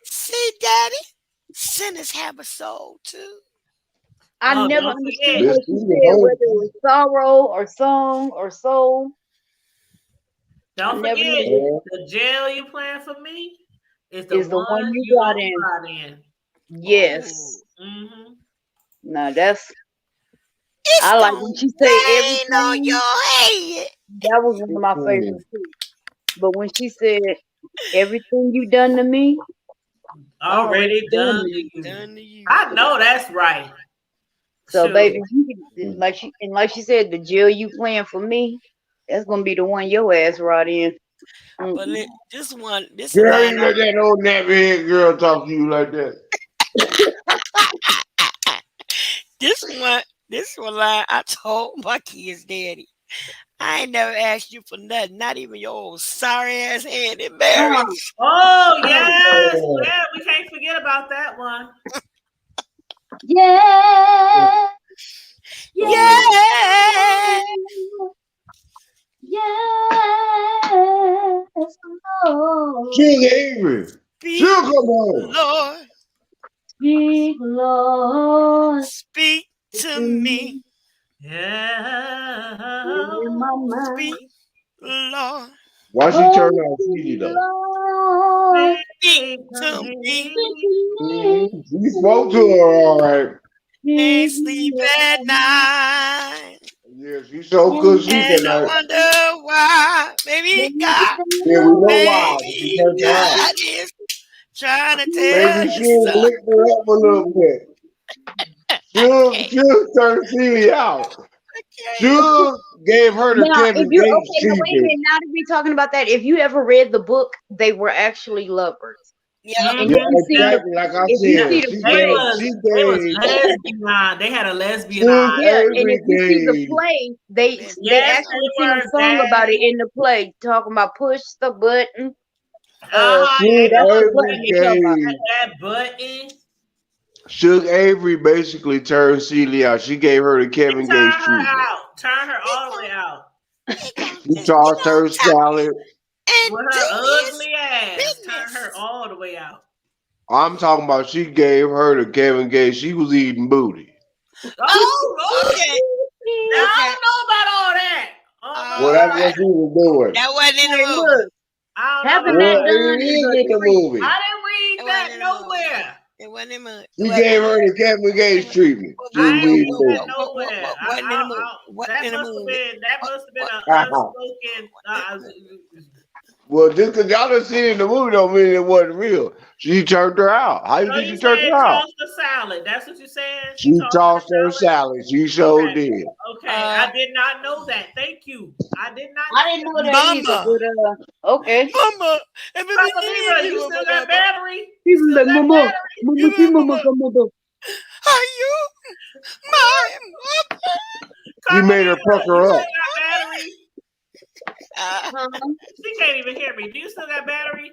Speaker 6: See, Daddy, sinners have a soul too.
Speaker 7: I never understood what she said, whether it was sorrow or song or soul.
Speaker 2: Don't forget, the jail you plan for me is the one you got in.
Speaker 7: Yes.
Speaker 2: Mm-hmm.
Speaker 7: No, that's. I like when she said everything
Speaker 6: on your head.
Speaker 7: That was one of my favorites too. But when she said everything you done to me,
Speaker 2: already done to you. I know that's right.
Speaker 7: So, baby, like she said, the jail you playing for me, that's gonna be the one your ass right in.
Speaker 6: But this
Speaker 5: girl, you let that old nappy head girl talk to you like that.
Speaker 6: This one line I told my kids, Daddy, I ain't never asked you for nothing, not even your old sorry ass hand in marriage.
Speaker 2: Oh yes, yeah, we can't forget about that one.
Speaker 7: Yeah. Yes, Lord.
Speaker 5: She's angry. She'll come home.
Speaker 6: Lord.
Speaker 7: Speak, Lord.
Speaker 6: Speak to me.
Speaker 2: Yeah.
Speaker 7: In my mind.
Speaker 6: Speak, Lord.
Speaker 5: Why she turn out CD though?
Speaker 6: Speak to me.
Speaker 5: She spoke to her all right.
Speaker 6: Ain't sleep at night.
Speaker 5: Yeah, she's so good. She
Speaker 6: and I wonder why. Maybe God.
Speaker 5: Yeah, we know why. She turned
Speaker 6: God is trying to tell
Speaker 5: maybe she licked her up a little bit. She'll turn CD out. She'll gave her the Kevin Gates treatment.
Speaker 7: Wait a minute. Now that we're talking about that, if you ever read the book, they were actually lovers.
Speaker 6: Yeah,
Speaker 7: and
Speaker 5: exactly. Like I said,
Speaker 2: they was lesbian. They had a lesbian eye.
Speaker 7: Yeah, and if you see the play, they actually sing a song about it in the play, talking about push the button.
Speaker 2: That button.
Speaker 5: Suge Avery basically turned Celia out. She gave her the Kevin Gates treatment.
Speaker 2: Turn her all the way out.
Speaker 5: He tossed her salad.
Speaker 6: And
Speaker 2: with her ugly ass. Turn her all the way out.
Speaker 5: I'm talking about she gave her to Kevin Gates. She was eating booty.
Speaker 6: Oh, okay.
Speaker 2: Now, I don't know about all that.
Speaker 5: Well, that's what she was doing.
Speaker 6: That wasn't in the movie.
Speaker 7: Look, having that done
Speaker 5: It is in the movie.
Speaker 2: I didn't read that nowhere.
Speaker 6: It wasn't in the movie.
Speaker 5: She gave her the Kevin Gates treatment.
Speaker 2: I ain't read that nowhere. That must have been an unspoken.
Speaker 5: Well, just because y'all done seen it in the movie don't mean it wasn't real. She turned her out. How you think she turned her out?
Speaker 2: Tossed the salad. That's what you're saying?
Speaker 5: She tossed her salad. She sure did.
Speaker 2: Okay, I did not know that. Thank you. I didn't know
Speaker 7: that either. But, okay.
Speaker 6: Mama,
Speaker 2: you still got battery?
Speaker 7: He's like, Mama.
Speaker 6: Are you my mother?
Speaker 5: He made her pucker up.
Speaker 2: She can't even hear me. Do you still got battery?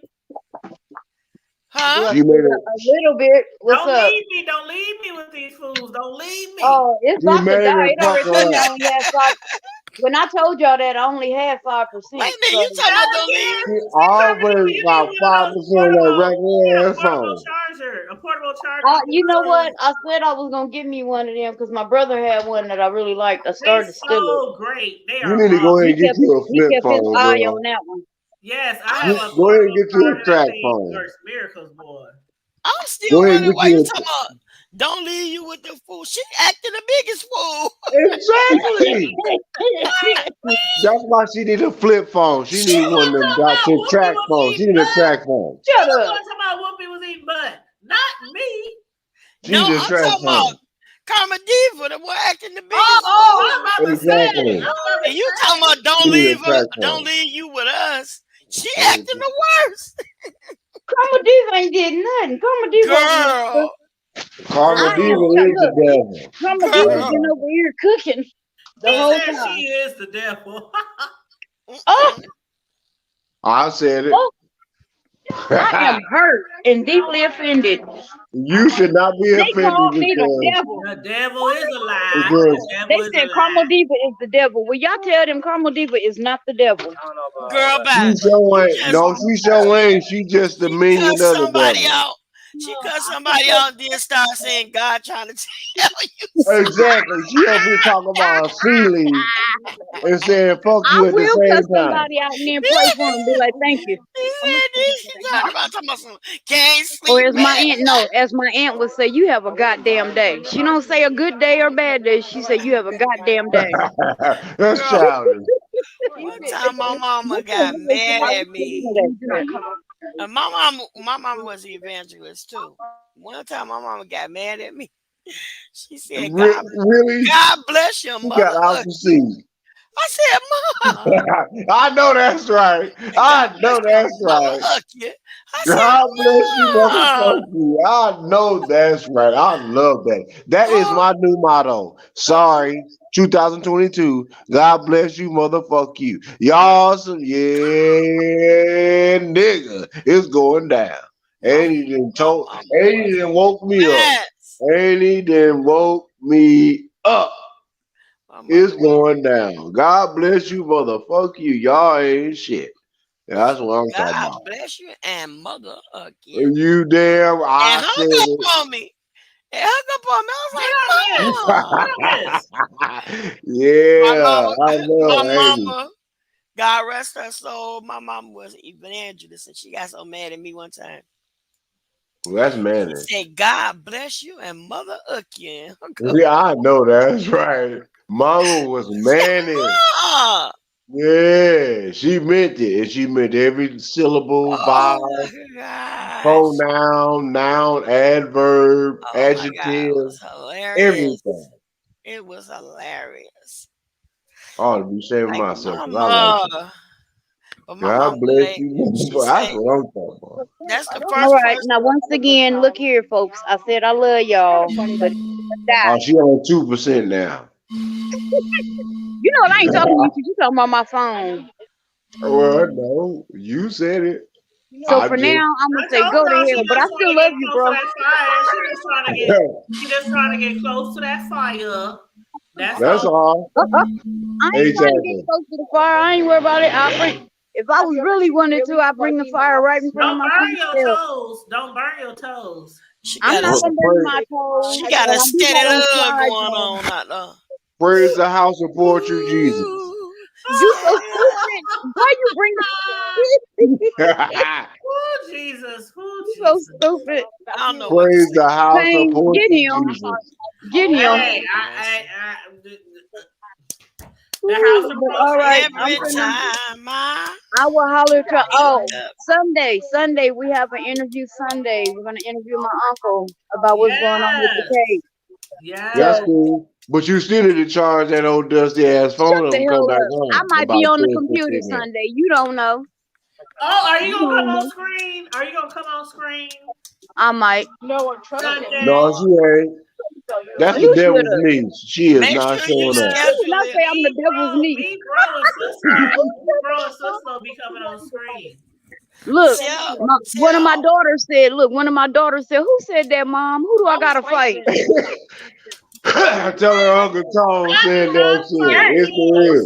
Speaker 7: Huh?
Speaker 5: She made her
Speaker 7: a little bit. What's
Speaker 2: Don't
Speaker 7: up?
Speaker 2: leave me. Don't leave me with these fools. Don't leave me.
Speaker 7: Oh, it's about to die. It already
Speaker 5: pucker
Speaker 7: told me I
Speaker 5: up.
Speaker 7: only had 5. When I told y'all that, I only had 5%.
Speaker 6: Wait a minute, you talking about don't leave?
Speaker 5: She always about 5% of that regular ass phone.
Speaker 2: A portable charger.
Speaker 7: You know what? I said I was gonna give me one of them because my brother had one that I really liked. I started to steal it.
Speaker 2: Oh, great! They
Speaker 5: You
Speaker 2: are.
Speaker 5: need to go ahead and get you a
Speaker 7: He
Speaker 5: flip
Speaker 7: kept his
Speaker 5: phone,
Speaker 7: eye
Speaker 5: girl.
Speaker 7: on that one.
Speaker 2: Yes, I have a
Speaker 5: Go ahead and get you a track
Speaker 2: thing
Speaker 5: phone.
Speaker 2: works miracles, boy.
Speaker 6: I'm still wondering why you talking about don't leave you with the fool. She acting the biggest fool.
Speaker 5: Exactly. That's why she need a flip phone. She need one of them track phones. She need a track phone.
Speaker 7: Shut up.
Speaker 2: Talking about Whoopi was eating butt, not me.
Speaker 5: She need a track phone.
Speaker 6: Karma Diva, the one acting the biggest.
Speaker 2: I'm about to
Speaker 5: Exactly.
Speaker 2: say.
Speaker 6: And you talking about don't leave her, don't leave you with us. She acting the worst.
Speaker 7: Karma Diva ain't did nothing. Karma Diva.
Speaker 6: Girl.
Speaker 5: Karma Diva is the devil.
Speaker 7: Karma Diva been over here cooking the whole time.
Speaker 2: She is the devil.
Speaker 7: Oh,
Speaker 5: I said it.
Speaker 7: oh, I am hurt and deeply offended.
Speaker 5: You should not be
Speaker 7: They
Speaker 5: offended
Speaker 7: called me the
Speaker 5: because
Speaker 7: devil.
Speaker 2: The devil is a lie.
Speaker 5: Because
Speaker 7: They said Karma Diva is the devil. Well, y'all tell them Karma Diva is not the devil.
Speaker 6: Girl, bye.
Speaker 5: she showing. She just the minion of the
Speaker 6: somebody
Speaker 5: devil.
Speaker 6: out. She cut somebody out and then start saying God trying to tell you.
Speaker 5: Exactly. She up here talking about a ceiling and saying fuck you at the
Speaker 7: will
Speaker 5: same
Speaker 7: cut
Speaker 5: time.
Speaker 7: somebody out and then pray for them. Be like, thank you.
Speaker 6: She talking about some can't sleep.
Speaker 7: Or as my aunt, as my aunt would say, you have a goddamn day. She don't say a good day or bad day. She say you have a goddamn day.
Speaker 5: That's childish.
Speaker 6: One time my mama got mad at me. And my mama was an evangelist too. One time my mama got mad at me. She said,
Speaker 5: Really?
Speaker 6: God bless your mother.
Speaker 5: Got out to see.
Speaker 6: I said, Mom.
Speaker 5: I know that's right. I know that's right. God bless you, motherfucker. I know that's right. I love that. That is my new motto. Sorry, 2022. God bless you, motherfucker you. Y'all some nigga. It's going down. And he done woke me up. And he done woke me up. It's going down. God bless you, motherfucker you. Y'all ain't shit. That's what I'm talking about.
Speaker 6: God bless you and mother again.
Speaker 5: You damn.
Speaker 6: I hung up on me. It hung up on me. I was like, Mom.
Speaker 5: Yeah. I know.
Speaker 6: My mama, God rest her soul. My mama was an evangelist and she got so mad at me one time.
Speaker 5: Well, that's manly.
Speaker 6: She said, God bless you and mother again.
Speaker 5: Yeah, I know that's right. Mama was manly. Yeah, she meant it. And she meant every syllable, vowel, pronoun, noun, adverb, adjective, everything.
Speaker 6: It was hilarious.
Speaker 5: I ought to be shaming myself.
Speaker 6: God
Speaker 5: bless you. That's what I'm talking about.
Speaker 6: That's the first.
Speaker 7: All right, now once again, look here, folks. I said I love y'all, but
Speaker 5: she on 2% now.
Speaker 7: You know, I ain't talking to you. You talking about my phone.
Speaker 5: Well, no, you said it.
Speaker 7: So for now, I'm gonna say go to hell, but I still love you, bro.
Speaker 2: She just trying to get close to that fire.
Speaker 5: That's all.
Speaker 7: I ain't trying to get
Speaker 5: Exactly.
Speaker 7: close to the fire. I ain't worried about it. I bring. If I was really wanted to, I bring the fire right in front of
Speaker 2: Don't
Speaker 7: my
Speaker 2: burn your
Speaker 7: self.
Speaker 2: toes. Don't burn your toes.
Speaker 7: I'm not gonna burn my toes.
Speaker 6: She got a
Speaker 7: I do
Speaker 6: steady
Speaker 7: got on
Speaker 6: love
Speaker 7: slides
Speaker 6: going
Speaker 7: on.
Speaker 6: on out there.
Speaker 5: Praise the house support you, Jesus.
Speaker 7: You so stupid. Why you bring the
Speaker 2: Oh Jesus! Oh
Speaker 7: You so
Speaker 2: Jesus!
Speaker 7: stupid.
Speaker 6: I don't know what to
Speaker 5: Praise
Speaker 6: say.
Speaker 5: the house
Speaker 7: Pain,
Speaker 5: support
Speaker 7: get
Speaker 5: you,
Speaker 7: him.
Speaker 5: Jesus.
Speaker 7: Get him.
Speaker 2: Hey, the house of
Speaker 7: But all right,
Speaker 6: Every time
Speaker 7: I will holler to. Oh,
Speaker 6: wake up.
Speaker 7: Sunday we have an interview. Sunday we're gonna interview my uncle about what's going on with the case.
Speaker 5: That's
Speaker 2: Yes.
Speaker 5: cool. But you still need to charge that old dusty ass phone
Speaker 7: Shut
Speaker 5: up
Speaker 7: the
Speaker 5: and come
Speaker 7: hell
Speaker 5: back
Speaker 7: up. I
Speaker 5: home
Speaker 7: might
Speaker 5: about
Speaker 7: be on the
Speaker 5: 10,
Speaker 7: computer
Speaker 5: 15 minutes.
Speaker 7: Sunday. You don't know.
Speaker 2: Oh, are you gonna come on
Speaker 7: know.
Speaker 2: screen? Are you gonna come on screen
Speaker 7: I might.
Speaker 2: Sunday?
Speaker 5: No, she ain't. That's the
Speaker 7: You should
Speaker 5: devil's
Speaker 7: have.
Speaker 5: niece. She is
Speaker 6: Make
Speaker 5: not
Speaker 6: sure you
Speaker 5: showing up.
Speaker 7: I did
Speaker 6: schedule
Speaker 7: not
Speaker 6: it.
Speaker 7: say I'm the devil's niece.
Speaker 2: Me, bro, and sister will be coming on screen.
Speaker 7: Look,
Speaker 6: Tell,
Speaker 7: one of my
Speaker 6: tell,
Speaker 7: daughters said, who said that, Mom? Who do I gotta fight?
Speaker 5: Tell her Uncle Tom said that shit. It's for real.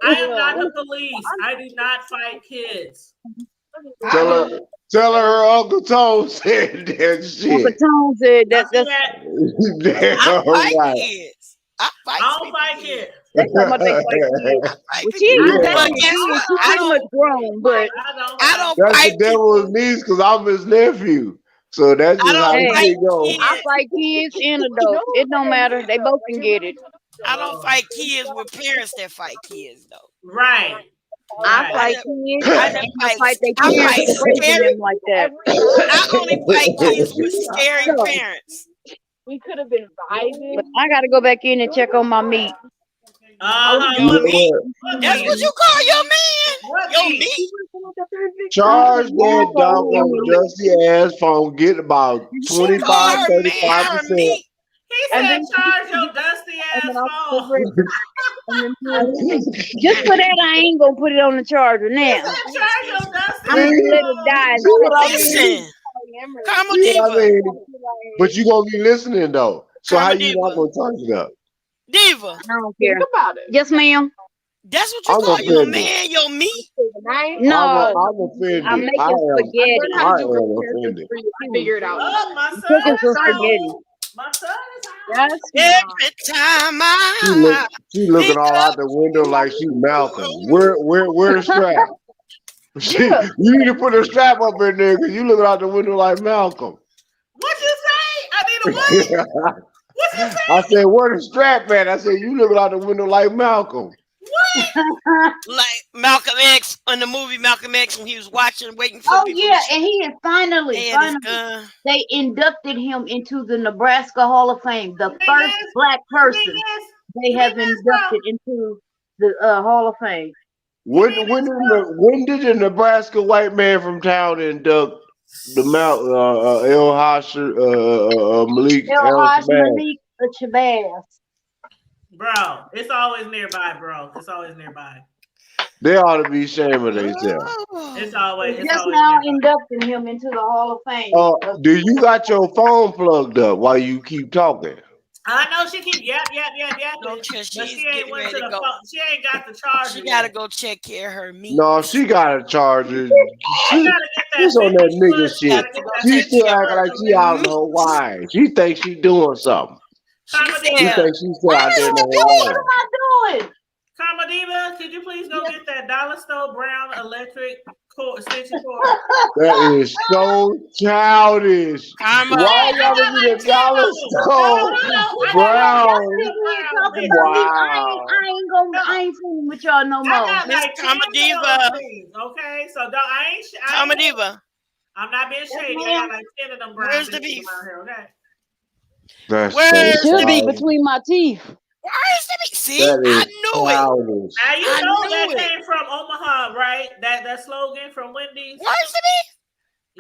Speaker 2: I am not the police. I do not fight kids.
Speaker 5: Tell her Uncle Tom said that
Speaker 7: Uncle
Speaker 5: shit.
Speaker 7: Tom said that's
Speaker 5: Damn
Speaker 6: I fight
Speaker 5: right.
Speaker 6: kids. I fight
Speaker 2: I don't fight kids.
Speaker 7: they talking about they fight kids.
Speaker 6: I fight
Speaker 7: Well,
Speaker 6: the
Speaker 7: she ain't
Speaker 6: kids.
Speaker 7: that
Speaker 6: But
Speaker 7: big.
Speaker 6: guess what?
Speaker 7: She's pretty much grown, but
Speaker 6: I don't
Speaker 5: That's
Speaker 6: fight
Speaker 5: the devil's
Speaker 6: people.
Speaker 5: niece because I'm his nephew. So that's
Speaker 6: I
Speaker 5: just how
Speaker 6: don't
Speaker 5: the
Speaker 7: hey,
Speaker 5: shit go.
Speaker 7: I
Speaker 6: fight kids.
Speaker 7: fight kids and adults. It don't matter. They both can get it.
Speaker 6: I don't fight kids with parents that fight kids though.
Speaker 2: Right.
Speaker 7: I fight
Speaker 6: I
Speaker 7: kids
Speaker 6: done
Speaker 7: and I
Speaker 6: fight.
Speaker 7: fight their
Speaker 6: I
Speaker 7: parents
Speaker 6: fight
Speaker 7: for raising
Speaker 6: scary.
Speaker 7: them like that.
Speaker 6: I only fight kids with scary
Speaker 7: So,
Speaker 6: parents.
Speaker 7: but I gotta go back in and check on my meat.
Speaker 6: Your meat. That's
Speaker 2: meat?
Speaker 6: what you call your man.
Speaker 2: What
Speaker 6: Your
Speaker 2: meat?
Speaker 6: meat.
Speaker 5: Charge that doggone dusty ass phone. Get about
Speaker 6: She
Speaker 5: 25,
Speaker 6: called her man
Speaker 5: 35%.
Speaker 6: her meat.
Speaker 2: He said charge your dusty ass phone.
Speaker 7: Just for that, I ain't gonna put it on the charger now.
Speaker 2: Charge your dusty
Speaker 7: I'm gonna let it die.
Speaker 5: See what I mean?
Speaker 6: Listen, Karma
Speaker 5: See what I
Speaker 6: Diva.
Speaker 5: mean? But you gonna be listening though. So how
Speaker 6: Karma
Speaker 5: you not
Speaker 6: Diva.
Speaker 5: gonna charge it up?
Speaker 6: Diva.
Speaker 7: I don't care. Yes, ma'am.
Speaker 6: That's what you
Speaker 5: I'm
Speaker 6: call your
Speaker 5: offended.
Speaker 6: man your meat.
Speaker 7: No,
Speaker 5: I'm offended.
Speaker 7: I'm making
Speaker 5: I am
Speaker 7: spaghetti.
Speaker 5: offended.
Speaker 2: Oh, my son.
Speaker 7: Cooking some spaghetti.
Speaker 2: My son is
Speaker 6: Every time I
Speaker 5: She looking
Speaker 6: think
Speaker 5: all out
Speaker 6: of
Speaker 5: the window like she Malcolm. Where the strap? You need to put a strap up in there because you looking out the window like Malcolm.
Speaker 2: What you say? I need a what? What you say?
Speaker 5: I said, where the strap at? I said, you looking out the window like Malcolm.
Speaker 6: like Malcolm X in the movie Malcolm X when he was watching, waiting for
Speaker 7: Oh
Speaker 6: people
Speaker 7: yeah,
Speaker 6: to
Speaker 7: and he is finally they inducted him into the Nebraska Hall of Fame. The first black person they have inducted into the Hall of Fame.
Speaker 5: When did the Nebraska white man from town induct the Mount El Hasher Malik
Speaker 7: Malik Shabazz?
Speaker 2: Bro, it's always nearby, bro. It's always nearby.
Speaker 5: They ought to be ashamed of themselves.
Speaker 2: It's always
Speaker 7: just now nearby. Inducting him into the Hall of Fame.
Speaker 5: Do you got your phone plugged up while you keep talking?
Speaker 2: I know she keep yap. But she ain't went to the phone. She ain't got the charger.
Speaker 6: She gotta go take care of her meat.
Speaker 5: No, she got a charger. She's on that nigga shit. She still acting like she out in Hawaii. She thinks she doing something. She thinks she's still out there in Hawaii.
Speaker 7: What am I doing?
Speaker 2: Karma Diva, could you please go get that Dollar Store brown electric extension cord?
Speaker 5: That is so childish.
Speaker 6: Karma.
Speaker 5: Why y'all need a Dollar Store brown?
Speaker 7: Wow. I ain't fooling with y'all no more.
Speaker 6: Miss Karma Diva.
Speaker 2: Okay, so I ain't
Speaker 6: Karma Diva.
Speaker 2: I'm not being shady. I got like 10 of them brown.
Speaker 6: Where's the beef?
Speaker 2: Here, okay?
Speaker 7: It should be between my teeth.
Speaker 6: Where's the beef? See, I knew it.
Speaker 2: Now you know that came from Omaha, right? That slogan from Wendy's.
Speaker 6: Where's the beef?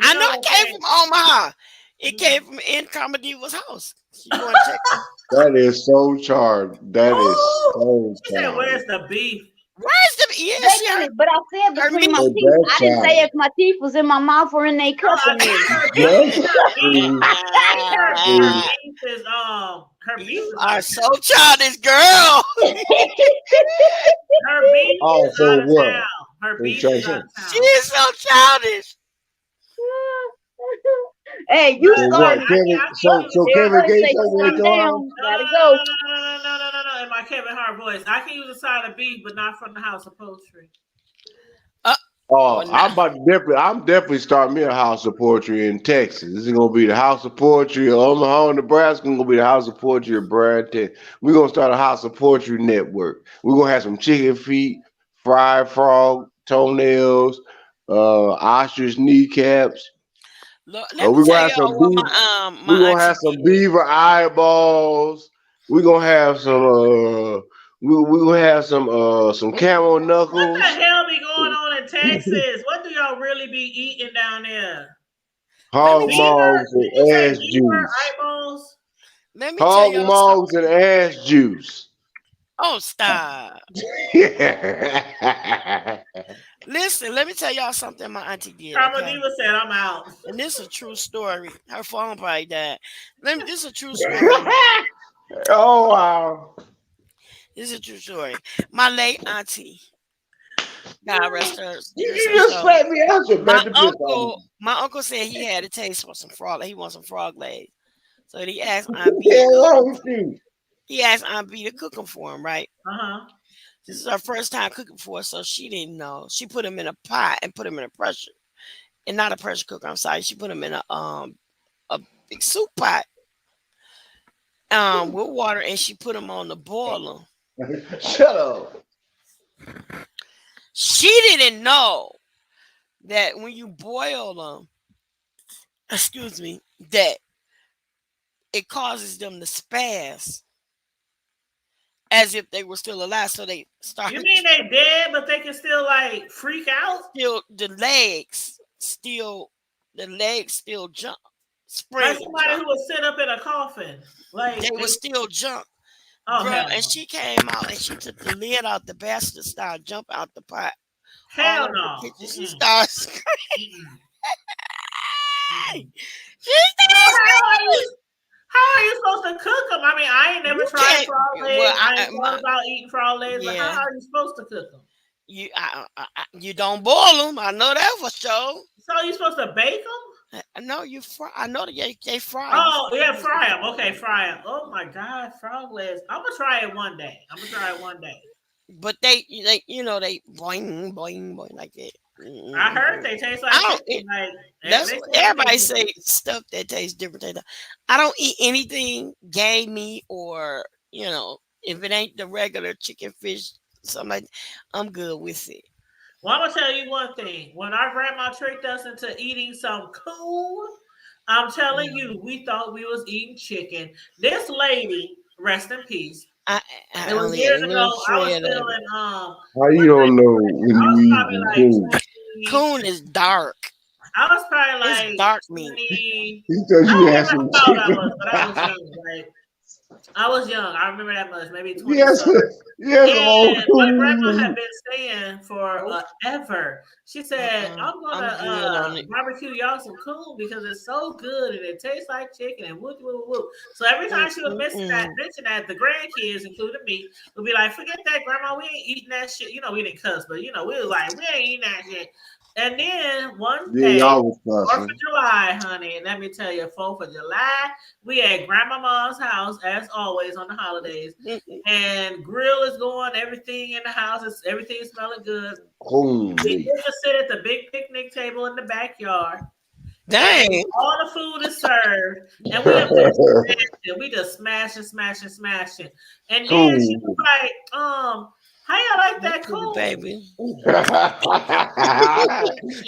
Speaker 6: I know it came from Omaha. It came from in Karma Diva's house. You want to check it?
Speaker 5: That is so charged. That is so
Speaker 2: She said, "Where's the beef?"
Speaker 6: Where's the beef? Yeah,
Speaker 7: but I said between my teeth. I didn't say if my teeth was in my mouth or in their cup.
Speaker 2: Beef is Her beef
Speaker 6: You
Speaker 2: is
Speaker 6: are
Speaker 2: out of
Speaker 6: so
Speaker 2: town.
Speaker 6: childish, girl.
Speaker 2: Her beef
Speaker 5: Oh,
Speaker 2: is
Speaker 5: so
Speaker 2: out of
Speaker 5: what?
Speaker 2: town. Her
Speaker 5: What you
Speaker 2: beef
Speaker 5: trying
Speaker 2: is
Speaker 5: to
Speaker 2: out
Speaker 5: say?
Speaker 2: of
Speaker 6: She
Speaker 2: town.
Speaker 6: is so childish.
Speaker 7: Hey,
Speaker 2: But
Speaker 7: you
Speaker 5: So what?
Speaker 7: started it.
Speaker 5: Kevin?
Speaker 2: I
Speaker 5: So
Speaker 2: can't use
Speaker 5: so
Speaker 7: There,
Speaker 5: Kevin
Speaker 7: I
Speaker 5: Gates
Speaker 7: say
Speaker 5: over at
Speaker 7: calm
Speaker 5: your house?
Speaker 7: down.
Speaker 2: no,
Speaker 7: Gotta
Speaker 2: no,
Speaker 7: go.
Speaker 2: no, no, no, no, no, no, no, no. In my Kevin Hart voice, I can use a side of beef, but not from the House of Poetry.
Speaker 5: Oh,
Speaker 6: Well, now,
Speaker 5: I'm definitely starting me a house of poetry in Texas. This is gonna be the House of Poetry of Omaha, Nebraska. Gonna be the House of Poetry of Brad. We're gonna start a House of Poetry network. We're gonna have some chicken feet, fried frog toenails, ostrich kneecaps.
Speaker 6: look, let me
Speaker 5: We're gonna
Speaker 6: tell
Speaker 5: have some
Speaker 6: y'all what
Speaker 5: beef.
Speaker 6: my
Speaker 5: We're gonna
Speaker 6: auntie
Speaker 5: have some
Speaker 6: did.
Speaker 5: beaver eyeballs. We're gonna have some we gonna have some camel
Speaker 2: What the
Speaker 5: knuckles,
Speaker 2: hell be going on in Texas? What do y'all really be eating down there?
Speaker 6: Let me
Speaker 5: hog
Speaker 6: tell
Speaker 2: Beaver?
Speaker 5: maws
Speaker 2: Did you
Speaker 5: and
Speaker 2: say
Speaker 5: ass
Speaker 2: beaver
Speaker 5: juice.
Speaker 2: eyeballs?
Speaker 6: let me tell
Speaker 5: Hog
Speaker 6: y'all
Speaker 5: maws and
Speaker 6: something.
Speaker 5: ass juice.
Speaker 6: Oh, stop.
Speaker 5: Yeah.
Speaker 6: Listen, let me tell y'all something my auntie did,
Speaker 2: Karma
Speaker 6: okay?
Speaker 2: Diva said I'm out.
Speaker 6: And this is a true story. Her phone probably died. This is a true story.
Speaker 5: Oh wow.
Speaker 6: This is a true story. My late auntie, God rest
Speaker 5: You
Speaker 6: her
Speaker 5: just
Speaker 6: soul.
Speaker 5: spat me out your
Speaker 6: My
Speaker 5: bad to piss on
Speaker 6: uncle, my uncle said he had a taste for some frog. He wants some frog legs. So he asked Aunt B to
Speaker 5: Yeah,
Speaker 6: cook them.
Speaker 5: wrong with you?
Speaker 6: He asked Aunt B to cook them for him, right?
Speaker 2: Uh-huh.
Speaker 6: This is her first time cooking for her, so she didn't know. She put them in a pot and put them in a pressure, and not a pressure cooker. I'm sorry. She put them in a big soup pot with water, and she put them on the boiler.
Speaker 5: Shut up.
Speaker 6: She didn't know that when you boil them, excuse me, that it causes them to spaz as if they were still alive. So they start
Speaker 2: You mean they dead, but they can still like freak out?
Speaker 6: still the legs still jump,
Speaker 2: Like
Speaker 6: spring
Speaker 2: somebody
Speaker 6: jump.
Speaker 2: who would sit up in a coffin.
Speaker 6: They
Speaker 2: Like
Speaker 6: will
Speaker 2: they
Speaker 6: still jump.
Speaker 2: oh
Speaker 6: Girl,
Speaker 2: hell
Speaker 6: and
Speaker 2: no.
Speaker 6: she came out and she took the lid out the bastard started jump out the pot all
Speaker 2: Hell
Speaker 6: over the
Speaker 2: no.
Speaker 6: kitchen. She
Speaker 2: Mm-mm.
Speaker 6: started screaming.
Speaker 2: Mm-mm. Mm-mm.
Speaker 6: She
Speaker 2: So
Speaker 6: started screaming.
Speaker 2: how are you supposed to cook them? I mean, I ain't never
Speaker 6: You
Speaker 2: tried
Speaker 6: can't.
Speaker 2: frog
Speaker 6: Well,
Speaker 2: legs. I ain't thought about eating frog legs, but how
Speaker 6: yeah.
Speaker 2: are you supposed to cook them?
Speaker 6: You don't boil them. I know that for sure.
Speaker 2: So you supposed to bake them?
Speaker 6: I know you fry. I know that they fry.
Speaker 2: Oh yeah, fry them. Okay, fry them. Oh my god, frog legs. I'm gonna try it one day.
Speaker 6: But they they boing boing boing like that.
Speaker 2: I heard they taste
Speaker 6: I
Speaker 2: like
Speaker 6: don't.
Speaker 2: chicken. Like
Speaker 6: That's
Speaker 2: they
Speaker 6: what
Speaker 2: say they
Speaker 6: everybody
Speaker 2: taste
Speaker 6: say.
Speaker 2: good.
Speaker 6: Stuff that tastes different. I don't eat anything game meat or if it ain't the regular chicken, fish, something like that, I'm good with it.
Speaker 2: Well, I'm gonna tell you one thing. When our grandma tricked us into eating some coon, I'm telling you, we thought we was eating chicken. This lady, rest in peace.
Speaker 6: I
Speaker 2: It
Speaker 6: I
Speaker 2: was
Speaker 6: only ate
Speaker 2: years
Speaker 6: a
Speaker 2: ago.
Speaker 6: little
Speaker 2: I was
Speaker 6: shred
Speaker 2: still
Speaker 6: of it.
Speaker 2: in
Speaker 5: How you
Speaker 2: what
Speaker 5: don't know when
Speaker 2: I
Speaker 5: you
Speaker 2: was
Speaker 5: eat
Speaker 2: probably like
Speaker 5: food?
Speaker 2: 20.
Speaker 6: Coon is dark.
Speaker 2: I was probably
Speaker 6: It's
Speaker 2: like
Speaker 6: dark meat.
Speaker 2: 20.
Speaker 5: He thought
Speaker 2: I
Speaker 5: you
Speaker 2: don't
Speaker 5: had
Speaker 2: remember
Speaker 5: some
Speaker 2: how old I was,
Speaker 5: chicken.
Speaker 2: but I was young. Like I was young. I remember that much, maybe 20
Speaker 5: yes,
Speaker 2: something.
Speaker 5: yes,
Speaker 2: And
Speaker 5: old
Speaker 2: my grandma had
Speaker 5: food.
Speaker 2: been saying for ever. She said, "I'm
Speaker 6: I'm
Speaker 2: gonna
Speaker 6: good on it.
Speaker 2: barbecue y'all some coon because it's so good and it tastes like chicken and whoop whoop whoop." So every time she would mention that, the grandkids, including me, would be like, "Forget that, Grandma. We ain't eating that shit." You know, we didn't cuss, but we was like, "We ain't eating that shit." And then one
Speaker 5: Yeah,
Speaker 2: day,
Speaker 5: y'all was
Speaker 2: 4th of
Speaker 5: fussing.
Speaker 2: July, honey, and let me tell you, 4th of July, we at Grandmama's house as always on the holidays. And grill is going, everything in the house is everything smelling good. We
Speaker 5: Holy.
Speaker 2: get to sit at the big picnic table in the backyard, and
Speaker 6: Dang.
Speaker 2: all the food is served, and we up there smashing. We just smashing. And then she was
Speaker 5: Cool.
Speaker 2: like, how y'all like
Speaker 6: Hey,
Speaker 2: that
Speaker 6: pretty
Speaker 2: cool?
Speaker 6: baby.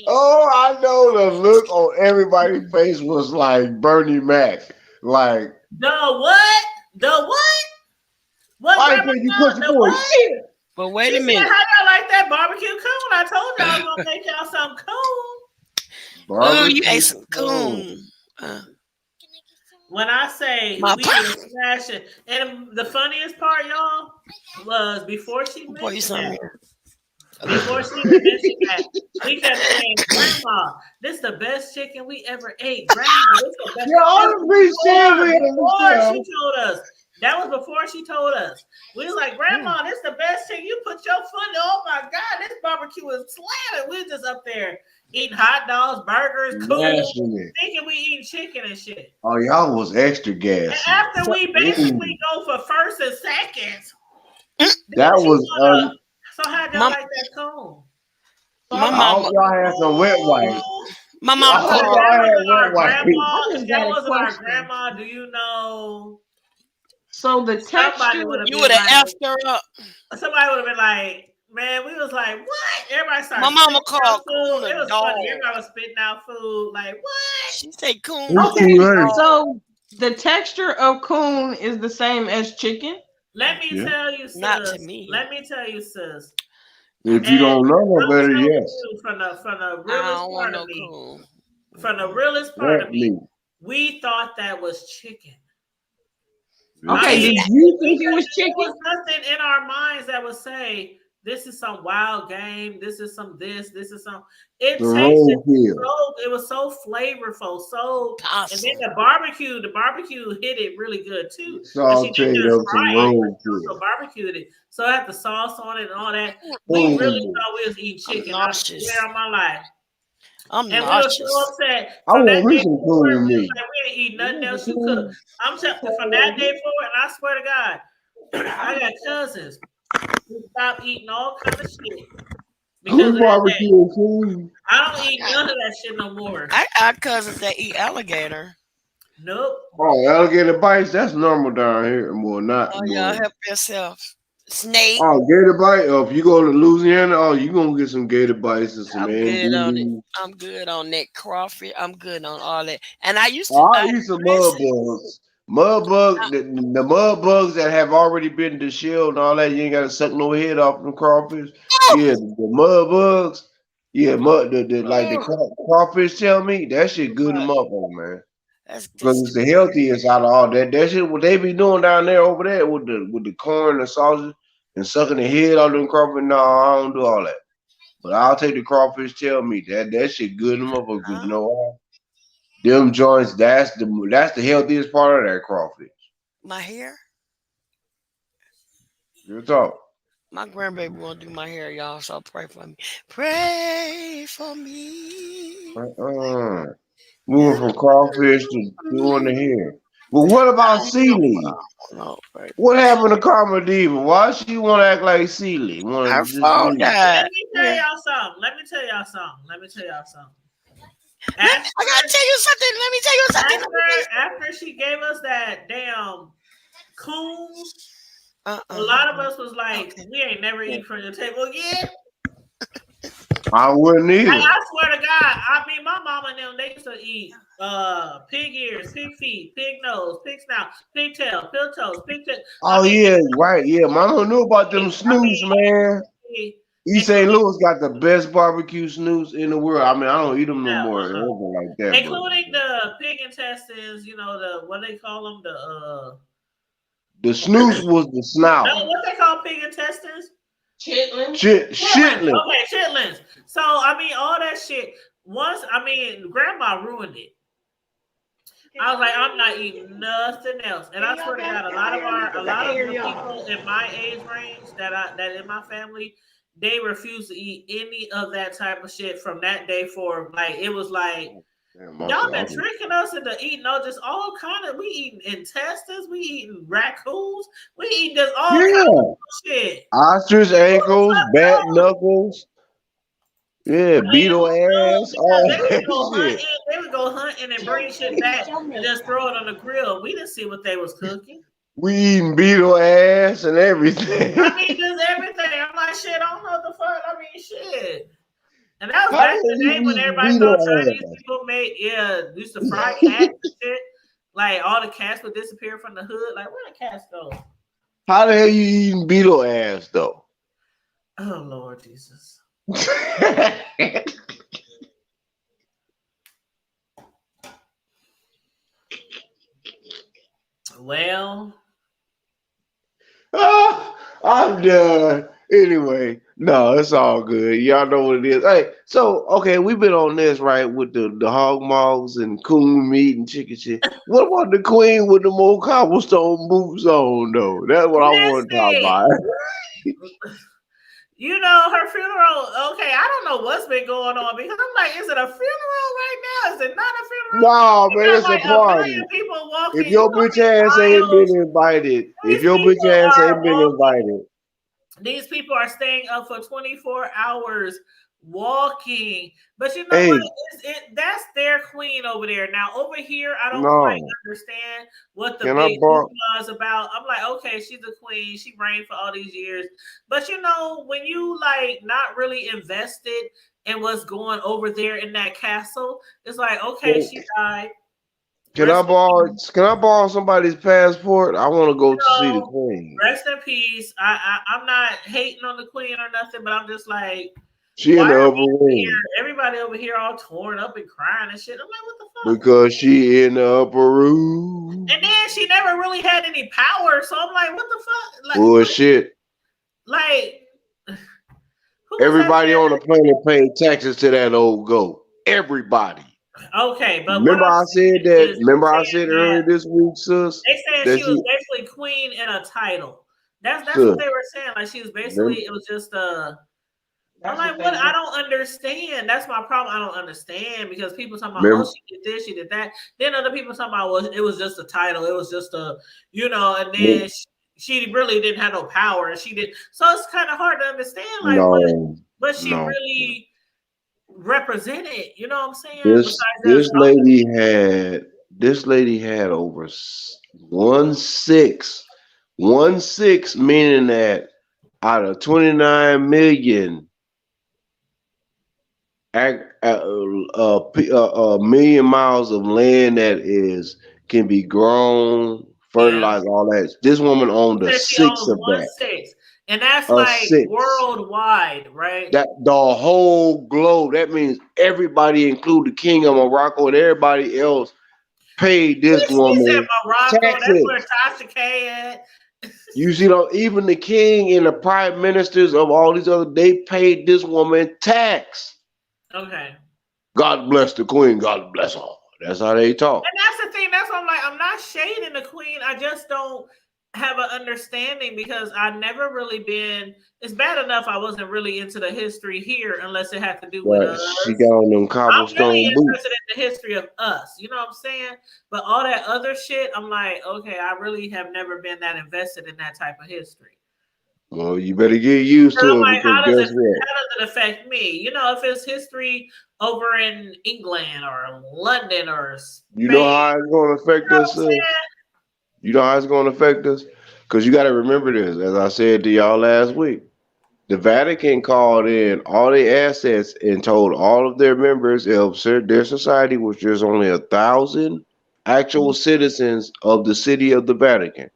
Speaker 5: Oh, I know the look on everybody's face was like Bernie Mac. Like,
Speaker 2: The what? The what? What
Speaker 5: I ain't
Speaker 2: grandma?
Speaker 5: paying you pussy
Speaker 2: The
Speaker 5: for
Speaker 2: what?
Speaker 5: shit.
Speaker 6: But wait
Speaker 2: She
Speaker 6: a
Speaker 2: said,
Speaker 6: minute.
Speaker 2: how y'all like that barbecue coon? I told y'all I was gonna make y'all some coon.
Speaker 6: Oh, you ate
Speaker 5: Barbecue.
Speaker 6: some coon.
Speaker 2: When I say
Speaker 6: My
Speaker 2: we
Speaker 6: pop.
Speaker 2: were smashing, and the funniest part, y'all, was before she
Speaker 6: I'll pour you
Speaker 2: mentioned
Speaker 6: some
Speaker 2: that.
Speaker 6: here.
Speaker 2: Before she even mentioned that, we kept saying, "Grandma, this the best chicken we ever ate. Grandma, this the best."
Speaker 5: Yeah, all
Speaker 2: This
Speaker 5: the bitch said we had
Speaker 2: before
Speaker 5: to
Speaker 2: she
Speaker 5: sell.
Speaker 2: told us That was before she told us. We was like, Grandma, this the best thing. You put your foot in. Oh my God, this barbecue is slamming. We just up there eating hot dogs, burgers, cool, thinking we eating chicken and shit.
Speaker 5: Oh, y'all was extra gas.
Speaker 2: And after we basically go for first and seconds,
Speaker 5: that was
Speaker 2: so how y'all like that coon?
Speaker 6: My mama,
Speaker 5: y'all had some wet wipes.
Speaker 6: My mama called.
Speaker 2: That wasn't our grandma. Do you know?
Speaker 4: So the texture,
Speaker 6: you would have effed her up.
Speaker 2: Somebody would have been like, man, we was like, what? Everybody started.
Speaker 6: My mama called
Speaker 2: food. It was funny. Everybody was spitting out food. Like, what?
Speaker 6: She said coon.
Speaker 4: Okay, so the texture of coon is the same as chicken?
Speaker 2: Let me tell you, sis.
Speaker 6: Not to me.
Speaker 2: Let me tell you, sis.
Speaker 5: If you don't know no better, yes.
Speaker 2: From the realest part of me. From the realest part of me, we thought that was chicken.
Speaker 4: Okay, did you think it was chicken?
Speaker 2: There was nothing in our minds that would say this is some wild game. This is some this. This is some. It tasted so. It was so flavorful. So awesome. And then the barbecue hit it really good too.
Speaker 5: So she didn't just fry it.
Speaker 2: So barbecued it. So I had the sauce on it and all that. We really thought we was eating chicken. I swear on my life.
Speaker 6: I'm
Speaker 2: and nauseous. We were so upset.
Speaker 5: I want me some cool meat.
Speaker 2: Like, we ain't eat nothing else you cook. I'm telling from that day forward, and I swear to God, I got cousins who stopped eating all kind of shit because of that day. I don't eat none of that shit no more.
Speaker 6: I got cousins that eat alligator.
Speaker 2: Nope.
Speaker 5: Oh, alligator bites, that's normal down here. More not.
Speaker 6: Oh, y'all help yourself. Snake.
Speaker 5: Oh, gator bite. Oh, if you go to Louisiana, oh, you gonna get some gator bites and some.
Speaker 6: I'm good on it. I'm good on that crawfish. I'm good on all that. And I used to.
Speaker 5: I eat some mud bugs. Mud bugs. The mud bugs that have already been deshelled and all that. You ain't gotta suck no head off them crawfish. Yeah, the mud bugs. Yeah, like the crawfish. Tell me that shit good them up on, man. Because it's the healthiest out of all that. That shit what they be doing down there over there with the corn and sausage and sucking the head out of them crawfish. No, I don't do all that. But I'll take the crawfish. Tell me that shit good them up. Because you know what? Them joints. That's the healthiest part of that crawfish.
Speaker 6: My hair.
Speaker 5: Good talk.
Speaker 6: My grandbaby won't do my hair, y'all. So pray for me. Pray for me.
Speaker 5: Moving from crawfish to doing the hair. But what about Celie? What happened to Karma Diva? Why she want to act like Celie?
Speaker 6: Her phone died.
Speaker 2: Let me tell y'all something.
Speaker 6: I gotta tell you something.
Speaker 2: After she gave us that damn coon, a lot of us was like, we ain't never eat from your table again.
Speaker 5: I wouldn't either.
Speaker 2: I swear to God, I mean, my mama and them, they used to eat pig ears, pig feet, pig nose, pig snout, pig tail, pig toes, pig tail.
Speaker 5: Oh, yeah, right. Yeah, mama knew about them snooze, man. East St. Louis got the best barbecue snooze in the world. I mean, I don't eat them no more. Like that,
Speaker 2: including the pig intestines, you know, what they call them,
Speaker 5: the snooze was the snout.
Speaker 2: No, what they call pig intestines?
Speaker 4: Chitlins.
Speaker 5: Chitlins.
Speaker 2: Okay, chitlins. So I mean, all that shit. Grandma ruined it. I was like, I'm not eating nothing else. And I swear to God, a lot of the people in my age range that in my family, they refuse to eat any of that type of shit from that day forward. Like it was like. Y'all been tricking us into eating just all kind of. We eating intestines. We eating raccoons. We eating just all kind of shit.
Speaker 5: Ostrich ankles, bat knuckles. Yeah, beetle ass.
Speaker 2: They would go hunting and bring shit back and just throw it on the grill. We didn't see what they was cooking.
Speaker 5: We eating beetle ass and everything.
Speaker 2: I mean, just everything. I'm like, shit. I don't know what the fuck. I mean, shit. And that was back in the day when everybody thought Chinese people used to fry cats and shit. Like all the cats would disappear from the hood. Like where the cats go?
Speaker 5: How the hell you eating beetle ass though?
Speaker 2: Oh Lord Jesus. Well,
Speaker 5: I'm done. Anyway, No, it's all good. Y'all know what it is. Hey, so okay, we've been on this right with the hog mogs and coon meat and chicken shit. What about the queen with the more cobblestone boots on though? That's what I want to talk
Speaker 2: Listen,
Speaker 5: about.
Speaker 2: you know, her funeral. Okay, I don't know what's been going on because I'm like, is it a funeral right now? Is it not a funeral?
Speaker 5: No,
Speaker 2: You
Speaker 5: man,
Speaker 2: got
Speaker 5: it's a
Speaker 2: like a
Speaker 5: party.
Speaker 2: million people
Speaker 5: If
Speaker 2: walking. You
Speaker 5: your
Speaker 2: know
Speaker 5: bitch
Speaker 2: these
Speaker 5: ass ain't
Speaker 2: aisles.
Speaker 5: been invited, if
Speaker 2: These
Speaker 5: your bitch
Speaker 2: people
Speaker 5: ass
Speaker 2: are
Speaker 5: ain't been
Speaker 2: walking.
Speaker 5: invited,
Speaker 2: These people are staying up for 24 hours walking. But you know what?
Speaker 5: hey,
Speaker 2: That's their queen over there. Now over here, I don't quite
Speaker 5: no,
Speaker 2: understand what the
Speaker 5: can I
Speaker 2: big
Speaker 5: borrow?
Speaker 2: hoopla is about. I'm like, okay, she's a queen. She reigned for all these years. But you know, when you like not really invested in what's going over there in that castle, it's like, okay,
Speaker 5: Can,
Speaker 2: she died.
Speaker 5: can I
Speaker 2: Rest in
Speaker 5: borrow?
Speaker 2: peace.
Speaker 5: Can I borrow somebody's passport? I want to go to see the
Speaker 2: No,
Speaker 5: queen.
Speaker 2: rest in peace. I'm not hating on the queen or nothing, but I'm just like,
Speaker 5: She in
Speaker 2: why
Speaker 5: the
Speaker 2: are
Speaker 5: upper
Speaker 2: we over here?
Speaker 5: room
Speaker 2: Everybody over here all torn up and crying and shit. I'm like, what the fuck?
Speaker 5: because she in the upper room.
Speaker 2: And then she never really had any power, so I'm like, what the fuck? Like, what?
Speaker 5: Bullshit.
Speaker 2: Like, who was that
Speaker 5: Everybody on the
Speaker 2: man?
Speaker 5: planet paid taxes to that old goat. Everybody.
Speaker 2: Okay, but what
Speaker 5: Remember
Speaker 2: I'm
Speaker 5: I said
Speaker 2: saying
Speaker 5: that.
Speaker 2: is
Speaker 5: Remember I
Speaker 2: saying
Speaker 5: said
Speaker 2: that
Speaker 5: earlier this week, sis,
Speaker 2: they said
Speaker 5: that
Speaker 2: she was
Speaker 5: she,
Speaker 2: basically queen in a title. That's what
Speaker 5: sis.
Speaker 2: they were saying. Like she was basically,
Speaker 5: Remember,
Speaker 2: it was just a. I'm
Speaker 3: That's what
Speaker 2: like,
Speaker 3: they
Speaker 2: what? I
Speaker 3: do.
Speaker 2: don't understand. That's my problem. I don't understand because people talking about, oh,
Speaker 5: remember,
Speaker 2: she did this, she did that. Then other people talking about, well, it was just a title. It was just a, you know, and then she really didn't have no power and she did. So it's kind of hard to understand, like,
Speaker 5: no,
Speaker 2: what she
Speaker 5: no.
Speaker 2: really represented. You know what I'm saying?
Speaker 5: This
Speaker 2: Besides
Speaker 5: this
Speaker 2: just,
Speaker 5: lady had over 1/6 meaning that out of 29 million million miles of land that is can be grown,
Speaker 2: yeah.
Speaker 5: fertilized, all that. This woman owned a
Speaker 2: Said she
Speaker 5: six
Speaker 2: owns
Speaker 5: of
Speaker 2: one
Speaker 5: that.
Speaker 2: six, and that's
Speaker 5: A
Speaker 2: like
Speaker 5: six.
Speaker 2: worldwide, right?
Speaker 5: That the whole globe. That means everybody, including the king of Morocco and everybody else, paid this
Speaker 2: He said
Speaker 5: woman
Speaker 2: Morocco. That's where
Speaker 5: taxes.
Speaker 2: Tasha K at.
Speaker 5: You see, though, even the king and the prime ministers of all these other, they paid this woman tax.
Speaker 2: Okay.
Speaker 5: God bless the queen. God bless her. That's how they talk.
Speaker 2: And that's the thing. That's why I'm like, I'm not shading the queen. I just don't have an understanding because I've never really been. It's bad enough I wasn't really into the history here unless it had to do with
Speaker 5: Right.
Speaker 2: us.
Speaker 5: She got on them
Speaker 2: I'm really
Speaker 5: cobblestone boots.
Speaker 2: interested in the history of us. You know what I'm saying? But all that other shit, I'm like, okay, I really have never been that invested in that type of history.
Speaker 5: Well, you better get used
Speaker 2: So I'm
Speaker 5: to it
Speaker 2: like,
Speaker 5: because guess what?
Speaker 2: how does it affect me? You know, if it's history over in England or London or
Speaker 5: You know
Speaker 2: Spain,
Speaker 5: how it's going to
Speaker 2: you
Speaker 5: affect
Speaker 2: know what
Speaker 5: us,
Speaker 2: I'm
Speaker 5: sis?
Speaker 2: saying?
Speaker 5: You know how it's going to affect us? Because you got to remember this, as I said to y'all last week. The Vatican called in all their assets and told all of their members of their society, which there's only 1,000 actual citizens of the city of the Vatican.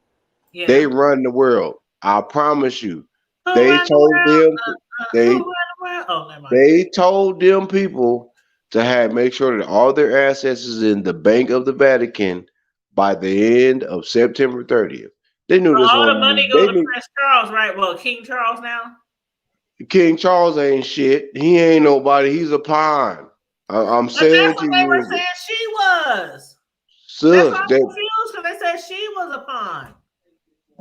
Speaker 5: They
Speaker 2: Yeah.
Speaker 5: run the world. I promise you.
Speaker 2: Who
Speaker 5: They
Speaker 2: run the
Speaker 5: told
Speaker 2: world?
Speaker 5: them
Speaker 2: Who
Speaker 5: they
Speaker 2: run the world? Oh, never mind.
Speaker 5: they told them people to have make sure that all their assets is in the Bank of the Vatican by the end of September 30th. They knew
Speaker 2: So
Speaker 5: this
Speaker 2: all the
Speaker 5: woman.
Speaker 2: money go
Speaker 5: They
Speaker 2: to
Speaker 5: knew
Speaker 2: Prince Charles, right? Well, King Charles now.
Speaker 5: King Charles ain't shit. He ain't nobody. He's a pawn. I'm
Speaker 2: But that's
Speaker 5: saying to
Speaker 2: what they were
Speaker 5: you,
Speaker 2: saying she was. That's why
Speaker 5: sis,
Speaker 2: I'm
Speaker 5: that
Speaker 2: confused because they said she was a pawn.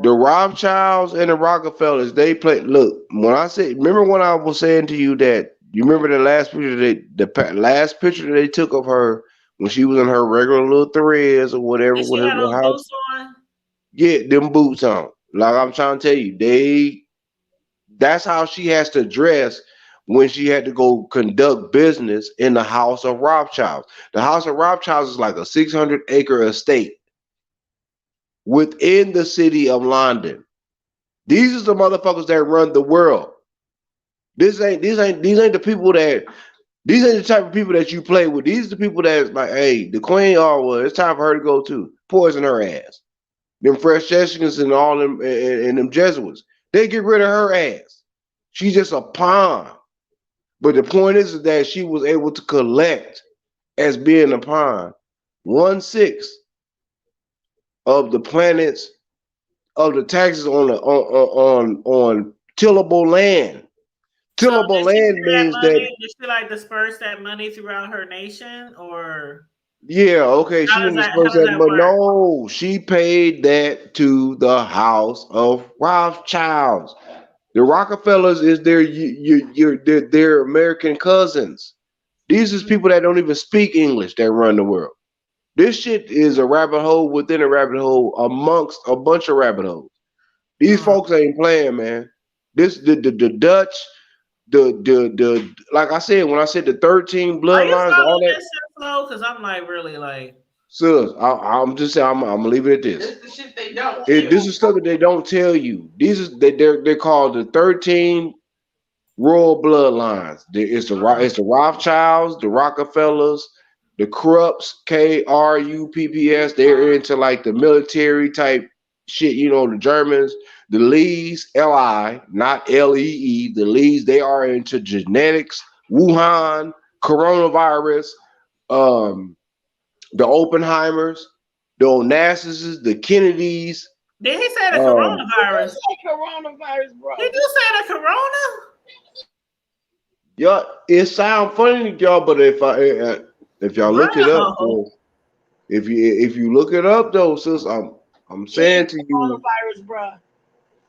Speaker 5: the Rothschilds and the Rockefellers, they play. Look, when I say, remember when I was saying to you that you remember the last picture last picture they took of her when she was in her regular little threads or whatever
Speaker 2: And
Speaker 5: with
Speaker 2: she
Speaker 5: her
Speaker 2: had
Speaker 5: little
Speaker 2: those
Speaker 5: house.
Speaker 2: boots on.
Speaker 5: Get them boots on. Like I'm trying to tell you, that's how she has to dress when she had to go conduct business in the House of Rothschild. The House of Rothschild is like a 600-acre estate within the city of London. These are the motherfuckers that run the world. These ain't the people that these ain't the type of people that you play with. These are the people that's like, hey, the queen, oh well, it's time for her to go too. Poison her ass. Them fresh Jessicans and all them and them Jesuits. They get rid of her ass. She's just a pawn. But the point is that she was able to collect as being a pawn 1/6 of the planet's of the taxes on tillable land. Tillable land means that.
Speaker 2: Did she like disperse that money throughout her nation, or
Speaker 5: Yeah, okay. She
Speaker 2: how
Speaker 5: didn't
Speaker 2: does
Speaker 5: disperse that,
Speaker 2: that
Speaker 5: but
Speaker 2: work?
Speaker 5: no, she paid that to the House of Rothschilds. The Rockefellers is their American cousins. These is people that don't even speak English that run the world. This shit is a rabbit hole within a rabbit hole amongst a bunch of rabbit holes. These folks ain't playing, man. This the Dutch, the like I said, when I said the 13
Speaker 2: Are you
Speaker 5: bloodlines, all
Speaker 2: following
Speaker 5: that.
Speaker 2: this shit slow? Because I'm like really like.
Speaker 5: Sis, I'm just saying I'm gonna leave it at this.
Speaker 4: This the shit they don't.
Speaker 5: This is stuff that they don't tell you. These is they're called the 13 royal bloodlines. It's the Rothschilds, the Rockefellers, the Krupps, Krupps. They're into like the military type shit. You know, the Germans, the Lees, Li, not Lee. The Lees, they are into genetics, Wuhan, coronavirus, the Oppenheimers, the Onassis, the Kennedys.
Speaker 2: Did he say the coronavirus?
Speaker 4: Coronavirus, bro.
Speaker 2: Did you say the corona?
Speaker 5: Yeah, it sounds funny to y'all, but if y'all look it up, if you look it up though, sis, I'm saying to you,
Speaker 4: Coronavirus, bro.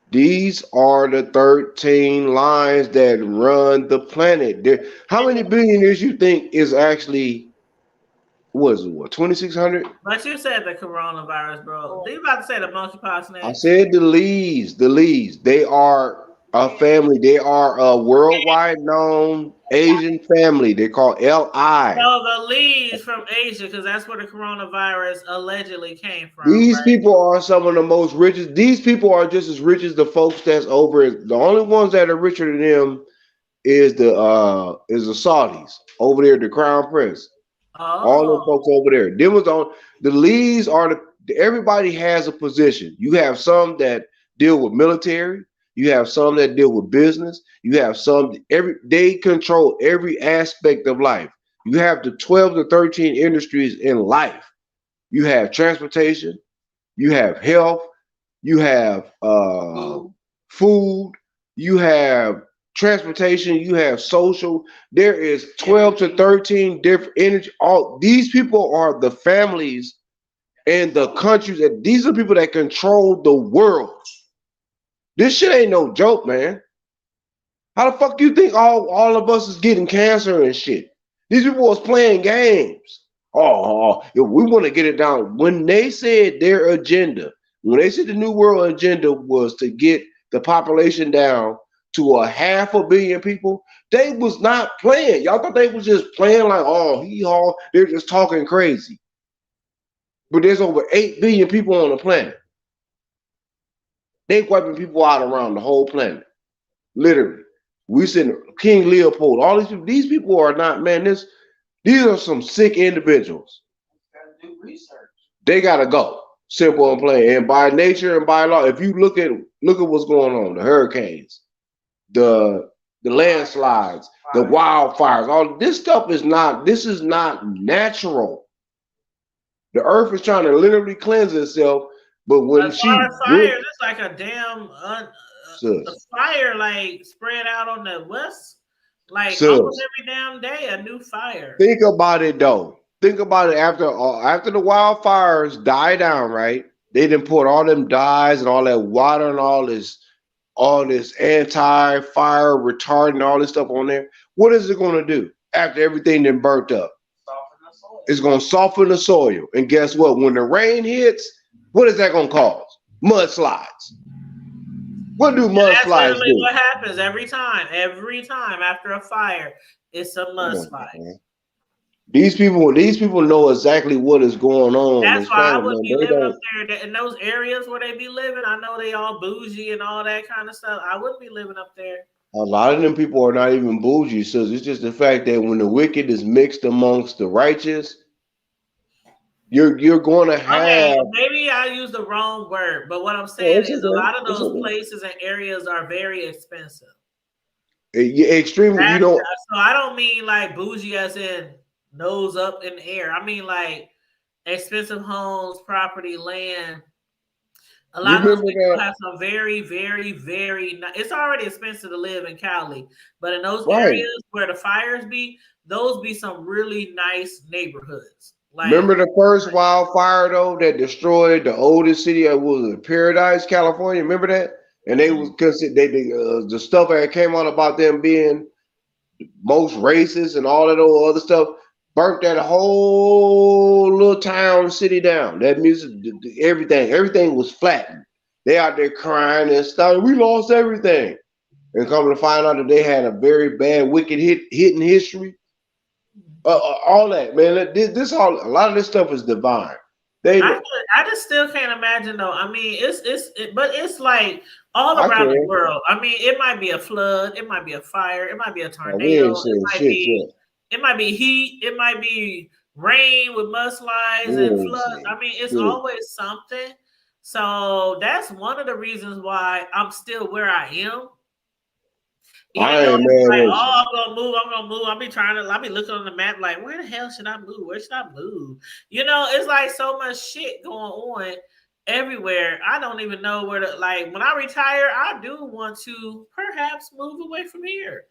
Speaker 5: These are the 13 lines that run the planet. How many billionaires you think is actually? What 2,600?
Speaker 2: But you said the coronavirus, bro. You about to say the monkeypox next?
Speaker 5: I said the Lees. The Lees. They are a family. They are a worldwide known Asian family. They call LI.
Speaker 2: No, the Lees from Asia, because that's where the coronavirus allegedly came from.
Speaker 5: These
Speaker 2: right?
Speaker 5: people are some of the most richest. These people are just as rich as the folks that's over. The only ones that are richer than them is the Saudis over there, the Crown Prince. All them folks over there. Them was on the Lees are everybody has a position. You have some that deal with military, you have some that deal with business, you have some they control every aspect of life. You have the 12 to 13 industries in life. You have transportation, you have health, you have food, you have transportation, you have social. There is 12 to 13 different energy. All these people are the families and the countries that these are people that control the world. This shit ain't no joke, man. How the fuck you think all of us is getting cancer and shit? These people was playing games. Oh, we want to get it down. When they said their agenda, when they said the New World agenda was to get the population down to 500 million people, they was not playing. Y'all thought they was just playing like, oh, hee-haw. They're just talking crazy. But there's over 8 billion people on the planet. They wiping people out around the whole planet. Literally. We send King Leopold, all these people are not, man, these are some sick individuals. They gotta go. Simple and plain. And by nature and by law, if you look at what's going on, the hurricanes, the landslides, the wildfires, all this stuff is not natural. The earth is trying to literally cleanse itself, but when
Speaker 2: as far as fire, it's like a damn the fire like spread out on the west, like almost every damn day a new fire.
Speaker 5: Think about it though. Think about it after the wildfires die down, right? They done put all them dyes and all that water and all this anti-fire retardant, all this stuff on there. What is it going to do after everything then burnt up? It's going to soften the soil. And guess what? When the rain hits, what is that going to cause? Mudslides. What do mudslides do?
Speaker 2: What happens every time after a fire, it's a mudslide.
Speaker 5: These people know exactly what is going on.
Speaker 2: That's why I wouldn't be living up there in those areas where they be living. I know they all bougie and all that kind of stuff. I wouldn't be living up there.
Speaker 5: A lot of them people are not even bougie, so it's just the fact that when the wicked is mixed amongst the righteous, you're going to have.
Speaker 2: Okay, maybe I used the wrong word, but what I'm saying is a lot of those places and areas are very expensive.
Speaker 5: Extremely,
Speaker 2: So I don't mean like bougie as in nose up in the air. I mean like expensive homes, property, land. A
Speaker 5: You
Speaker 2: lot of those
Speaker 5: remember
Speaker 2: people
Speaker 5: that?
Speaker 2: have some very, very, very. It's already expensive to live in Cali, but in those
Speaker 5: Right.
Speaker 2: areas where the fires be, those be some really nice neighborhoods. Like,
Speaker 5: Remember the first wildfire though that destroyed the oldest city? It was Paradise, California. Remember that? And they was because the stuff that came out about them being most racist and all that old other stuff burnt that whole little town city down. That music, everything was flattened. They out there crying and stuff. We lost everything. And come to find out that they had a very bad, wicked hidden history. All that, man. This all a lot of this stuff is divine.
Speaker 2: I just still can't imagine though. I mean, but it's like all
Speaker 5: I
Speaker 2: around the
Speaker 5: can.
Speaker 2: world. I mean, it might be a flood, it might be a fire, it might be a
Speaker 5: We
Speaker 2: tornado,
Speaker 5: ain't saying shit yet.
Speaker 2: it might be heat, it might be rain with mudslides
Speaker 5: We
Speaker 2: and
Speaker 5: ain't
Speaker 2: floods.
Speaker 5: saying
Speaker 2: I mean, it's
Speaker 5: shit.
Speaker 2: always something. So that's one of the reasons why I'm still where I am. Even
Speaker 5: I
Speaker 2: though
Speaker 5: ain't
Speaker 2: it's
Speaker 5: mad
Speaker 2: like,
Speaker 5: with you.
Speaker 2: I'm gonna move. I'll be looking on the map like, where the hell should I move? Where should I move? You know, it's like so much shit going on everywhere. I don't even know where to, like, when I retire, I do want to perhaps move away from here.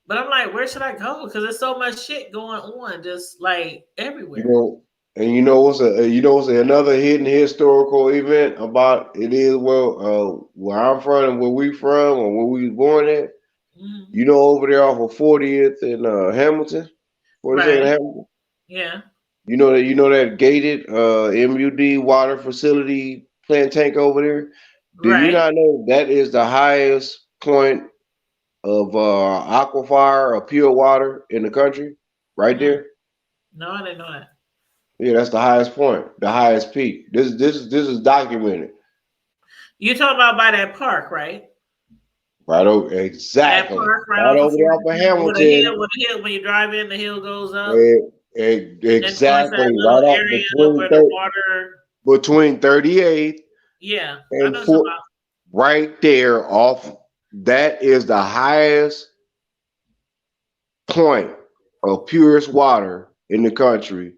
Speaker 2: But I'm like, where should I go? Because there's so much shit going on, just like
Speaker 5: You
Speaker 2: everywhere.
Speaker 5: know, and what's another hidden historical event about it is where I'm from and where we from or where we was born at.
Speaker 2: Mm-hmm.
Speaker 5: You know, over there off of 40th and Hamilton, 42nd
Speaker 2: Right.
Speaker 5: Hamilton.
Speaker 2: Yeah.
Speaker 5: You know that gated MUD water facility plant tank over there. Do you
Speaker 2: Right.
Speaker 5: not know that is the highest point of aquifer or pure water in the country? Right
Speaker 2: Mm.
Speaker 5: there.
Speaker 2: No, I didn't know that.
Speaker 5: Yeah, that's the highest point, the highest peak. This is documented.
Speaker 2: You talking about by that park, right?
Speaker 5: Right over
Speaker 2: That
Speaker 5: exactly.
Speaker 2: park right
Speaker 5: Right
Speaker 2: off of
Speaker 5: over there off of
Speaker 2: 42,
Speaker 5: Hamilton.
Speaker 2: with the hill, when you drive in, the hill goes up and towards that
Speaker 5: Exactly.
Speaker 2: little
Speaker 5: Right up
Speaker 2: area where the water.
Speaker 5: between 38th
Speaker 2: Yeah, I
Speaker 5: and
Speaker 2: know something
Speaker 5: 4,
Speaker 2: about.
Speaker 5: right there off. That is the highest point of purest water in the country.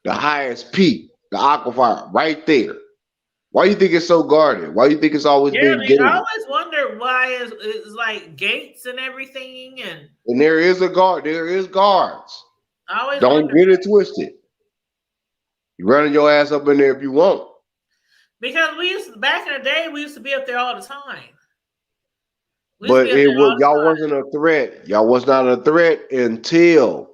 Speaker 5: The highest peak, the aquifer, right there. Why you think it's so guarded? Why you think it's always
Speaker 2: Yeah,
Speaker 5: been
Speaker 2: I
Speaker 5: gated?
Speaker 2: always wonder why it's like gates and everything, and
Speaker 5: And there is a guard. There is guards.
Speaker 2: I always
Speaker 5: Don't
Speaker 2: wonder
Speaker 5: get it twisted. You running your ass up in there if you want.
Speaker 2: because back in the day we used to be up there all the time. We used to
Speaker 5: But
Speaker 2: be up
Speaker 5: it
Speaker 2: there
Speaker 5: was
Speaker 2: all
Speaker 5: y'all wasn't a threat. Y'all was not a threat until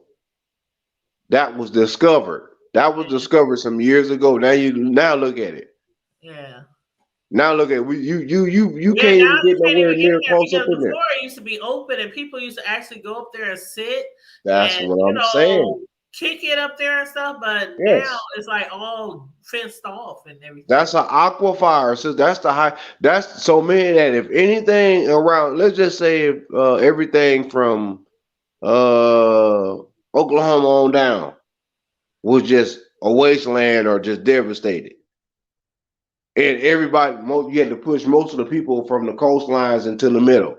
Speaker 5: that was discovered. That was
Speaker 2: the time.
Speaker 5: discovered some years ago. Now look at it.
Speaker 2: Yeah.
Speaker 5: Now look at it. You
Speaker 2: Yeah,
Speaker 5: can't
Speaker 2: now
Speaker 5: even get
Speaker 2: you can't
Speaker 5: nowhere
Speaker 2: even get
Speaker 5: near
Speaker 2: there
Speaker 5: close up
Speaker 2: because
Speaker 5: in there.
Speaker 2: before it used to be open and people used to actually go up there and sit
Speaker 5: That's
Speaker 2: and,
Speaker 5: what I'm saying.
Speaker 2: kick it up there and stuff. But now
Speaker 5: Yes.
Speaker 2: it's like all fenced off and everything.
Speaker 5: That's an aquifer. So that's the high. That's so meaning that if anything around, let's just say if everything from Oklahoma on down was just a wasteland or just devastated, and you had to push most of the people from the coastlines into the middle.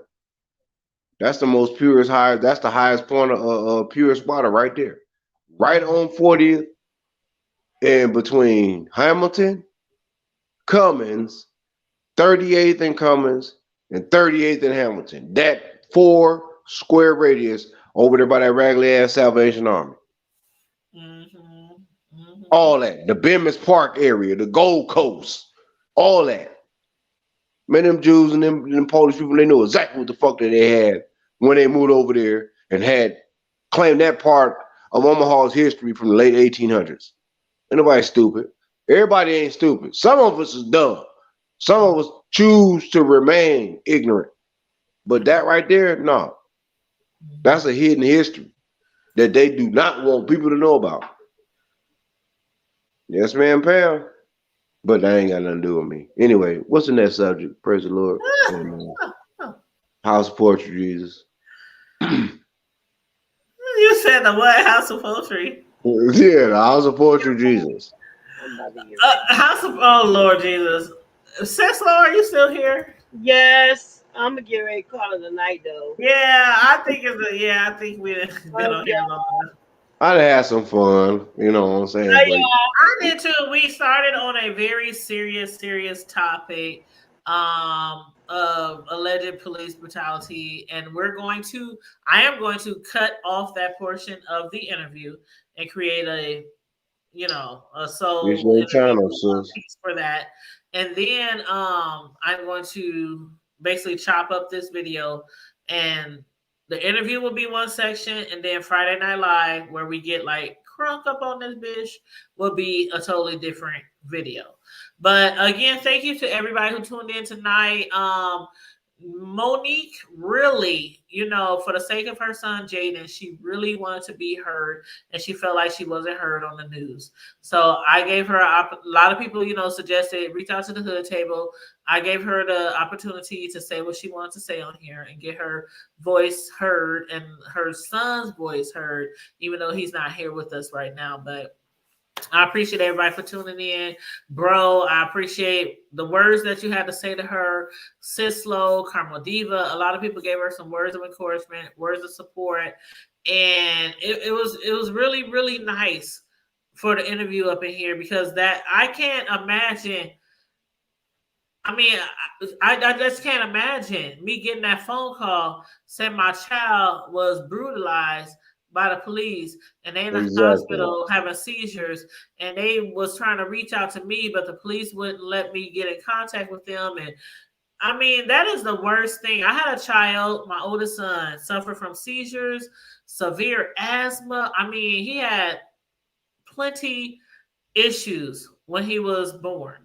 Speaker 5: That's the most purest high. That's the highest point of purest water right there, right on 40th and between Hamilton, Cummins, 38th and Cummins, and 38th and Hamilton. That 4 square radius over there by that raggedy ass Salvation Army.
Speaker 2: Mm-hmm. Mm-hmm.
Speaker 5: All that. The Bemis Park area, the Gold Coast, all that. Man, them Jews and them Polish people, they knew exactly what the fuck that they had when they moved over there and had claimed that part of Omaha's history from the late 1800s. Ain't nobody stupid. Everybody ain't stupid. Some of us is dumb. Some of us choose to remain ignorant. But that right there, no. That's a hidden history that they do not want people to know about. Yes, ma'am, Pam. But that ain't got nothing to do with me. Anyway, what's the next subject? Praise the Lord. Amen. House of Poetry, Jesus.
Speaker 2: You said the what? House of Poetry?
Speaker 5: Yeah, the House of Poetry, Jesus.
Speaker 2: House of, oh Lord Jesus. Sis Law, are you still here?
Speaker 6: Yes, I'm gonna get ready to call it a night though.
Speaker 2: Yeah, I think I think we've been on here long enough.
Speaker 5: I'd had some fun, you know what I'm saying? But
Speaker 2: I did too. We started on a very serious topic of alleged police brutality, and I am going to cut off that portion of the interview and create a
Speaker 5: it's
Speaker 2: sole
Speaker 5: your
Speaker 2: interview
Speaker 5: channel, sis.
Speaker 2: piece for that. And then I'm going to basically chop up this video, and the interview will be one section, and then Friday Night Live, where we get like crunk up on this bitch, will be a totally different video. But again, thank you to everybody who tuned in tonight. Monique really, for the sake of her son Jaden, she really wanted to be heard, and she felt like she wasn't heard on the news. So I gave her a lot of people, suggested reach out to the hood table. I gave her the opportunity to say what she wanted to say on here and get her voice heard and her son's voice heard, even though he's not here with us right now. But I appreciate everybody for tuning in. Bro, I appreciate the words that you had to say to her. Sislo, Carmel Diva, a lot of people gave her some words of encouragement, words of support. And it was really, really nice for the interview up in here, because that I can't imagine. I mean, I just can't imagine me getting that phone call saying my child was brutalized by the police, and they in the hospital having seizures, and they was trying to reach out to me, but the police wouldn't let me get in contact with them. And I mean, that is the worst thing. I had a child, my oldest son, suffer from seizures, severe asthma. I mean, he had plenty issues when he was born.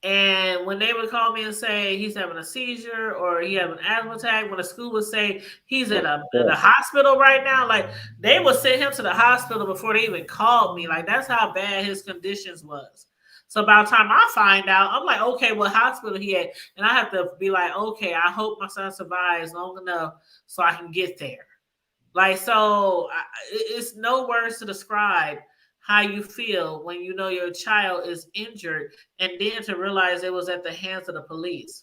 Speaker 2: And when they would call me and say he's having a seizure or he have an asthma attack, when the school would say he's at the hospital right now, like they would send him to the hospital before they even called me. Like that's how bad his conditions was. So by the time I find out, I'm like, okay, what hospital he at? And I have to be like, okay, I hope my son survives long enough so I can get there. Like, so it's no words to describe how you feel when you know your child is injured, and then to realize it was at the hands of the police.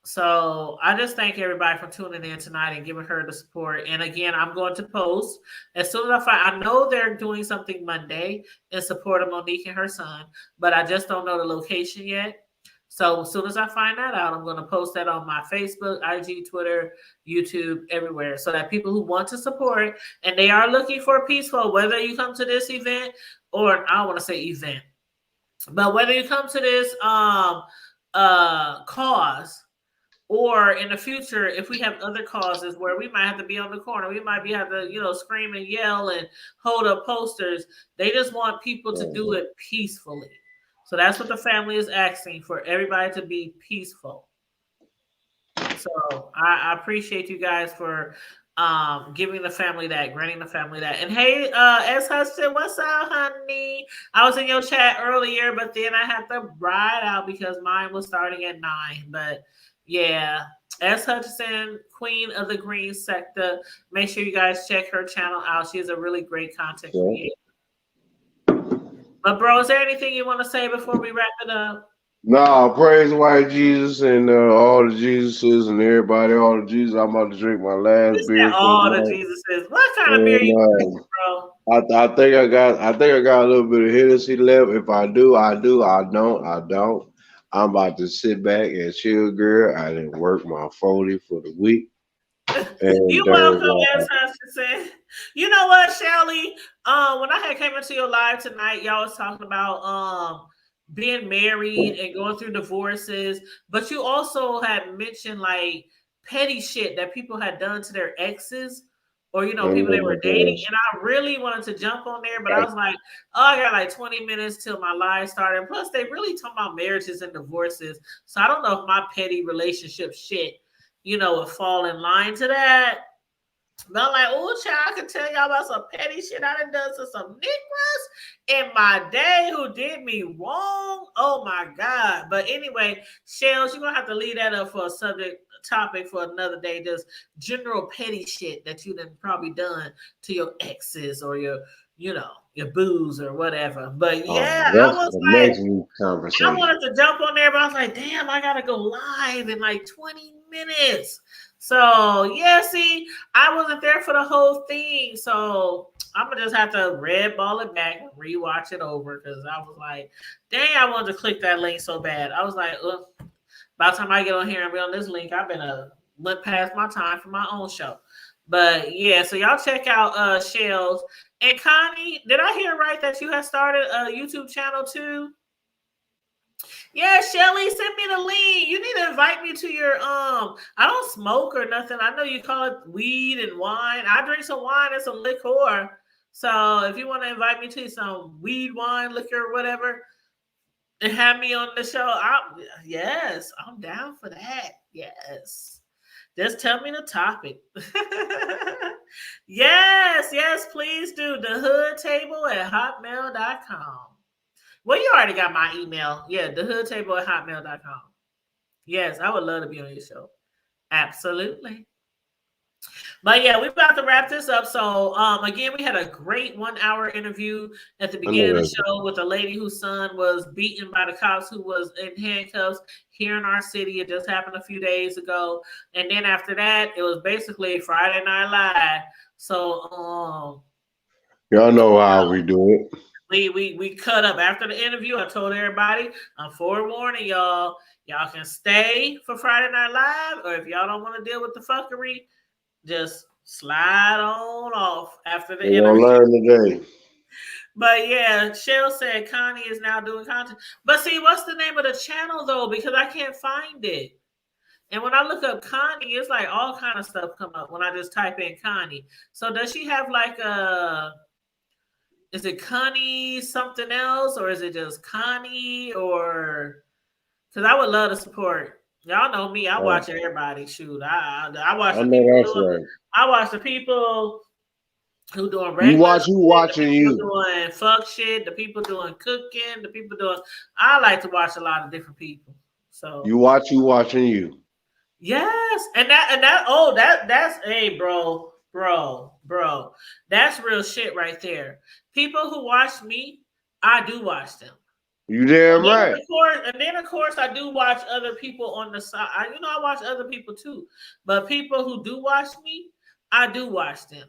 Speaker 2: So I just thank everybody for tuning in tonight and giving her the support. And again, I'm going to post as soon as I know they're doing something Monday in support of Monique and her son, but I just don't know the location yet. So as soon as I find that out, I'm going to post that on my Facebook, IG, Twitter, YouTube, everywhere, so that people who want to support, and they are looking for peaceful, whether you come to this event or I don't want to say event, but whether you come to this cause, or in the future, if we have other causes where we might have to be on the corner, we might have to, scream and yell and hold up posters. They just want people to do it peacefully. So that's what the family is asking, for everybody to be peaceful. So I appreciate you guys for giving the family that, granting the family that. And hey, S. Hudson, what's up, honey? I was in your chat earlier, but then I had to ride out because mine was starting at 9. But yeah, S. Hutchinson, Queen of the Green Sector. Make sure you guys check her channel out. She is a really great content creator. But bro, is there anything you want to say before we wrap it up?
Speaker 5: No, praise white Jesus and all the Jesuses and everybody, all the Jesus. I'm about to drink my last beer.
Speaker 2: All the Jesuses. What kind of beer you drinking, bro?
Speaker 5: I think I got a little bit of Hennessy left. If I do, I do. I don't. I'm about to sit back and chill, girl. I didn't work my 40 for the week. And
Speaker 2: you welcome, as Hutchinson. You know what, Shelly? When I had came into your live tonight, y'all was talking about being married and going through divorces, but you also had mentioned like petty shit that people had done to their exes, or people they were dating. And I really wanted to jump on there, but I was like, oh, I got like 20 minutes till my live started. Plus, they really talk about marriages and divorces, so I don't know if my petty relationship shit would fall in line to that. But I'm like, oh, child, I can tell y'all about some petty shit I done to some niggas in my day who did me wrong. Oh my God. But anyway, Shells, you're gonna have to leave that up for a topic for another day. Just general petty shit that you done probably done to your exes or your booze or whatever. But yeah, I was like, I wanted to jump on there, but I was like, damn, I gotta go live in like 20 minutes. So yeah, see, I wasn't there for the whole thing, so I'm gonna just have to red ball it back and rewatch it over because I was like, dang, I wanted to click that link so bad. I was like, ugh. By the time I get on here and be on this link, I've been went past my time for my own show. But yeah, so y'all check out Shells. And Connie, did I hear right that you have started a YouTube channel too? Yeah, Shelly, send me the link. You need to invite me to your I don't smoke or nothing. I know you call it weed and wine. I drink some wine and some liquor. So if you want to invite me to some weed, wine, liquor, whatever, and have me on the show, yes, I'm down for that. Yes. Just tell me the topic. yes, please do. thehoodtable@hotmail.com. Well, you already got my email. Yeah, thehoodtable@hotmail.com. Yes, I would love to be on your show. Absolutely. But yeah, we're about to wrap this up. So again, we had a great 1 hour interview at the beginning of the show with a lady whose son was beaten by the cops who was in handcuffs here in our city. It just happened a few days ago. And then after that, it was basically Friday Night Live. So
Speaker 5: y'all know how we do it.
Speaker 2: We cut up after the interview. I told everybody, I'm forewarning y'all. Y'all can stay for Friday Night Live, or if y'all don't want to deal with the fuckery, just slide on off after the interview.
Speaker 5: We're gonna learn today.
Speaker 2: But yeah, Shell said Connie is now doing content. But see, what's the name of the channel though? Because I can't find it. And when I look up Connie, it's like all kind of stuff come up when I just type in Connie. So does she have like is it Connie something else, or is it just Connie? Or because I would love to support. Y'all know me. I watch everybody. Shoot, I watch the people. I watch the people who doing regular.
Speaker 5: You watch who watching you.
Speaker 2: Doing fuck shit. The people doing cooking. The people doing. I like to watch a lot of different people. So
Speaker 5: you watch who watching you.
Speaker 2: Yes, and that's hey, bro. That's real shit right there. People who watch me, I do watch them.
Speaker 5: You damn right.
Speaker 2: And then of course I do watch other people on the side. I watch other people too. But people who do watch me, I do watch them.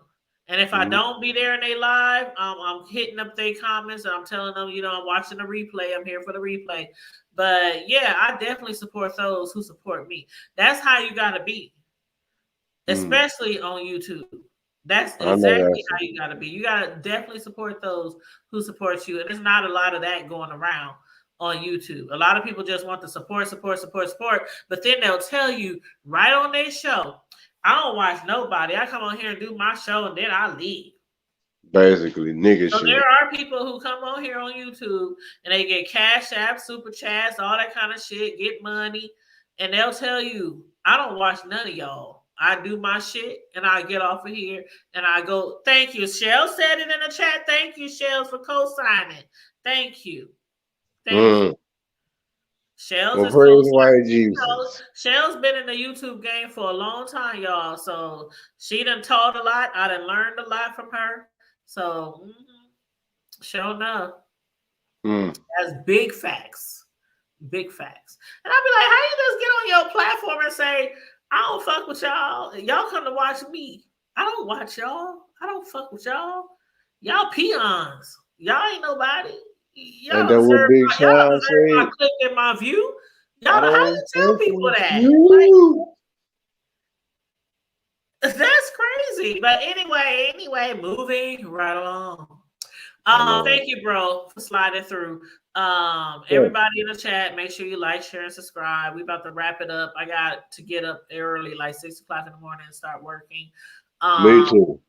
Speaker 2: And if I don't be there in their live, I'm hitting up their comments and I'm telling them, I'm watching the replay. I'm here for the replay. But yeah, I definitely support those who support me. That's how you gotta be, especially on YouTube. That's exactly how you gotta be. You gotta definitely support those who support you. And there's not a lot of that going around on YouTube. A lot of people just want to support, but then they'll tell you right on their show, I don't watch nobody. I come on here and do my show and then I leave.
Speaker 5: Basically, nigga
Speaker 2: so
Speaker 5: shit.
Speaker 2: There are people who come on here on YouTube and they get cash apps, super chats, all that kind of shit, get money, and they'll tell you, I don't watch none of y'all. I do my shit and I get off of here and I go, thank you. Shell said it in the chat. Thank you, Shells, for co-signing. Thank you. Thank you. Shells Shell's been in the YouTube game for a long time, y'all. So she done taught a lot. I done learned a lot from her. So sure enough. That's big facts. Big facts. And I'll be like, how you just get on your platform and say, I don't fuck with y'all. Y'all come to watch me. I don't watch y'all. I don't fuck with y'all. Y'all peons. Y'all ain't nobody. Y'all deserve my click and my view. Y'all know how to tell people that. Like, that's crazy. But anyway, moving right along. Thank you, bro, for sliding through. Everybody in the chat, make sure you like, share, and subscribe. We about to wrap it up. I got to get up early, like 6 o'clock in the morning, and start working.
Speaker 5: Me too.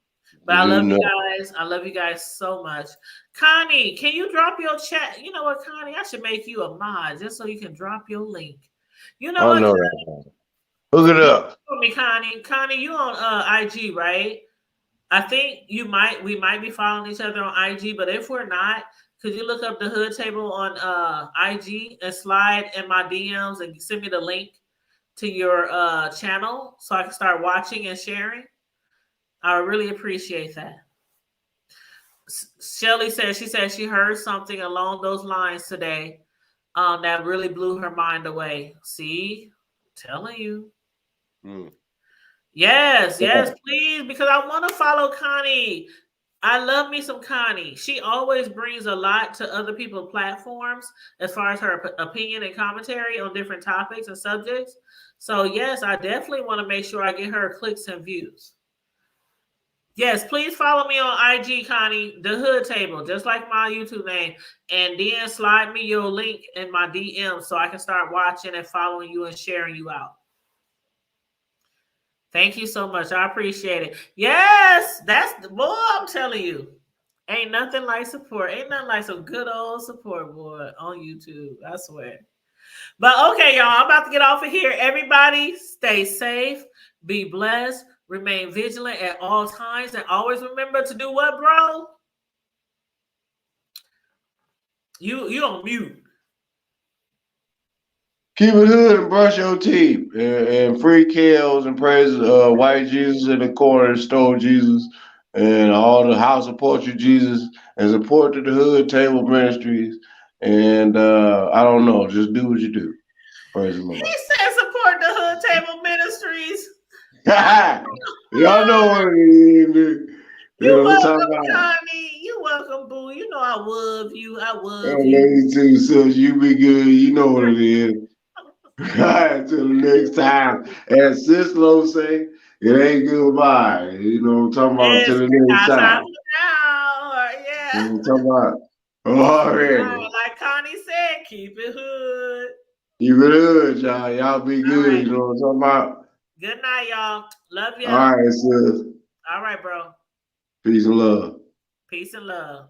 Speaker 2: But I love you guys. I love you guys so much. Connie, can you drop your chat? You know what, Connie? I should make you a mod just so you can drop your link. You know what?
Speaker 5: Hook it up.
Speaker 2: Me, Connie. Connie, you on IG, right? I think we might be following each other on IG, but if we're not, could you look up the Hood Table on IG and slide in my DMs and send me the link to your channel so I can start watching and sharing? I really appreciate that. Shelly said she heard something along those lines today that really blew her mind away. See, telling you. Yes, please, because I want to follow Connie. I love me some Connie. She always brings a lot to other people's platforms as far as her opinion and commentary on different topics and subjects. So yes, I definitely want to make sure I get her clicks and views. Yes, please follow me on IG, Connie, the Hood Table, just like my YouTube name. And then slide me your link in my DM so I can start watching and following you and sharing you out. Thank you so much. I appreciate it. Yes, that's the boy. I'm telling you, ain't nothing like support. Ain't nothing like some good old support, boy, on YouTube. I swear. But okay, y'all, I'm about to get off of here. Everybody, stay safe, be blessed, remain vigilant at all times, and always remember to do what, bro? You on mute.
Speaker 5: Keep it hood and brush your teeth. And free Kels and praise white Jesus in the corner store Jesus and all the house of Portrait Jesus and support to the Hood Table Ministries. And I don't know, just do what you do. Praise the Lord.
Speaker 2: He said support the Hood Table Ministries.
Speaker 5: Y'all know what it is.
Speaker 2: You welcome, Connie. You welcome, boo. You know I love you. I love you.
Speaker 5: Love you too, sis. You be good. You know what it is. All right, till the next time. As Sis Lo say, it ain't goodbye. You know what I'm talking about? Till the next time.
Speaker 2: Yeah.
Speaker 5: You know what I'm talking about? Already.
Speaker 2: Like Connie said, keep it hood.
Speaker 5: Keep it hood, y'all. Y'all be good.
Speaker 2: Right.
Speaker 5: You know what I'm talking about?
Speaker 2: Good night, y'all. Love you.
Speaker 5: All right, sis.
Speaker 2: All right, bro.
Speaker 5: Peace and love.
Speaker 2: Peace and love.